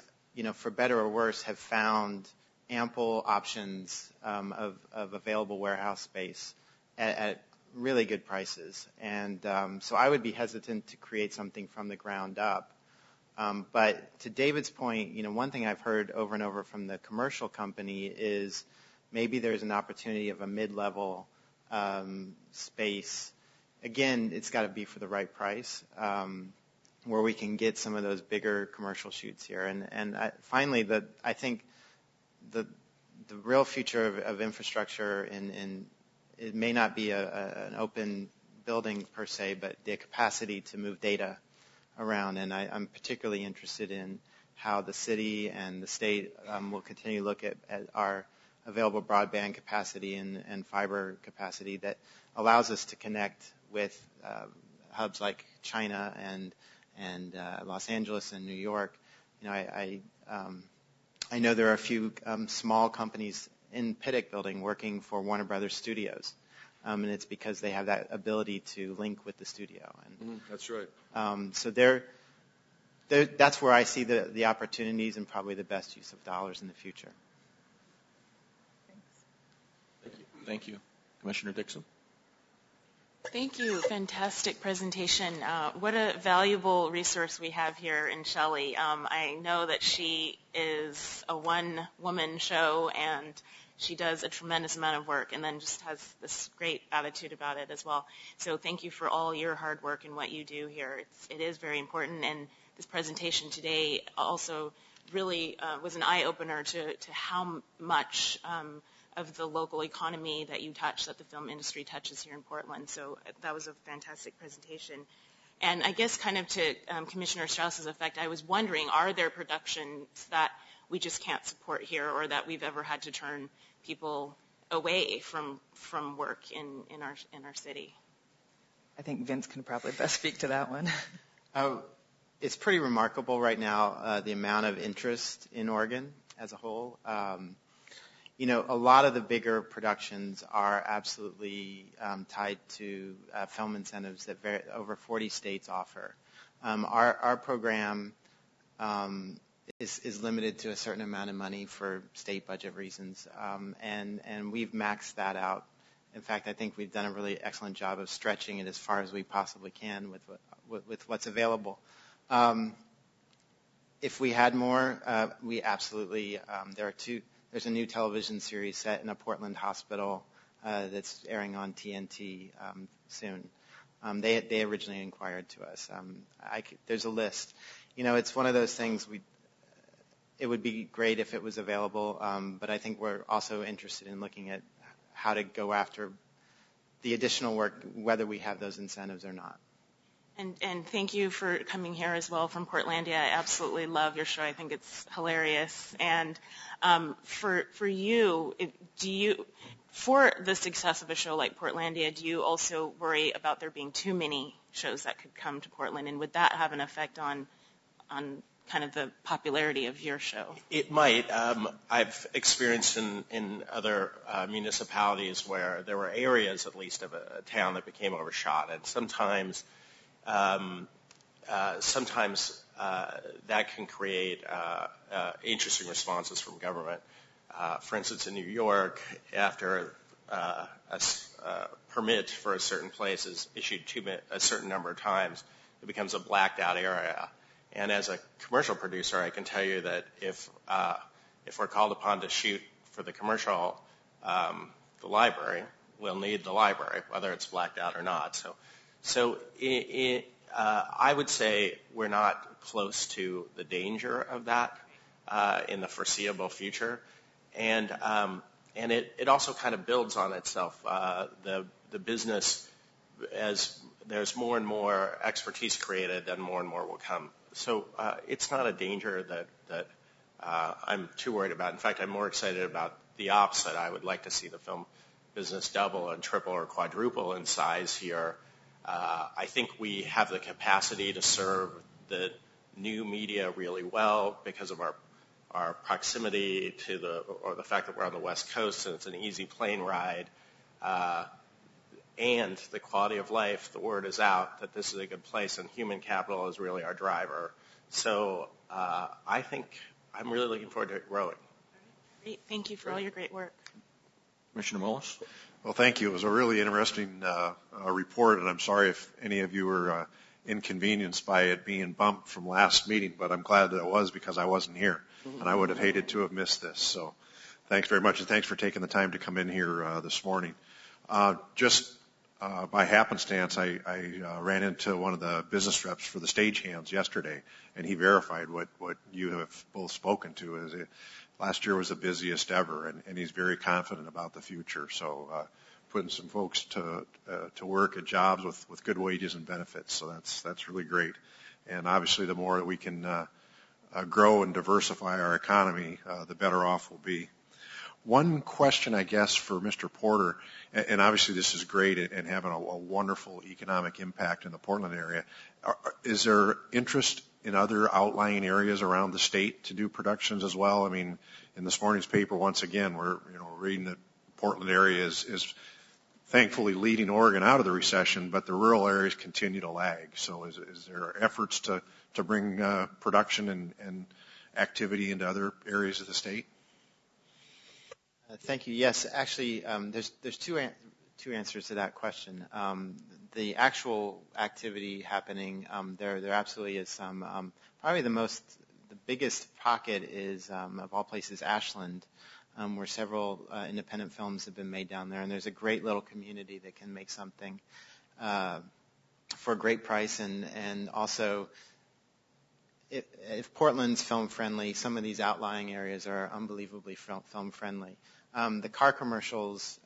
for better or worse, have found ample options of available warehouse space at really good prices. And so I would be hesitant to create something from the ground up. But to David's point, one thing I've heard over and over from the commercial company is maybe there's an opportunity of a mid-level space. Again, it's got to be for the right price, where we can get some of those bigger commercial shoots here. And finally, I think the real future of infrastructure in it may not be an open building per se, but the capacity to move data around. And I'm particularly interested in how the city and the state will continue to look at our available broadband capacity and fiber capacity that allows us to connect with hubs like China and Los Angeles and New York. I know there are a few small companies in Pittock Building working for Warner Brothers Studios, and it's because they have that ability to link with the studio. And that's right. So that's where I see the opportunities and probably the best use of dollars in the future. Thank you. Commissioner Dixon. Thank you. Fantastic presentation. What a valuable resource we have here in Shelley. I know that she is a one-woman show, and she does a tremendous amount of work and then just has this great attitude about it as well. So thank you for all your hard work and what you do here. It is very important, and this presentation today also really was an eye-opener to how much of the local economy that you touch, that the film industry touches here in Portland. So that was a fantastic presentation. And I guess kind of to Commissioner Strauss's effect, I was wondering, are there productions that we just can't support here or that we've ever had to turn people away from work in our city? I think Vince can probably best speak to that one. It's pretty remarkable right now, the amount of interest in Oregon as a whole. A lot of the bigger productions are absolutely tied to film incentives that over 40 states offer. Our program is limited to a certain amount of money for state budget reasons, and we've maxed that out. In fact, I think we've done a really excellent job of stretching it as far as we possibly can with what's available. If we had more, we absolutely, there's a new television series set in a Portland hospital that's airing on TNT soon. They originally inquired to us. There's a list. It's one of those things it would be great if it was available, but I think we're also interested in looking at how to go after the additional work, whether we have those incentives or not. And thank you for coming here as well from Portlandia. I absolutely love your show. I think it's hilarious. And for you, for the success of a show like Portlandia, do you also worry about there being too many shows that could come to Portland? And would that have an effect on kind of the popularity of your show? It might. I've experienced in other municipalities where there were areas, at least, of a town that became overshot. And sometimes that can create interesting responses from government. For instance, in New York, after a permit for a certain place is issued a certain number of times, it becomes a blacked out area. And as a commercial producer, I can tell you that if we're called upon to shoot for the commercial, the library, we'll need the library, whether it's blacked out or not. So I would say we're not close to the danger of that in the foreseeable future, and it also kind of builds on itself. The business, as there's more and more expertise created, then more and more will come. So it's not a danger that I'm too worried about. In fact, I'm more excited about the opposite. I would like to see the film business double and triple or quadruple in size here. I think we have the capacity to serve the new media really well because of our proximity to the fact that we're on the West Coast and it's an easy plane ride. and the quality of life, the word is out that this is a good place, and human capital is really our driver. So I think I'm really looking forward to it growing. Great. Thank you for all your great work. Commissioner Mullis? Well, thank you. It was a really interesting report, and I'm sorry if any of you were inconvenienced by it being bumped from last meeting, but I'm glad that it was because I wasn't here, and I would have hated to have missed this. So thanks very much, and thanks for taking the time to come in here this morning. Just by happenstance, I ran into one of the business reps for the stagehands yesterday, and he verified what you have both spoken to. Last year was the busiest ever, and he's very confident about the future. So putting some folks to work at jobs with good wages and benefits. So that's really great. And obviously, the more that we can grow and diversify our economy, the better off we'll be. One question, I guess, for Mr. Porter, and obviously this is great and having a wonderful economic impact in the Portland area. Is there interest in other outlying areas around the state to do productions as well? I mean, in this morning's paper, once again, we're reading that Portland area is thankfully leading Oregon out of the recession, but the rural areas continue to lag. So is there efforts to bring production and activity into other areas of the state? Thank you. Yes, actually, there's two answers to that question. The actual activity happening, there absolutely is some. Probably the biggest pocket is, of all places, Ashland, where several independent films have been made down there, and there's a great little community that can make something for a great price, and also. If Portland's film friendly, some of these outlying areas are unbelievably film friendly. The car commercials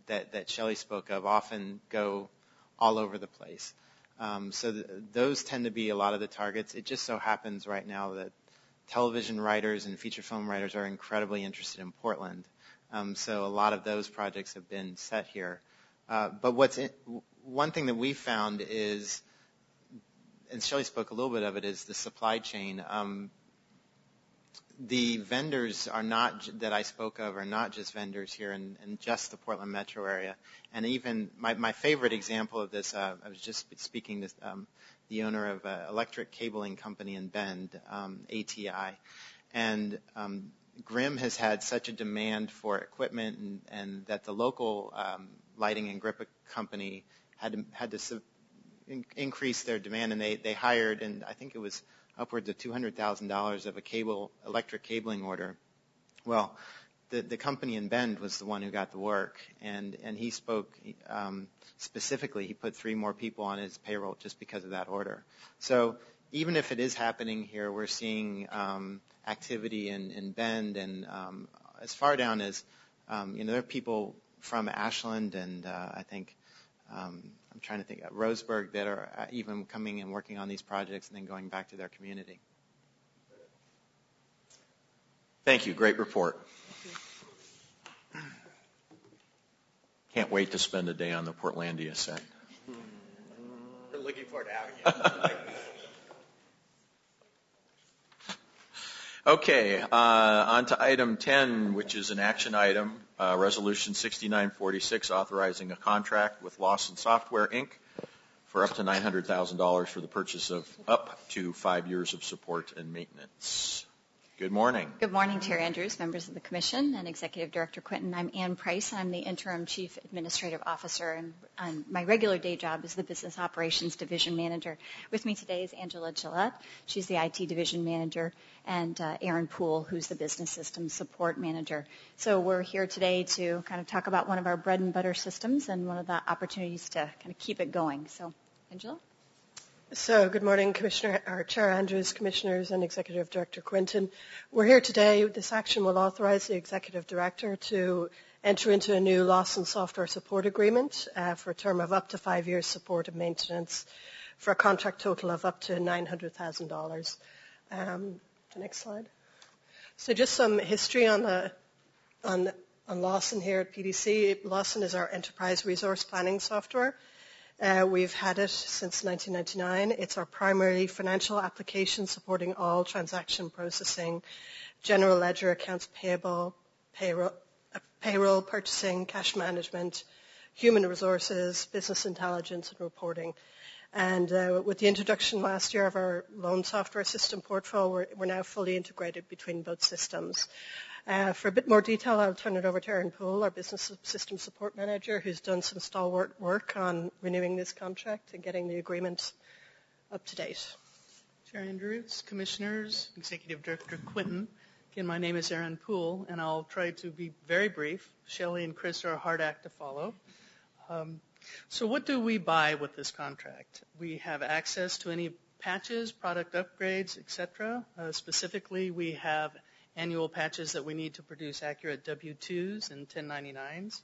that Shelley spoke of often go all over the place. So those tend to be a lot of the targets. It just so happens right now that television writers and feature film writers are incredibly interested in Portland. So a lot of those projects have been set here. But one thing that we found is, and Shelley spoke a little bit of it, is the supply chain. The vendors that I spoke of are not just vendors here in just the Portland metro area. And even my favorite example of this, I was just speaking to the owner of an electric cabling company in Bend, ATI. And Grimm has had such a demand for equipment and that the local lighting and grip company had to increase their demand, and they hired, and I think it was upwards of $200,000 of a electric cabling order. Well, the company in Bend was the one who got the work, and he spoke specifically. He put 3 more people on his payroll just because of that order. So even if it is happening here, we're seeing activity in Bend, and as far down as there are people from Ashland, and I think I'm trying to think of Roseburg that are even coming and working on these projects and then going back to their community. Thank you. Great report. Can't wait to spend a day on the Portlandia set. We're looking forward to having you. Okay, on to item 10, which is an action item, Resolution 6946, authorizing a contract with Lawson Software, Inc. for up to $900,000 for the purchase of up to 5 years of support and maintenance. Good morning. Good morning, Chair Andrews, members of the Commission, and Executive Director Quinton. I'm Ann Price. I'm the Interim Chief Administrative Officer, and my regular day job is the Business Operations Division Manager. With me today is Angela Gillette. She's the IT Division Manager, and Aaron Poole, who's the Business Systems Support Manager. So we're here today to kind of talk about one of our bread and butter systems and one of the opportunities to kind of keep it going. So, Angela? So, good morning, Chair Andrews, Commissioners, and Executive Director Quinton. We're here today. This action will authorize the Executive Director to enter into a new Lawson Software Support Agreement for a term of up to 5 years support and maintenance for a contract total of up to $900,000. The next slide. So just some history on Lawson here at PDC. Lawson is our enterprise resource planning software. We've had it since 1999. It's our primary financial application supporting all transaction processing, general ledger, accounts payable, payroll, purchasing, cash management, human resources, business intelligence, and reporting. And with the introduction last year of our loan software system portfolio, we're now fully integrated between both systems. For a bit more detail, I'll turn it over to Erin Poole, our Business System Support Manager, who's done some stalwart work on renewing this contract and getting the agreement up to date. Chair Andrews, Commissioners, Executive Director Quinton. Again, my name is Erin Poole, and I'll try to be very brief. Shelley and Chris are a hard act to follow. So what do we buy with this contract? We have access to any patches, product upgrades, etc. Specifically, we have annual patches that we need to produce accurate W-2s and 1099s.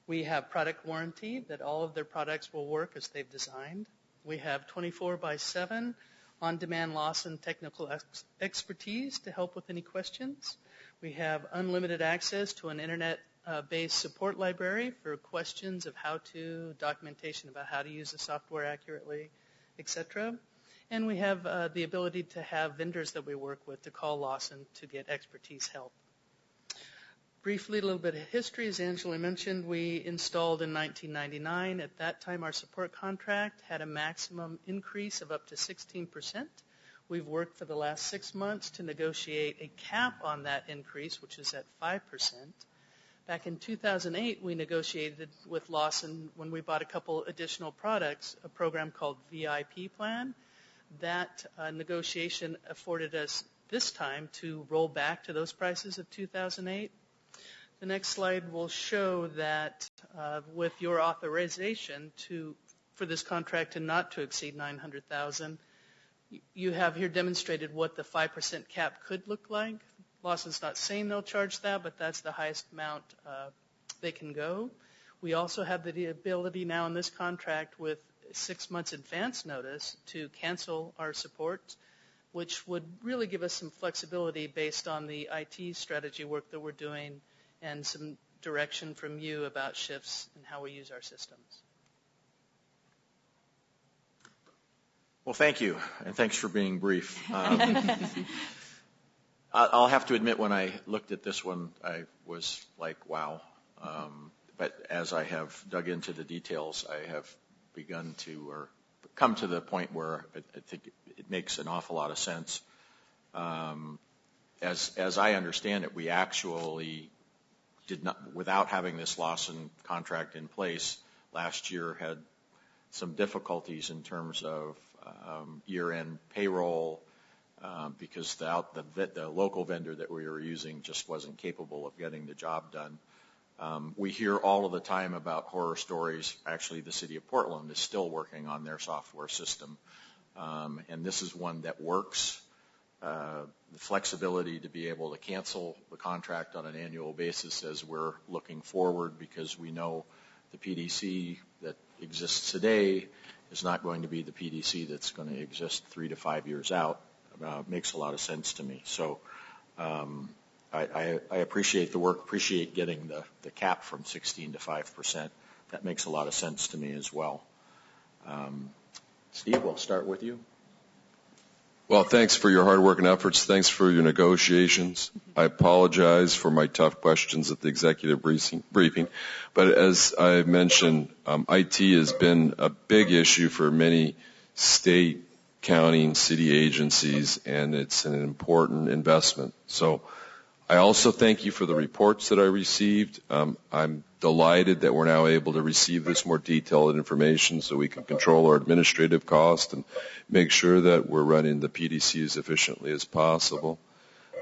We have product warranty that all of their products will work as they've designed. We have 24/7 on-demand loss and technical expertise to help with any questions. We have unlimited access to an internet-based support library for questions of how-to, documentation about how to use the software accurately, etc. And we have the ability to have vendors that we work with to call Lawson to get expertise help. Briefly, a little bit of history. As Angela mentioned, we installed in 1999. At that time, our support contract had a maximum increase of up to 16%. We've worked for the last 6 months to negotiate a cap on that increase, which is at 5%. Back in 2008, we negotiated with Lawson when we bought a couple additional products, a program called VIP Plan. That negotiation afforded us this time to roll back to those prices of 2008. The next slide will show that with your authorization for this contract to not to exceed $900,000, you have here demonstrated what the 5% cap could look like. Lawson's not saying they'll charge that, but that's the highest amount they can go. We also have the ability now in this contract with 6 months advance notice to cancel our support, which would really give us some flexibility based on the IT strategy work that we're doing and some direction from you about shifts and how we use our systems. Well, thank you, and thanks for being brief. I'll have to admit, when I looked at this one, I was like, wow. But as I have dug into the details, I have begun to, or come to the point where I think it makes an awful lot of sense. As I understand it, we actually did not, without having this Lawson contract in place, last year had some difficulties in terms of year-end payroll because the local vendor that we were using just wasn't capable of getting the job done. We hear all of the time about horror stories. Actually, the city of Portland is still working on their software system, and this is one that works. The flexibility to be able to cancel the contract on an annual basis as we're looking forward, because we know the PDC that exists today is not going to be the PDC that's going to exist 3 to 5 years out. Makes a lot of sense to me. So I appreciate the work, appreciate getting the cap from 16 to 5%. That makes a lot of sense to me as well. Steve, we'll start with you. Well, thanks for your hard work and efforts. Thanks for your negotiations. I apologize for my tough questions at the executive briefing. But as I mentioned, IT has been a big issue for many state, county, and city agencies, and it's an important investment. So I also thank you for the reports that I received. I'm delighted that we're now able to receive this more detailed information so we can control our administrative cost and make sure that we're running the PDC as efficiently as possible.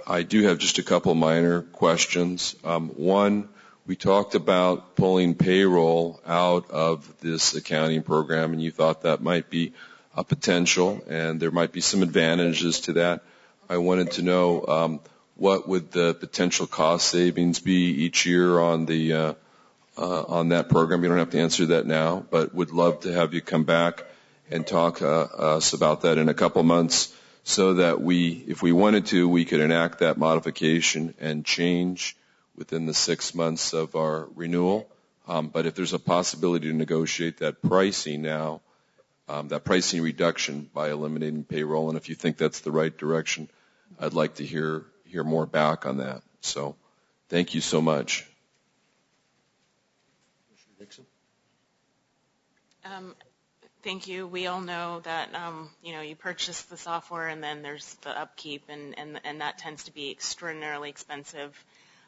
I do have just a couple minor questions. One, we talked about pulling payroll out of this accounting program, and you thought that might be a potential, and there might be some advantages to that. I wanted to know what would the potential cost savings be each year on the on that program. You don't have to answer that now, but would love to have you come back and talk to us about that in a couple months, so that if we wanted to, we could enact that modification and change within the 6 months of our renewal. But if there's a possibility to negotiate that pricing now, that pricing reduction by eliminating payroll, and if you think that's the right direction, I'd like to hear more back on that. So thank you so much. Thank you. We all know that, you purchase the software and then there's the upkeep, and that tends to be extraordinarily expensive,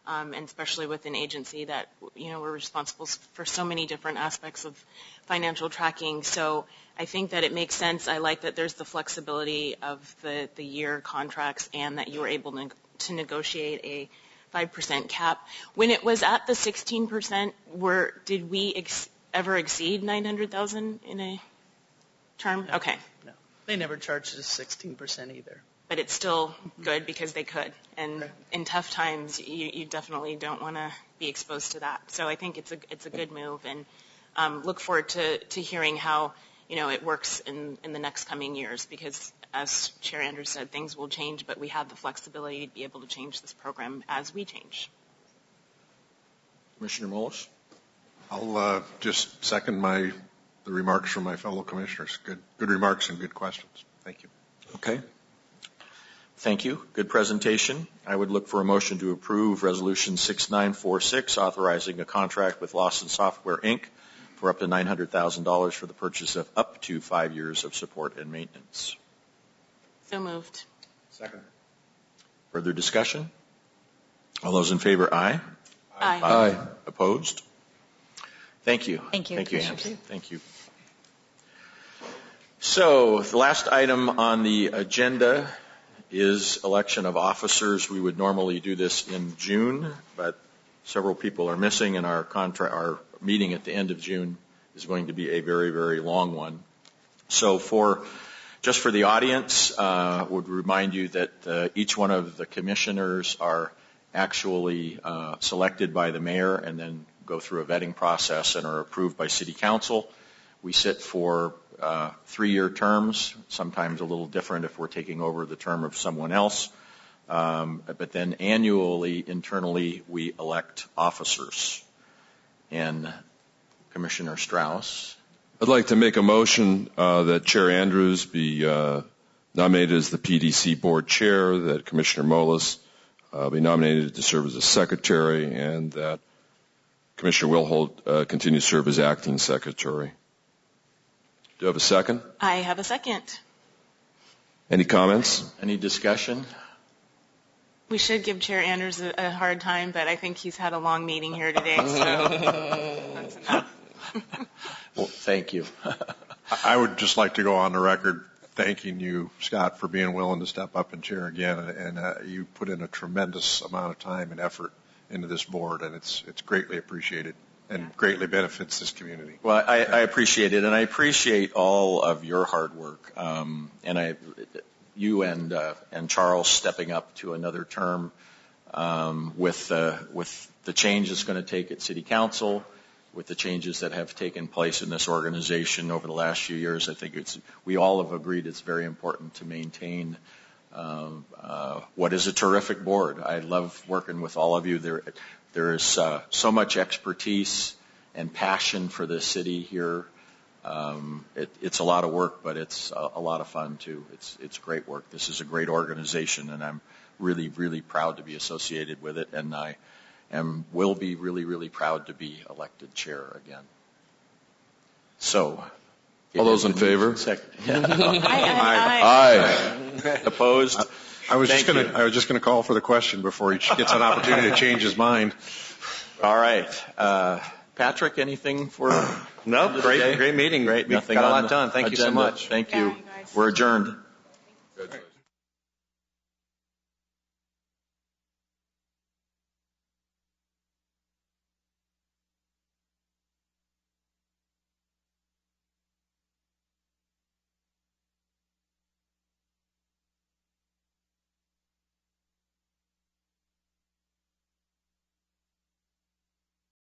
and especially with an agency that, we're responsible for so many different aspects of financial tracking. So I think that it makes sense. I like that there's the flexibility of the year contracts and that you were able to negotiate a 5% cap. When it was at the 16%, did we ever exceed $900,000 in a term? No, okay. No, they never charged us 16% either. But it's still good because they could. And in tough times, you definitely don't want to be exposed to that. So I think it's a good move, and look forward to hearing how it works in the next coming years, because as Chair Andrews said, things will change, but we have the flexibility to be able to change this program as we change. Commissioner Mullis? I'll just second the remarks from my fellow commissioners. Good remarks and good questions. Thank you. Okay. Thank you. Good presentation. I would look for a motion to approve Resolution 6946, authorizing a contract with Lawson Software, Inc. for up to $900,000 for the purchase of up to 5 years of support and maintenance. So moved. Second. Further discussion? All those in favor, aye. Aye. Aye. Opposed? Thank you. Thank you. Thank you, Ann. Thank you. So the last item on the agenda is election of officers. We would normally do this in June, but several people are missing, and our meeting at the end of June is going to be a very, very long one. So just for the audience, would remind you that each one of the commissioners are actually selected by the mayor and then go through a vetting process and are approved by City Council. We sit for 3-year terms, sometimes a little different if we're taking over the term of someone else. But then annually, internally, we elect officers. And Commissioner Strauss. I'd like to make a motion that Chair Andrews be nominated as the PDC Board Chair, that Commissioner Mullis be nominated to serve as a Secretary, and that Commissioner Wilholt continue to serve as Acting Secretary. Do you have a second? I have a second. Any comments? Any discussion? We should give Chair Andrews a hard time, but I think he's had a long meeting here today, so that's enough. Well, thank you. I would just like to go on the record thanking you, Scott, for being willing to step up and chair again. And you put in a tremendous amount of time and effort into this board, and it's greatly appreciated and greatly benefits this community. Well, I appreciate it, and I appreciate all of your hard work. You and Charles stepping up to another term with the change it's going to take at City Council, with the changes that have taken place in this organization over the last few years. I think we all have agreed it's very important to maintain what is a terrific board. I love working with all of you. There is so much expertise and passion for this city here. It's a lot of work, but it's a lot of fun too. It's great work. This is a great organization, and I'm really, really proud to be associated with it, and I will be really, really proud to be elected chair again. So, all those in favor? Aye. Opposed? I was just going to call for the question before he gets an opportunity to change his mind. All right. Patrick, anything for? No, great meeting. Great. We've got a lot done. Thank you so much. Thank you. We're adjourned. Good.